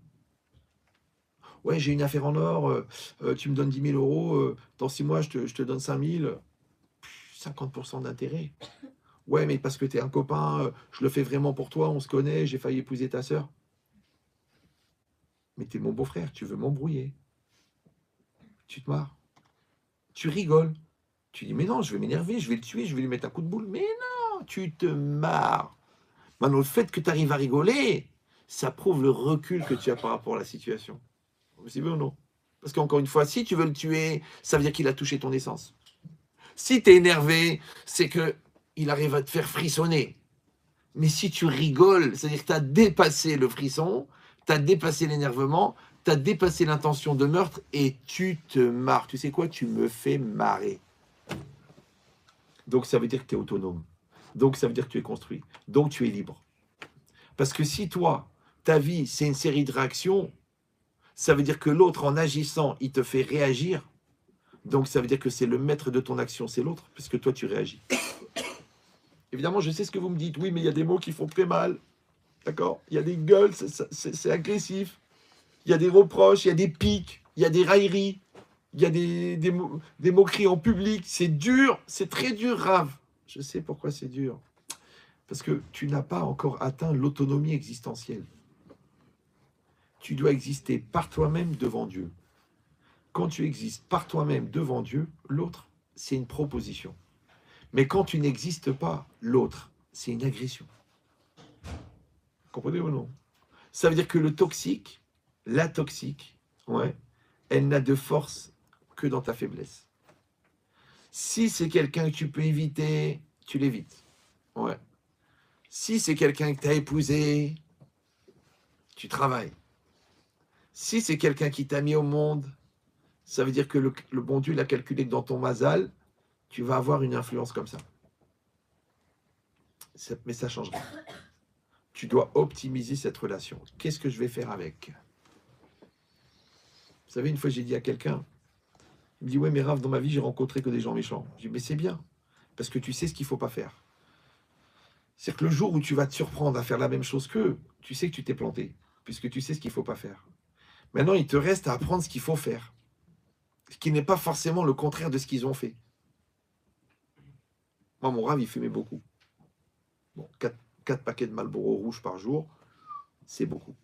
Ouais, j'ai une affaire en or, tu me donnes 10 000 euros, dans 6 mois, je te donne 5 000, 50% d'intérêt. Ouais, mais parce que tu es un copain, je le fais vraiment pour toi, on se connaît, j'ai failli épouser ta sœur. Mais tu es mon beau-frère, tu veux m'embrouiller. Tu te marres. Tu rigoles. Tu dis, mais non, je vais m'énerver, je vais le tuer, je vais lui mettre un coup de boule. Mais non, tu te marres. Maintenant, le fait que tu arrives à rigoler, ça prouve le recul que tu as par rapport à la situation. Vous savez ou non? Parce qu'encore une fois, si tu veux le tuer, ça veut dire qu'il a touché ton essence. Si tu es énervé, c'est qu'il arrive à te faire frissonner. Mais si tu rigoles, c'est-à-dire que tu as dépassé le frisson, tu as dépassé l'énervement, tu as dépassé l'intention de meurtre et tu te marres. Tu sais quoi? Tu me fais marrer. Donc ça veut dire que tu es autonome. Donc ça veut dire que tu es construit. Donc tu es libre. Parce que si toi, ta vie, c'est une série de réactions, ça veut dire que l'autre, en agissant, il te fait réagir. Donc ça veut dire que c'est le maître de ton action, c'est l'autre, puisque toi, tu réagis. Évidemment, je sais ce que vous me dites. Oui, mais il y a des mots qui font très mal. D'accord? Il y a des gueules, c'est agressif. Il y a des reproches, il y a des piques, il y a des railleries, il y a des moqueries en public. C'est dur, c'est très dur, Rav. Je sais pourquoi c'est dur. Parce que tu n'as pas encore atteint l'autonomie existentielle. Tu dois exister par toi-même devant Dieu. Quand tu existes par toi-même devant Dieu, l'autre, c'est une proposition. Mais quand tu n'existes pas, l'autre, c'est une agression. Comprenez ou non? Ça veut dire que le toxique, la toxique, ouais, elle n'a de force que dans ta faiblesse. Si c'est quelqu'un que tu peux éviter, tu l'évites. Ouais. Si c'est quelqu'un que tu as épousé, tu travailles. Si c'est quelqu'un qui t'a mis au monde, ça veut dire que le bon Dieu l'a calculé que dans ton mazal, tu vas avoir une influence comme ça. Mais ça changera. Tu dois optimiser cette relation. Qu'est-ce que je vais faire avec? Vous savez, une fois, j'ai dit à quelqu'un, il me dit, ouais, mais Rav, dans ma vie, j'ai rencontré que des gens méchants. Je dis, mais c'est bien, parce que tu sais ce qu'il ne faut pas faire. C'est que le jour où tu vas te surprendre à faire la même chose qu'eux, tu sais que tu t'es planté, puisque tu sais ce qu'il ne faut pas faire. Maintenant, il te reste à apprendre ce qu'il faut faire, ce qui n'est pas forcément le contraire de ce qu'ils ont fait. Moi, mon Rav, il fumait beaucoup. Bon, 4 paquets de Marlboro rouge par jour, c'est beaucoup.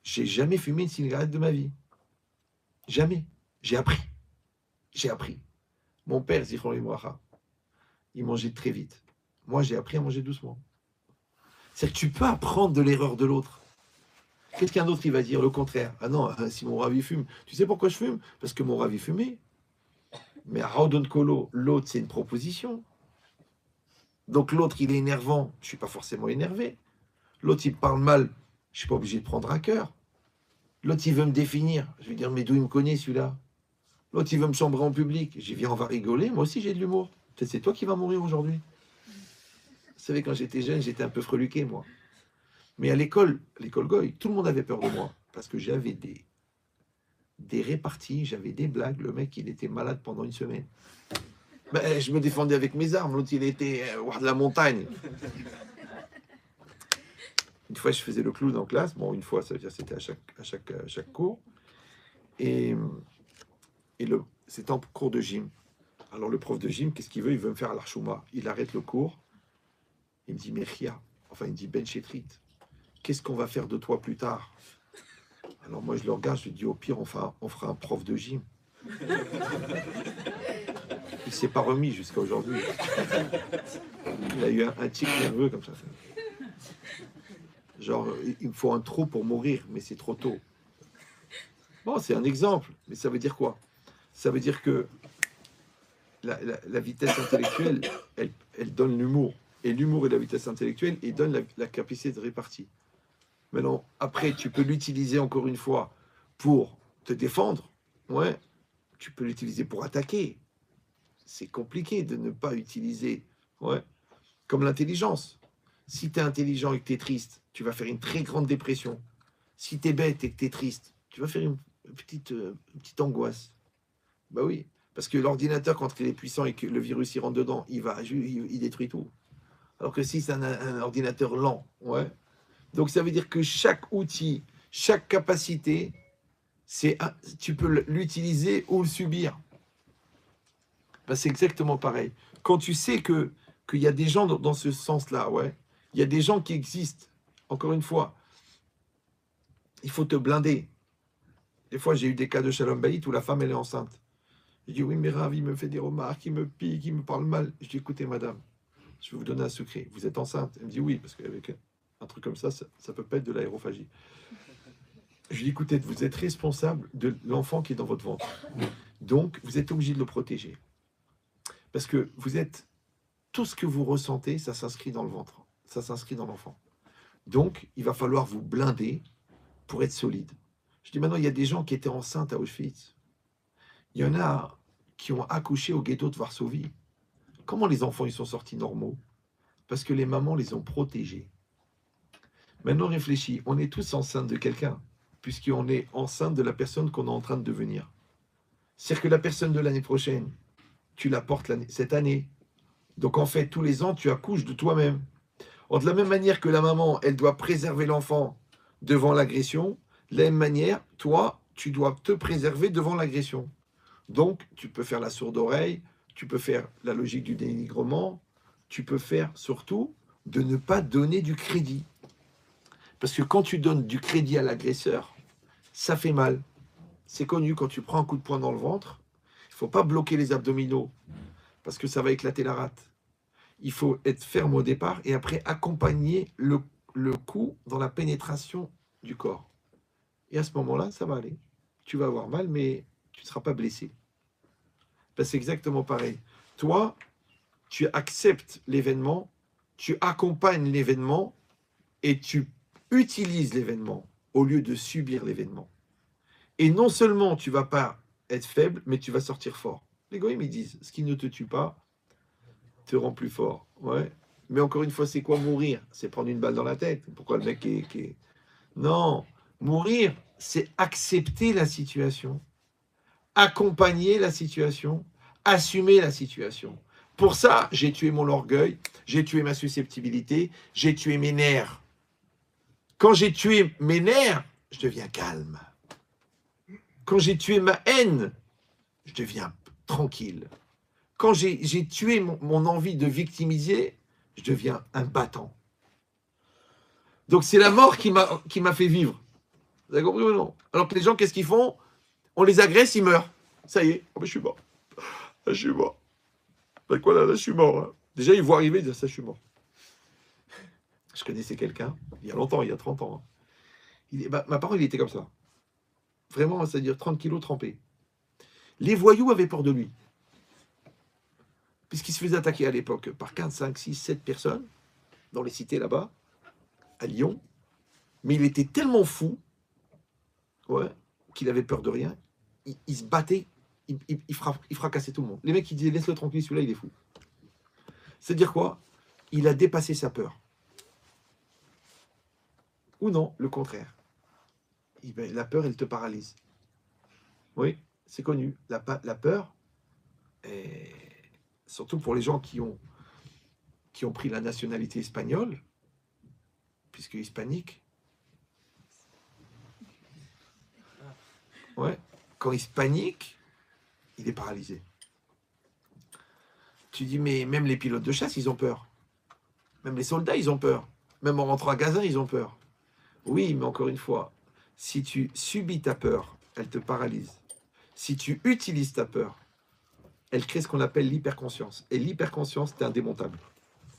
J'ai jamais fumé une cigarette de ma vie. Jamais. J'ai appris. J'ai appris. Mon père, Zichron Limracha, il mangeait très vite. Moi, j'ai appris à manger doucement. C'est que tu peux apprendre de l'erreur de l'autre. Quelqu'un d'autre, il va dire le contraire. Ah non, si mon Rav, il fume. Tu sais pourquoi je fume? Parce que mon Rav, il fumait. Mais à Raudon Kolo, l'autre, c'est une proposition. Donc l'autre, il est énervant. Je ne suis pas forcément énervé. L'autre, il parle mal. Je ne suis pas obligé de prendre à cœur. L'autre, il veut me définir. Je vais dire, mais d'où il me connaît, celui-là? L'autre, il veut me chambrer en public. J'ai dit, on va rigoler. Moi aussi, j'ai de l'humour. Peut-être c'est toi qui vas mourir aujourd'hui. Vous savez, quand j'étais jeune, j'étais un peu freluqué, moi. Mais à l'école Goy, tout le monde avait peur de moi. Parce que j'avais des réparties, j'avais des blagues. Le mec, il était malade pendant une semaine. Ben, je me défendais avec mes armes. L'autre, il était au de la montagne. Une fois, je faisais le clown en classe. Bon, une fois, ça veut dire c'était à chaque cours. Et c'était en cours de gym. Alors, le prof de gym, qu'est-ce qu'il veut? Il veut me faire à l'archouma. Il arrête le cours. Il me dit, Mechia. Enfin, il me dit, Ben Chetrit, qu'est-ce qu'on va faire de toi plus tard? Alors, moi, je le regarde. Je lui dis, au pire, on fera un prof de gym. Il ne s'est pas remis jusqu'à aujourd'hui. Il a eu un tic nerveux comme ça. Genre, il me faut un trou pour mourir, mais c'est trop tôt. Bon, c'est un exemple, mais ça veut dire quoi? Ça veut dire que la vitesse intellectuelle, elle donne l'humour. Et l'humour et la vitesse intellectuelle, ils donnent la capacité de répartie. Maintenant, après, tu peux l'utiliser encore une fois pour te défendre. Ouais, tu peux l'utiliser pour attaquer. C'est compliqué de ne pas utiliser. Ouais, comme l'intelligence. Si tu es intelligent et que tu es triste, tu vas faire une très grande dépression. Si tu es bête et que tu es triste, tu vas faire une petite angoisse. Bah oui, parce que l'ordinateur, quand il est puissant et que le virus il rentre dedans, il détruit tout. Alors que si c'est un ordinateur lent, ouais. Donc ça veut dire que chaque outil, chaque capacité, tu peux l'utiliser ou le subir. Bah, c'est exactement pareil. Quand tu sais qu'il y a des gens dans ce sens-là, ouais, il y a des gens qui existent. Encore une fois, il faut te blinder. Des fois, j'ai eu des cas de Shalom Bayit où la femme, elle est enceinte. Je dis, oui, mais Rav, il me fait des remarques, il me pique, il me parle mal. Je dis, écoutez, madame, je vais vous donner un secret. Vous êtes enceinte? Elle me dit, oui, parce qu'avec un truc comme ça ne peut pas être de l'aérophagie. Je lui dis, écoutez, vous êtes responsable de l'enfant qui est dans votre ventre. Donc, vous êtes obligé de le protéger. Parce que tout ce que vous ressentez, ça s'inscrit dans le ventre. Ça s'inscrit dans l'enfant. Donc, il va falloir vous blinder pour être solide. Je dis maintenant, il y a des gens qui étaient enceintes à Auschwitz. Il y en a qui ont accouché au ghetto de Varsovie. Comment les enfants ils sont sortis normaux? Parce que les mamans les ont protégés. Maintenant, réfléchis, on est tous enceintes de quelqu'un, puisqu'on est enceinte de la personne qu'on est en train de devenir. C'est-à-dire que la personne de l'année prochaine, tu la portes cette année. Donc en fait, tous les ans, tu accouches de toi-même. De la même manière que la maman, elle doit préserver l'enfant devant l'agression, de la même manière, toi, tu dois te préserver devant l'agression. Donc, tu peux faire la sourde oreille, tu peux faire la logique du dénigrement, tu peux faire surtout de ne pas donner du crédit. Parce que quand tu donnes du crédit à l'agresseur, ça fait mal. C'est connu, quand tu prends un coup de poing dans le ventre, il ne faut pas bloquer les abdominaux, parce que ça va éclater la rate. Il faut être ferme au départ et après accompagner le coup dans la pénétration du corps. Et à ce moment-là, ça va aller. Tu vas avoir mal, mais tu ne seras pas blessé. Ben, c'est exactement pareil. Toi, tu acceptes l'événement, tu accompagnes l'événement et tu utilises l'événement au lieu de subir l'événement. Et non seulement tu ne vas pas être faible, mais tu vas sortir fort. Les goïms, ils disent, ce qui ne te tue pas te rend plus fort. Ouais. Mais encore une fois, c'est quoi mourir? C'est prendre une balle dans la tête. Pourquoi le mec est... Non, mourir, c'est accepter la situation, accompagner la situation, assumer la situation. Pour ça, j'ai tué mon orgueil, j'ai tué ma susceptibilité, j'ai tué mes nerfs. Quand j'ai tué mes nerfs, je deviens calme. Quand j'ai tué ma haine, je deviens tranquille. Quand j'ai tué mon envie de victimiser, je deviens un battant. Donc c'est la mort qui m'a fait vivre. Vous avez compris ou non? Alors que les gens, qu'est-ce qu'ils font? On les agresse, ils meurent. Ça y est, oh, mais je suis mort. Là, je suis mort. Ben quoi là, je suis mort. Hein. Déjà, ils voient arriver, ils disent ça, je suis mort. Je connaissais quelqu'un, il y a longtemps, il y a 30 ans. Hein. Ma parole, il était comme ça. Vraiment, c'est-à-dire 30 kilos trempés. Les voyous avaient peur de lui. Puisqu'il se faisait attaquer à l'époque par 15, 5, 6, 7 personnes, dans les cités là-bas, à Lyon. Mais il était tellement fou, ouais, qu'il avait peur de rien. Il se battait, il fracassait tout le monde. Les mecs, ils disaient, laisse-le tranquille, celui-là, il est fou. C'est-à-dire quoi? Il a dépassé sa peur. Ou non, le contraire. La peur, elle te paralyse. Oui, c'est connu. La peur, surtout pour les gens qui ont pris la nationalité espagnole, puisque hispanique, ouais, quand il panique, il est paralysé. Tu dis, mais même les pilotes de chasse, ils ont peur. Même les soldats, ils ont peur. Même en rentrant à Gaza, ils ont peur. Oui, mais encore une fois, si tu subis ta peur, elle te paralyse. Si tu utilises ta peur, elle crée ce qu'on appelle l'hyperconscience. Et l'hyperconscience, c'est indémontable.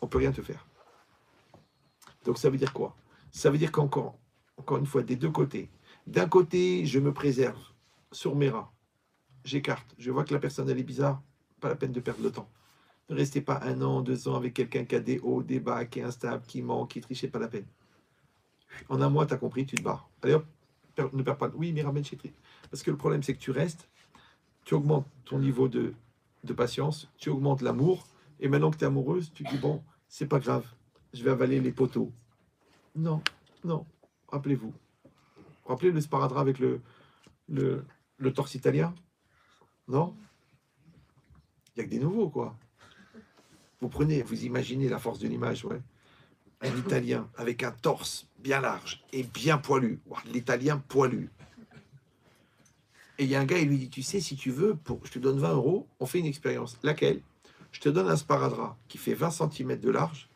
On ne peut rien te faire. Donc ça veut dire quoi? Ça veut dire qu'encore une fois, des deux côtés. D'un côté, je me préserve sur mes rats. J'écarte. Je vois que la personne, elle est bizarre. Pas la peine de perdre le temps. Ne restez pas 1 an, 2 ans avec quelqu'un qui a des hauts, des bas, qui est instable, qui ment, qui triche, pas la peine. En 1 mois, tu as compris, tu te barres. Allez hop, ne perds pas. Oui, mais ramène chez Tri. Parce que le problème, c'est que tu restes, tu augmentes ton niveau de patience, tu augmentes l'amour, et maintenant que tu es amoureuse, tu dis, bon, c'est pas grave, je vais avaler les poteaux. Non, non, rappelez-vous. Rappelez le sparadrap avec le torse italien? Non? Il n'y a que des nouveaux, quoi. Vous prenez, vous imaginez la force de l'image, ouais. Un Italien avec un torse bien large et bien poilu. L'Italien poilu. Et il y a un gars, il lui dit, tu sais, si tu veux, je te donne 20 €, on fait une expérience. Laquelle? Je te donne un sparadrap qui fait 20 cm de large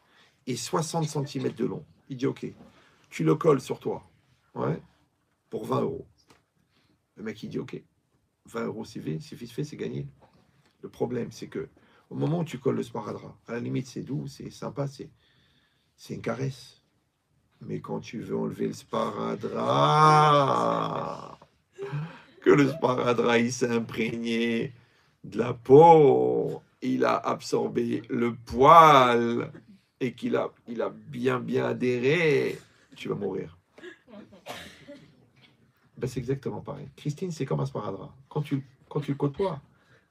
et 60 cm de long. Il dit, ok, tu le colles sur toi, ouais, pour 20 €. Le mec, il dit, ok, 20 € c'est fait, c'est gagné. Le problème, c'est que au moment où tu colles le sparadrap, à la limite, c'est doux, c'est sympa, c'est une caresse. Mais quand tu veux enlever le sparadrap, que le sparadrap, il s'est imprégné de la peau, il a absorbé le poil et qu'il a bien adhéré, tu vas mourir. Ben, c'est exactement pareil. Christine, c'est comme un sparadrap. Quand tu le côtoies,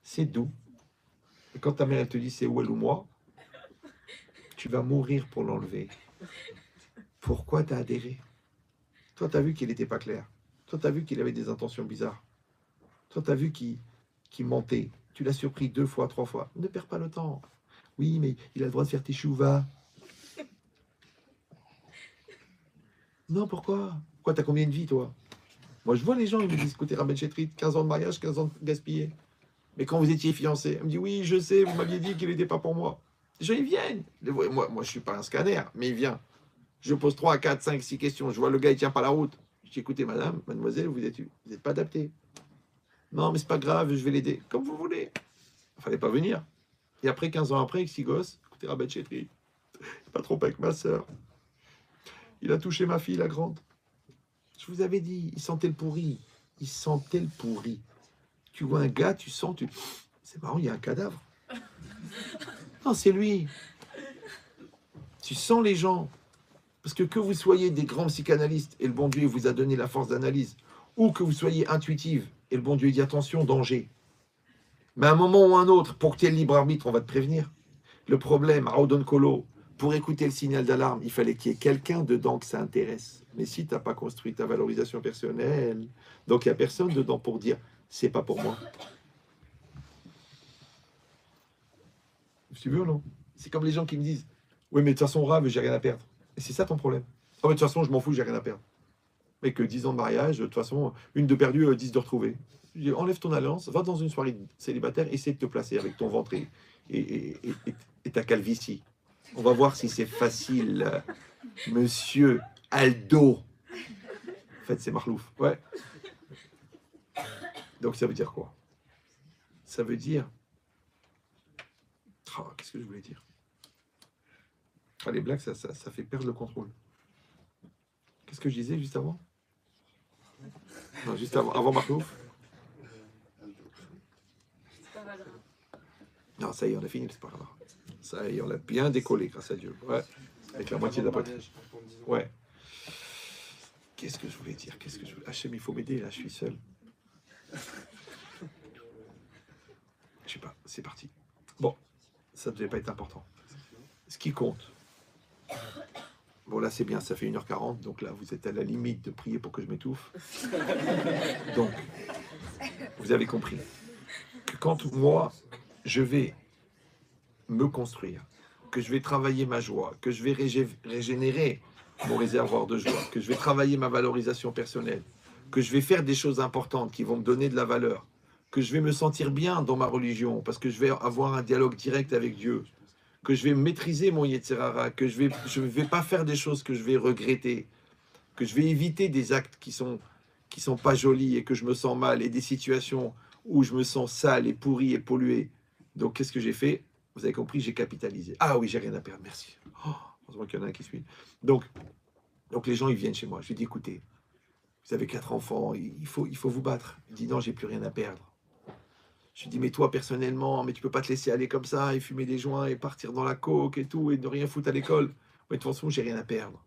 c'est doux. Et quand ta mère elle te dit c'est où elle ou moi, tu vas mourir pour l'enlever. Pourquoi tu as adhéré? Toi, tu as vu qu'il n'était pas clair. Toi, tu as vu qu'il avait des intentions bizarres. Toi, tu as vu qu'il mentait. Tu l'as surpris 2 fois, 3 fois. Ne perds pas le temps. Oui, mais il a le droit de faire tes chouvas. Non, pourquoi? Pourquoi t'as combien de vies, toi? Moi, je vois les gens, ils me disent, écoutez, Rabben Chetrit, 15 ans de mariage, 15 ans gaspillés. Mais quand vous étiez fiancé, elle me dit, oui, je sais, vous m'aviez dit qu'il n'était pas pour moi. Les gens, ils viennent. Moi, je ne suis pas un scanner, mais il vient. Je pose 3, 4, 5, 6 questions. Je vois le gars, il tient pas la route. Je dis, écoutez, madame, mademoiselle, vous n'êtes pas adapté. Non, mais c'est pas grave, je vais l'aider. Comme vous voulez. Il fallait pas venir. Et après, 15 ans après, avec 6 gosses, écoutez, Rabben Chetrit, pas trop avec ma sœur. Il a touché ma fille, la grande. Je vous avais dit, il sentait le pourri. Il sentait le pourri. Tu vois un gars, tu sens, c'est marrant, il y a un cadavre. Non, c'est lui. Tu sens les gens. Parce que vous soyez des grands psychanalystes et le bon Dieu vous a donné la force d'analyse, ou que vous soyez intuitive et le bon Dieu dit attention, danger. Mais à un moment ou un autre, pour que tu aies le libre arbitre, on va te prévenir. Le problème, à Odon Kolo, Pour écouter le signal d'alarme, il fallait qu'il y ait quelqu'un dedans que ça intéresse. Mais si tu n'as pas construit ta valorisation personnelle, donc il n'y a personne dedans pour dire c'est pas pour moi. Tu veux ou non? C'est comme les gens qui me disent oui, mais de toute façon, Rav, j'ai rien à perdre. Et c'est ça ton problème. Ah, mais de toute façon, je m'en fous, j'ai rien à perdre. Mais que 10 ans de mariage, de toute façon, une de perdue, 10 de retrouvée. Je dis, enlève ton alliance, va dans une soirée célibataire, essaie de te placer avec ton ventre et ta calvitie. On va voir si c'est facile, monsieur Aldo. En fait, c'est Marlouf. Ouais. Donc, ça veut dire quoi? Ça veut dire... Oh, qu'est-ce que je voulais dire? Ah, les blagues, ça fait perdre le contrôle. Qu'est-ce que je disais juste avant? Non, juste avant Marlouf. Non, ça y est, on a fini, c'est pas grave. Ça y est, on l'a bien décollé, grâce à Dieu. Ouais, avec la moitié de la poitrine. Ouais. Qu'est-ce que je voulais dire? Hachem, il faut m'aider, là, je suis seul. Je sais pas, c'est parti. Bon, ça ne devait pas être important. Ce qui compte. Bon, là, c'est bien, ça fait 1h40, donc là, vous êtes à la limite de prier pour que je m'étouffe. Donc, vous avez compris que quand moi, je vais me construire, que je vais travailler ma joie, que je vais régénérer mon réservoir de joie, que je vais travailler ma valorisation personnelle, que je vais faire des choses importantes qui vont me donner de la valeur, que je vais me sentir bien dans ma religion, parce que je vais avoir un dialogue direct avec Dieu, que je vais maîtriser mon Yetzer Hara, que je vais pas faire des choses que je vais regretter, que je vais éviter des actes qui sont pas jolis et que je me sens mal, et des situations où je me sens sale et pourri et pollué. Donc, qu'est-ce que j'ai fait? Vous avez compris, j'ai capitalisé. Ah oui, j'ai rien à perdre, merci. Oh, heureusement qu'il y en a un qui suit. Donc les gens, ils viennent chez moi. Je lui dis, écoutez, vous avez 4 enfants, il faut vous battre. Il dit, non, j'ai plus rien à perdre. Je lui dis, mais toi, personnellement, mais tu peux pas te laisser aller comme ça et fumer des joints et partir dans la coke et tout et ne rien foutre à l'école. Mais de toute façon, j'ai rien à perdre.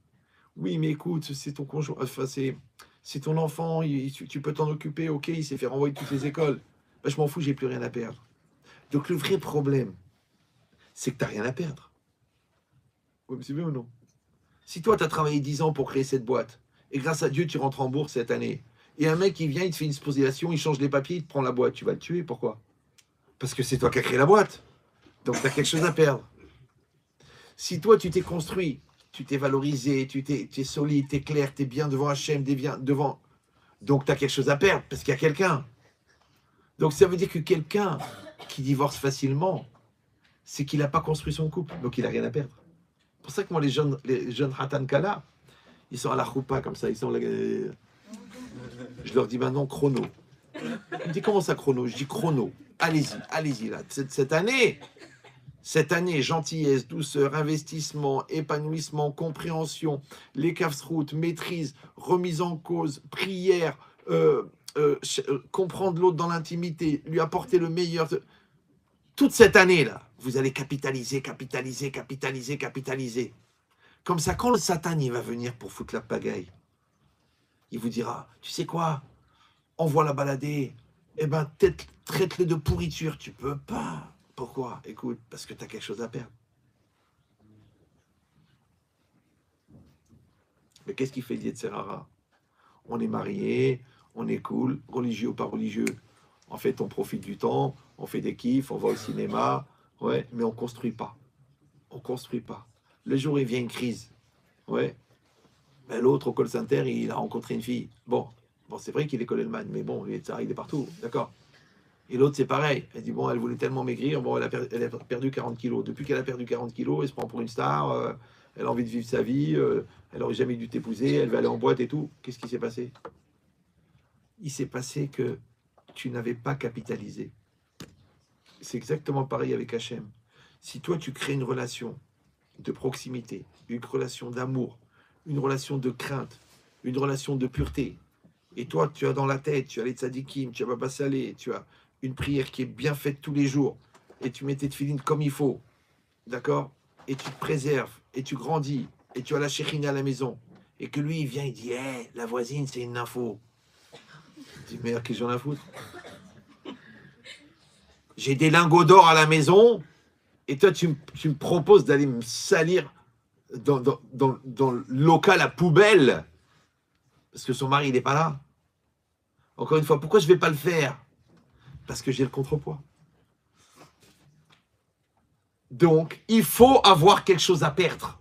Oui, mais écoute, c'est ton conjoint, enfin, c'est ton enfant, tu peux t'en occuper, ok, il s'est fait renvoyer de toutes les écoles. Ben, je m'en fous, j'ai plus rien à perdre. Donc le vrai problème, c'est que tu n'as rien à perdre. Vous me suivez ou non? Si toi, tu as travaillé 10 ans pour créer cette boîte, et grâce à Dieu, tu rentres en bourse cette année, et un mec, il vient, il te fait une supposition, il change les papiers, il te prend la boîte, tu vas le tuer, pourquoi? Parce que c'est toi qui as créé la boîte. Donc tu as quelque chose à perdre. Si toi, tu t'es construit, tu t'es valorisé, tu es solide, tu es clair, tu es bien devant Hachem, tu es bien devant... Donc tu as quelque chose à perdre, parce qu'il y a quelqu'un. Donc ça veut dire que quelqu'un qui divorce facilement, c'est qu'il n'a pas construit son couple, donc il n'a rien à perdre. C'est pour ça que moi, les jeunes Hatan Kala, ils sont à la choupa comme ça, ils sont là. Je leur dis maintenant chrono. Ils me disent comment ça chrono? Je dis chrono. Allez-y là. Cette année, gentillesse, douceur, investissement, épanouissement, compréhension, les kafsroutes, maîtrise, remise en cause, prière, comprendre l'autre dans l'intimité, lui apporter le meilleur. Toute cette année-là, vous allez capitaliser. Comme ça, quand le Satan il va venir pour foutre la pagaille, il vous dira, tu sais quoi, envoie-la balader, eh ben, traite-le de pourriture. Tu peux pas. Pourquoi? Écoute, parce que tu as quelque chose à perdre. Mais qu'est-ce qu'il fait Yetzer Hara? On est mariés, on est cool, religieux ou pas religieux. En fait, on profite du temps, on fait des kiffs, on va au cinéma, ouais, mais on construit pas. On construit pas. Le jour où il vient une crise, ouais, ben, l'autre au call center, il a rencontré une fille. Bon, c'est vrai qu'il est Kollelman, mais bon, il est partout, d'accord. Et l'autre, c'est pareil. Elle dit, bon, elle voulait tellement maigrir, bon, elle a perdu 40 kilos. Depuis qu'elle a perdu 40 kilos, elle se prend pour une star, elle a envie de vivre sa vie, elle n'aurait jamais dû t'épouser, elle va aller en boîte et tout. Qu'est-ce qui s'est passé? Il s'est passé que tu n'avais pas capitalisé. C'est exactement pareil avec Hachem. Si toi, tu crées une relation de proximité, une relation d'amour, une relation de crainte, une relation de pureté, et toi, tu as dans la tête, tu as les tzadikim, tu as Baba Salé, tu as une prière qui est bien faite tous les jours, et tu mets tes tefilines comme il faut, d'accord? Et tu te préserves, et tu grandis, et tu as la Shekhinah à la maison, et que lui, il vient, il dit, hey, la voisine, c'est une info. Tu dis, merde, qu'est-ce que j'en ai à foutre? J'ai des lingots d'or à la maison, et toi, tu me proposes d'aller me salir dans le local à poubelle parce que son mari, il n'est pas là. Encore une fois, pourquoi je ne vais pas le faire? Parce que j'ai le contrepoids. Donc, il faut avoir quelque chose à perdre.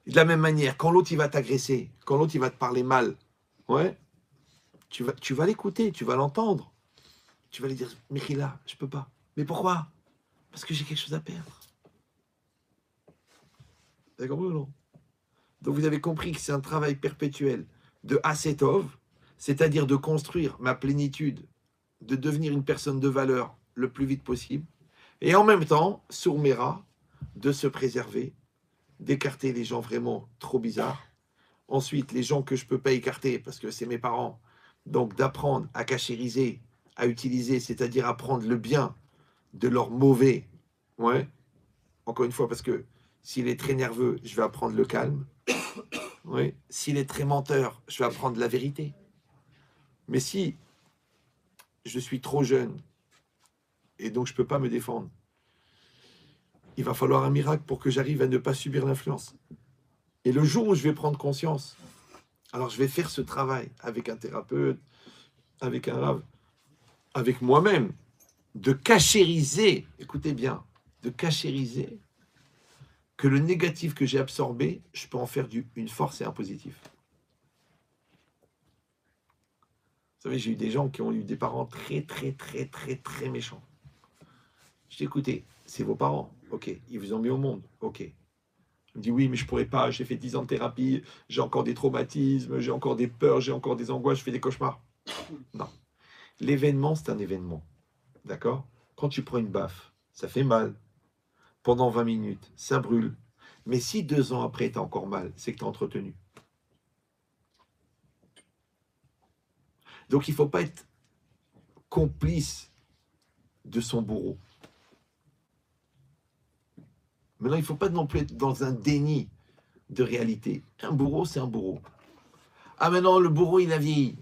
De la même manière, quand l'autre, il va t'agresser, quand l'autre, il va te parler mal, ouais, tu vas l'écouter, tu vas l'entendre. Tu vas lui dire, Michila, je peux pas. Mais pourquoi? Parce que j'ai quelque chose à perdre. Vous avez compris ou non? Donc vous avez compris que c'est un travail perpétuel de Asetov, c'est-à-dire de construire ma plénitude, de devenir une personne de valeur le plus vite possible, et en même temps, Sourmera, de se préserver, d'écarter les gens vraiment trop bizarres. Ensuite, les gens que je ne peux pas écarter parce que c'est mes parents, donc d'apprendre à cachériser, à utiliser, c'est-à-dire à prendre le bien de leur mauvais. Ouais. Encore une fois, parce que s'il est très nerveux, je vais apprendre le calme. Oui. S'il est très menteur, je vais apprendre la vérité. Mais si je suis trop jeune et donc je ne peux pas me défendre, il va falloir un miracle pour que j'arrive à ne pas subir l'influence. Et le jour où je vais prendre conscience, alors je vais faire ce travail avec un thérapeute, avec un rave, avec moi-même, de cachériser, écoutez bien, de cachériser que le négatif que j'ai absorbé, je peux en faire une force et un positif. Vous savez, j'ai eu des gens qui ont eu des parents très méchants. Je dis, écoutez, c'est vos parents, ok, ils vous ont mis au monde, ok. Il me dit, oui, mais je ne pourrais pas, j'ai fait 10 ans de thérapie, j'ai encore des traumatismes, j'ai encore des peurs, j'ai encore des angoisses, je fais des cauchemars. Non. L'événement, c'est un événement. D'accord? Quand tu prends une baffe, ça fait mal. Pendant 20 minutes, ça brûle. Mais si 2 ans après, tu as encore mal, c'est que tu as entretenu. Donc, il ne faut pas être complice de son bourreau. Maintenant, il ne faut pas non plus être dans un déni de réalité. Un bourreau, c'est un bourreau. Ah, maintenant, le bourreau, il a vieilli.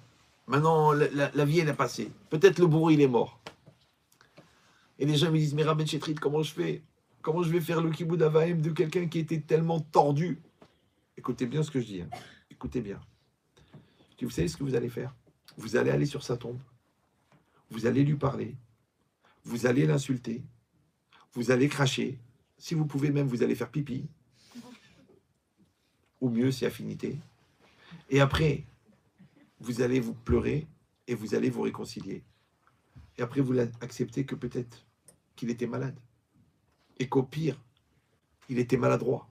Maintenant, la vie, elle a passé. Peut-être le bourreau, il est mort. Et les gens me disent, mais Rabbi Chetrit, comment je fais? Comment je vais faire le kiboud avaim de quelqu'un qui était tellement tordu? Écoutez bien ce que je dis. Hein. Écoutez bien. Vous savez ce que vous allez faire? Vous allez aller sur sa tombe. Vous allez lui parler. Vous allez l'insulter. Vous allez cracher. Si vous pouvez même, vous allez faire pipi. Ou mieux, si affinité. Et après, vous allez vous pleurer et vous allez vous réconcilier. Et après, vous acceptez que peut-être qu'il était malade. Et qu'au pire, il était maladroit.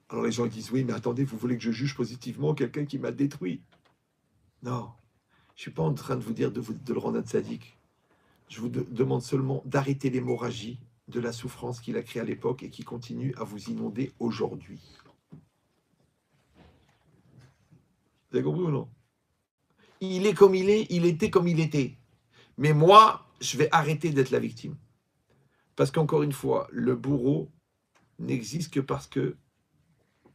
Alors les gens ils disent, oui, mais attendez, vous voulez que je juge positivement quelqu'un qui m'a détruit? Non, je ne suis pas en train de vous dire de le rendre un tzaddik. Je vous demande seulement d'arrêter l'hémorragie de la souffrance qu'il a créée à l'époque et qui continue à vous inonder aujourd'hui. Vous avez compris ou non? Il est comme il est, il était comme il était. Mais moi, je vais arrêter d'être la victime. Parce qu'encore une fois, le bourreau n'existe que parce qu'il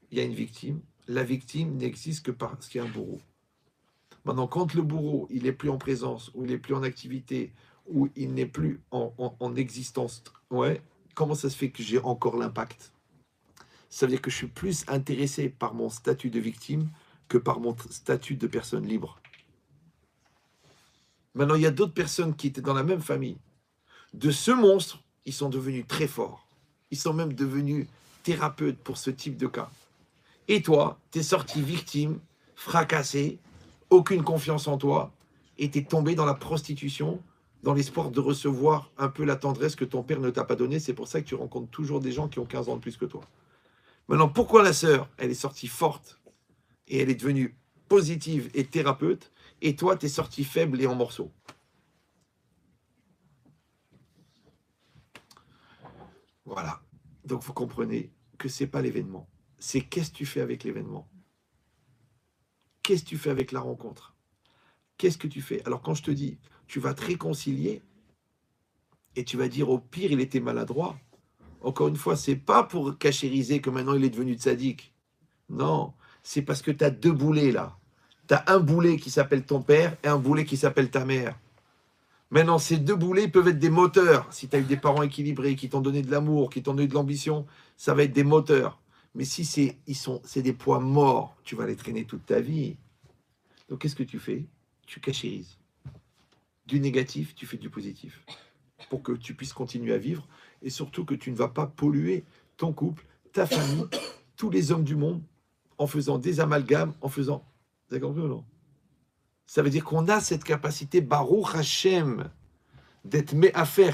y a une victime. La victime n'existe que parce qu'il y a un bourreau. Maintenant, quand le bourreau, il n'est plus en présence, ou il n'est plus en activité, ou il n'est plus en existence, ouais, comment ça se fait que j'ai encore l'impact? Ça veut dire que je suis plus intéressé par mon statut de victime que par mon statut de personne libre. Maintenant, il y a d'autres personnes qui étaient dans la même famille. De ce monstre, ils sont devenus très forts. Ils sont même devenus thérapeutes pour ce type de cas. Et toi, tu es sorti victime, fracassé, aucune confiance en toi, et tu es tombé dans la prostitution, dans l'espoir de recevoir un peu la tendresse que ton père ne t'a pas donnée. C'est pour ça que tu rencontres toujours des gens qui ont 15 ans de plus que toi. Maintenant, pourquoi la sœur, elle est sortie forte, et elle est devenue positive et thérapeute, et toi, tu es sorti faible et en morceaux? Voilà. Donc, vous comprenez que ce n'est pas l'événement. C'est qu'est-ce que tu fais avec l'événement? Qu'est-ce que tu fais avec la rencontre? Qu'est-ce que tu fais? Alors, quand je te dis, tu vas te réconcilier et tu vas dire, au pire, il était maladroit. Encore une fois, c'est pas pour cachériser que maintenant il est devenu tzaddik. Non, c'est parce que tu as 2 boulets là. Tu as un boulet qui s'appelle ton père et un boulet qui s'appelle ta mère. Maintenant, ces 2 boulets peuvent être des moteurs. Si tu as eu des parents équilibrés, qui t'ont donné de l'amour, qui t'ont donné de l'ambition, ça va être des moteurs. Mais si c'est des poids morts, tu vas les traîner toute ta vie. Donc qu'est-ce que tu fais? Tu cachérises. Du négatif, tu fais du positif. Pour que tu puisses continuer à vivre et surtout que tu ne vas pas polluer ton couple, ta famille, tous les hommes du monde en faisant des amalgames, en faisant... Vous avez compris ou non? Ça veut dire qu'on a cette capacité, Baruch Hashem, d'être me'afer,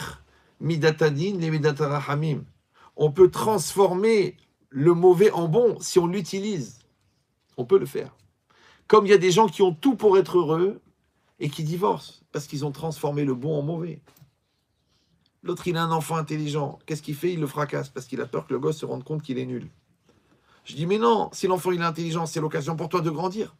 midatadin les midatarahamim. On peut transformer le mauvais en bon si on l'utilise. On peut le faire. Comme il y a des gens qui ont tout pour être heureux et qui divorcent parce qu'ils ont transformé le bon en mauvais. L'autre, il a un enfant intelligent. Qu'est-ce qu'il fait? Il le fracasse parce qu'il a peur que le gosse se rende compte qu'il est nul. Je dis, mais non, si l'enfant il est intelligent, c'est l'occasion pour toi de grandir.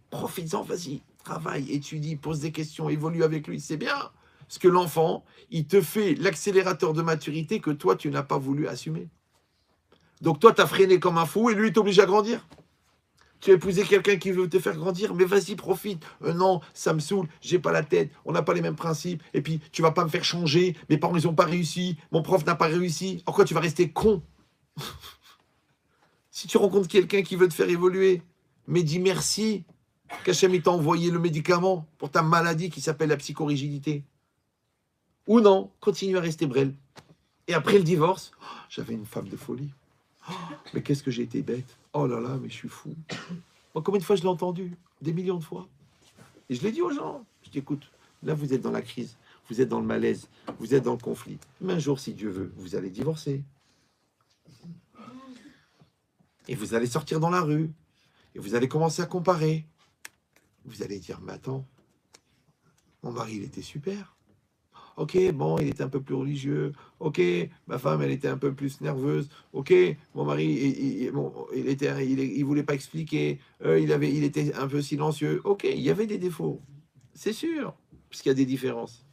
Profites-en, vas-y, travaille, étudie, pose des questions, évolue avec lui. C'est bien. Parce que l'enfant, il te fait l'accélérateur de maturité que toi, tu n'as pas voulu assumer. Donc toi, tu as freiné comme un fou et lui, il t'oblige à grandir. Tu as épousé quelqu'un qui veut te faire grandir, mais vas-y, profite. Non, ça me saoule, j'ai pas la tête, on n'a pas les mêmes principes, et puis tu vas pas me faire changer, mes parents, ils n'ont pas réussi, mon prof n'a pas réussi, en quoi tu vas rester con? Si tu rencontres quelqu'un qui veut te faire évoluer, mais dis merci qu'Hachem il t'a envoyé le médicament pour ta maladie qui s'appelle la psychorigidité. Ou non, continue à rester brêle. Et après le divorce, j'avais une femme de folie. Mais qu'est-ce que j'ai été bête. Oh là là, mais je suis fou. Moi, combien de fois je l'ai entendu? Des millions de fois. Et je l'ai dit aux gens. Je dis, écoute, là, vous êtes dans la crise, vous êtes dans le malaise, vous êtes dans le conflit. Mais un jour, si Dieu veut, vous allez divorcer. Et vous allez sortir dans la rue. Et vous allez commencer à comparer. Vous allez dire, mais attends, mon mari, il était super. Ok, bon, il était un peu plus religieux. Ok, ma femme, elle était un peu plus nerveuse. Ok, mon mari, il voulait pas expliquer. Il était un peu silencieux. Ok, il y avait des défauts. C'est sûr, puisqu'il y a des différences.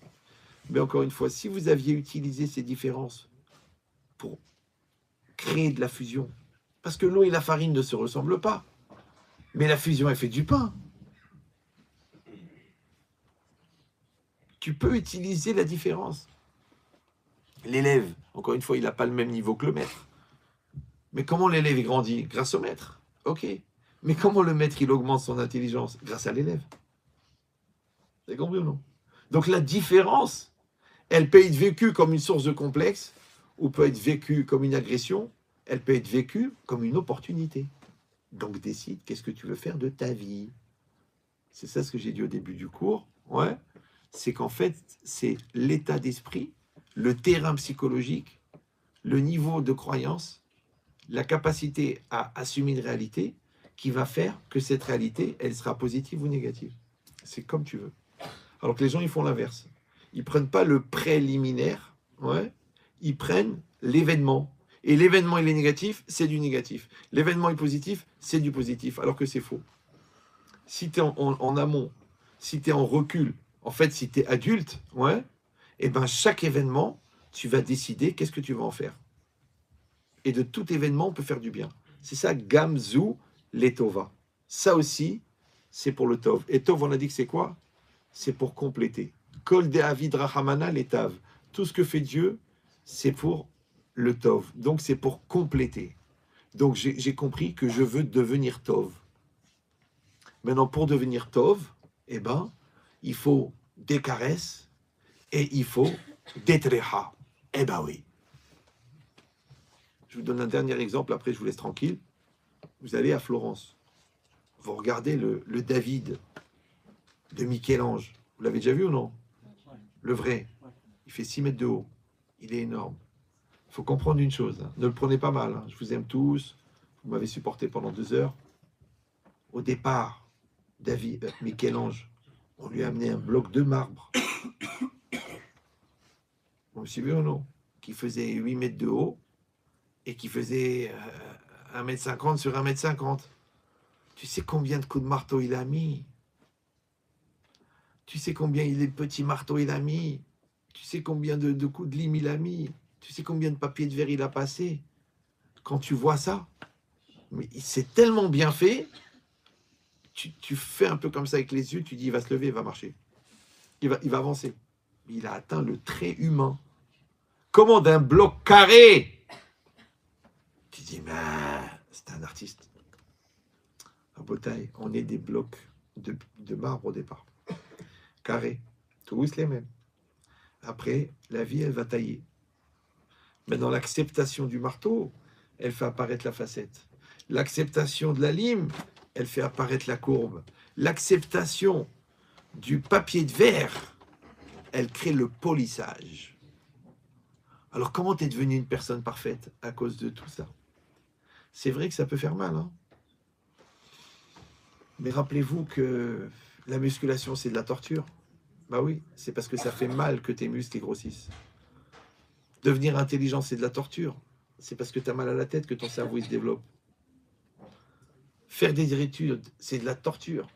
Mais encore une fois, si vous aviez utilisé ces différences pour créer de la fusion, parce que l'eau et la farine ne se ressemblent pas, mais la fusion, elle fait du pain. Tu peux utiliser la différence. L'élève, encore une fois, il n'a pas le même niveau que le maître. Mais comment l'élève grandit? Grâce au maître. Ok. Mais comment le maître, il augmente son intelligence? Grâce à l'élève. Vous avez compris ou non? Donc la différence, elle peut être vécue comme une source de complexe, ou peut être vécue comme une agression, elle peut être vécue comme une opportunité. Donc décide, qu'est-ce que tu veux faire de ta vie? C'est ça ce que j'ai dit au début du cours. Ouais. C'est qu'en fait, c'est l'état d'esprit, le terrain psychologique, le niveau de croyance, la capacité à assumer une réalité qui va faire que cette réalité, elle sera positive ou négative. C'est comme tu veux. Alors que les gens, ils font l'inverse. Ils ne prennent pas le préliminaire, ouais, ils prennent l'événement. Et l'événement, il est négatif, c'est du négatif. L'événement est positif, c'est du positif, alors que c'est faux. Si tu es en amont, si tu es en recul, en fait, si tu es adulte, ouais, et ben chaque événement, tu vas décider qu'est-ce que tu vas en faire. Et de tout événement, on peut faire du bien. C'est ça, Gamzu Letova. Ça aussi, c'est pour le Tov. Et Tov, on a dit que c'est quoi? C'est pour compléter. Kol de Avid Rahamana Letav. Tout ce que fait Dieu, c'est pour le Tov. Donc, c'est pour compléter. Donc, j'ai compris que je veux devenir Tov. Maintenant, pour devenir Tov, eh ben, il faut des caresses et il faut des tréha. Eh ben oui. Je vous donne un dernier exemple, après je vous laisse tranquille. Vous allez à Florence. Vous regardez le David de Michel-Ange. Vous l'avez déjà vu ou non? Le vrai. Il fait 6 mètres de haut. Il est énorme. Il faut comprendre une chose. Hein. Ne le prenez pas mal. Hein. Je vous aime tous. Vous m'avez supporté pendant 2 heures. Au départ, Michel-Ange, on lui a amené un bloc de marbre. Vous me suivez ou non? Qui faisait 8 mètres de haut et qui faisait 1,50 m sur 1,50 m. Tu sais combien de coups de marteau il a mis? Tu sais combien il est petit marteau il a mis? Tu sais combien de coups de lime il a mis? Tu sais combien de papier de verre il a passé? Quand tu vois ça, mais c'est tellement bien fait, tu fais un peu comme ça avec les yeux, tu dis il va se lever, il va marcher. Il va avancer. Il a atteint le trait humain. Comment d'un bloc carré? Tu dis, mais C'était un artiste. À Botaï, on est des blocs de marbre au départ. Carrés, tous les mêmes. Après, la vie, elle va tailler. Mais dans l'acceptation du marteau, elle fait apparaître la facette. L'acceptation de la lime, elle fait apparaître la courbe. L'acceptation du papier de verre, elle crée le polissage. Alors comment tu es devenu une personne parfaite à cause de tout ça? C'est vrai que ça peut faire mal, hein? Mais rappelez-vous que la musculation, c'est de la torture. Bah oui, c'est parce que ça fait mal que tes muscles grossissent. Devenir intelligent, c'est de la torture. C'est parce que tu as mal à la tête que ton cerveau il se développe. Faire des études, c'est de la torture.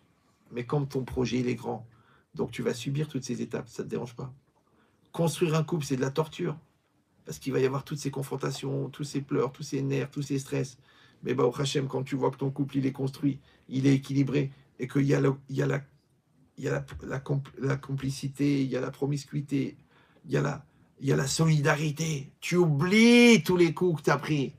Mais comme ton projet il est grand, donc tu vas subir toutes ces étapes, ça ne te dérange pas. Construire un couple, c'est de la torture. Parce qu'il va y avoir toutes ces confrontations, tous ces pleurs, tous ces nerfs, tous ces stress. Mais bah, au Hachem, quand tu vois que ton couple il est construit, il est équilibré, et qu'il y a, la complicité, il y a la promiscuité, il y a la solidarité. Tu oublies tous les coups que tu as pris.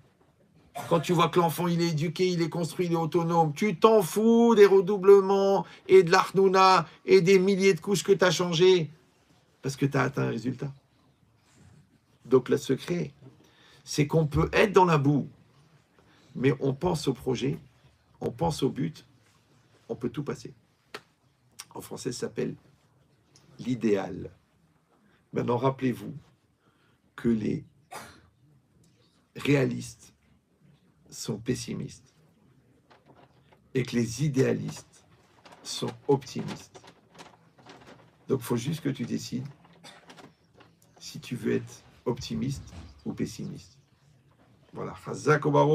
Quand tu vois que l'enfant il est éduqué, il est construit, il est autonome, tu t'en fous des redoublements et de l'arnouna et des milliers de couches que tu as changées parce que tu as atteint un résultat. Donc le secret, c'est qu'on peut être dans la boue, mais on pense au projet, on pense au but, on peut tout passer. En français, ça s'appelle l'idéal. Maintenant, rappelez-vous que les réalistes sont pessimistes et que les idéalistes sont optimistes. Donc, il faut juste que tu décides si tu veux être optimiste ou pessimiste. Voilà.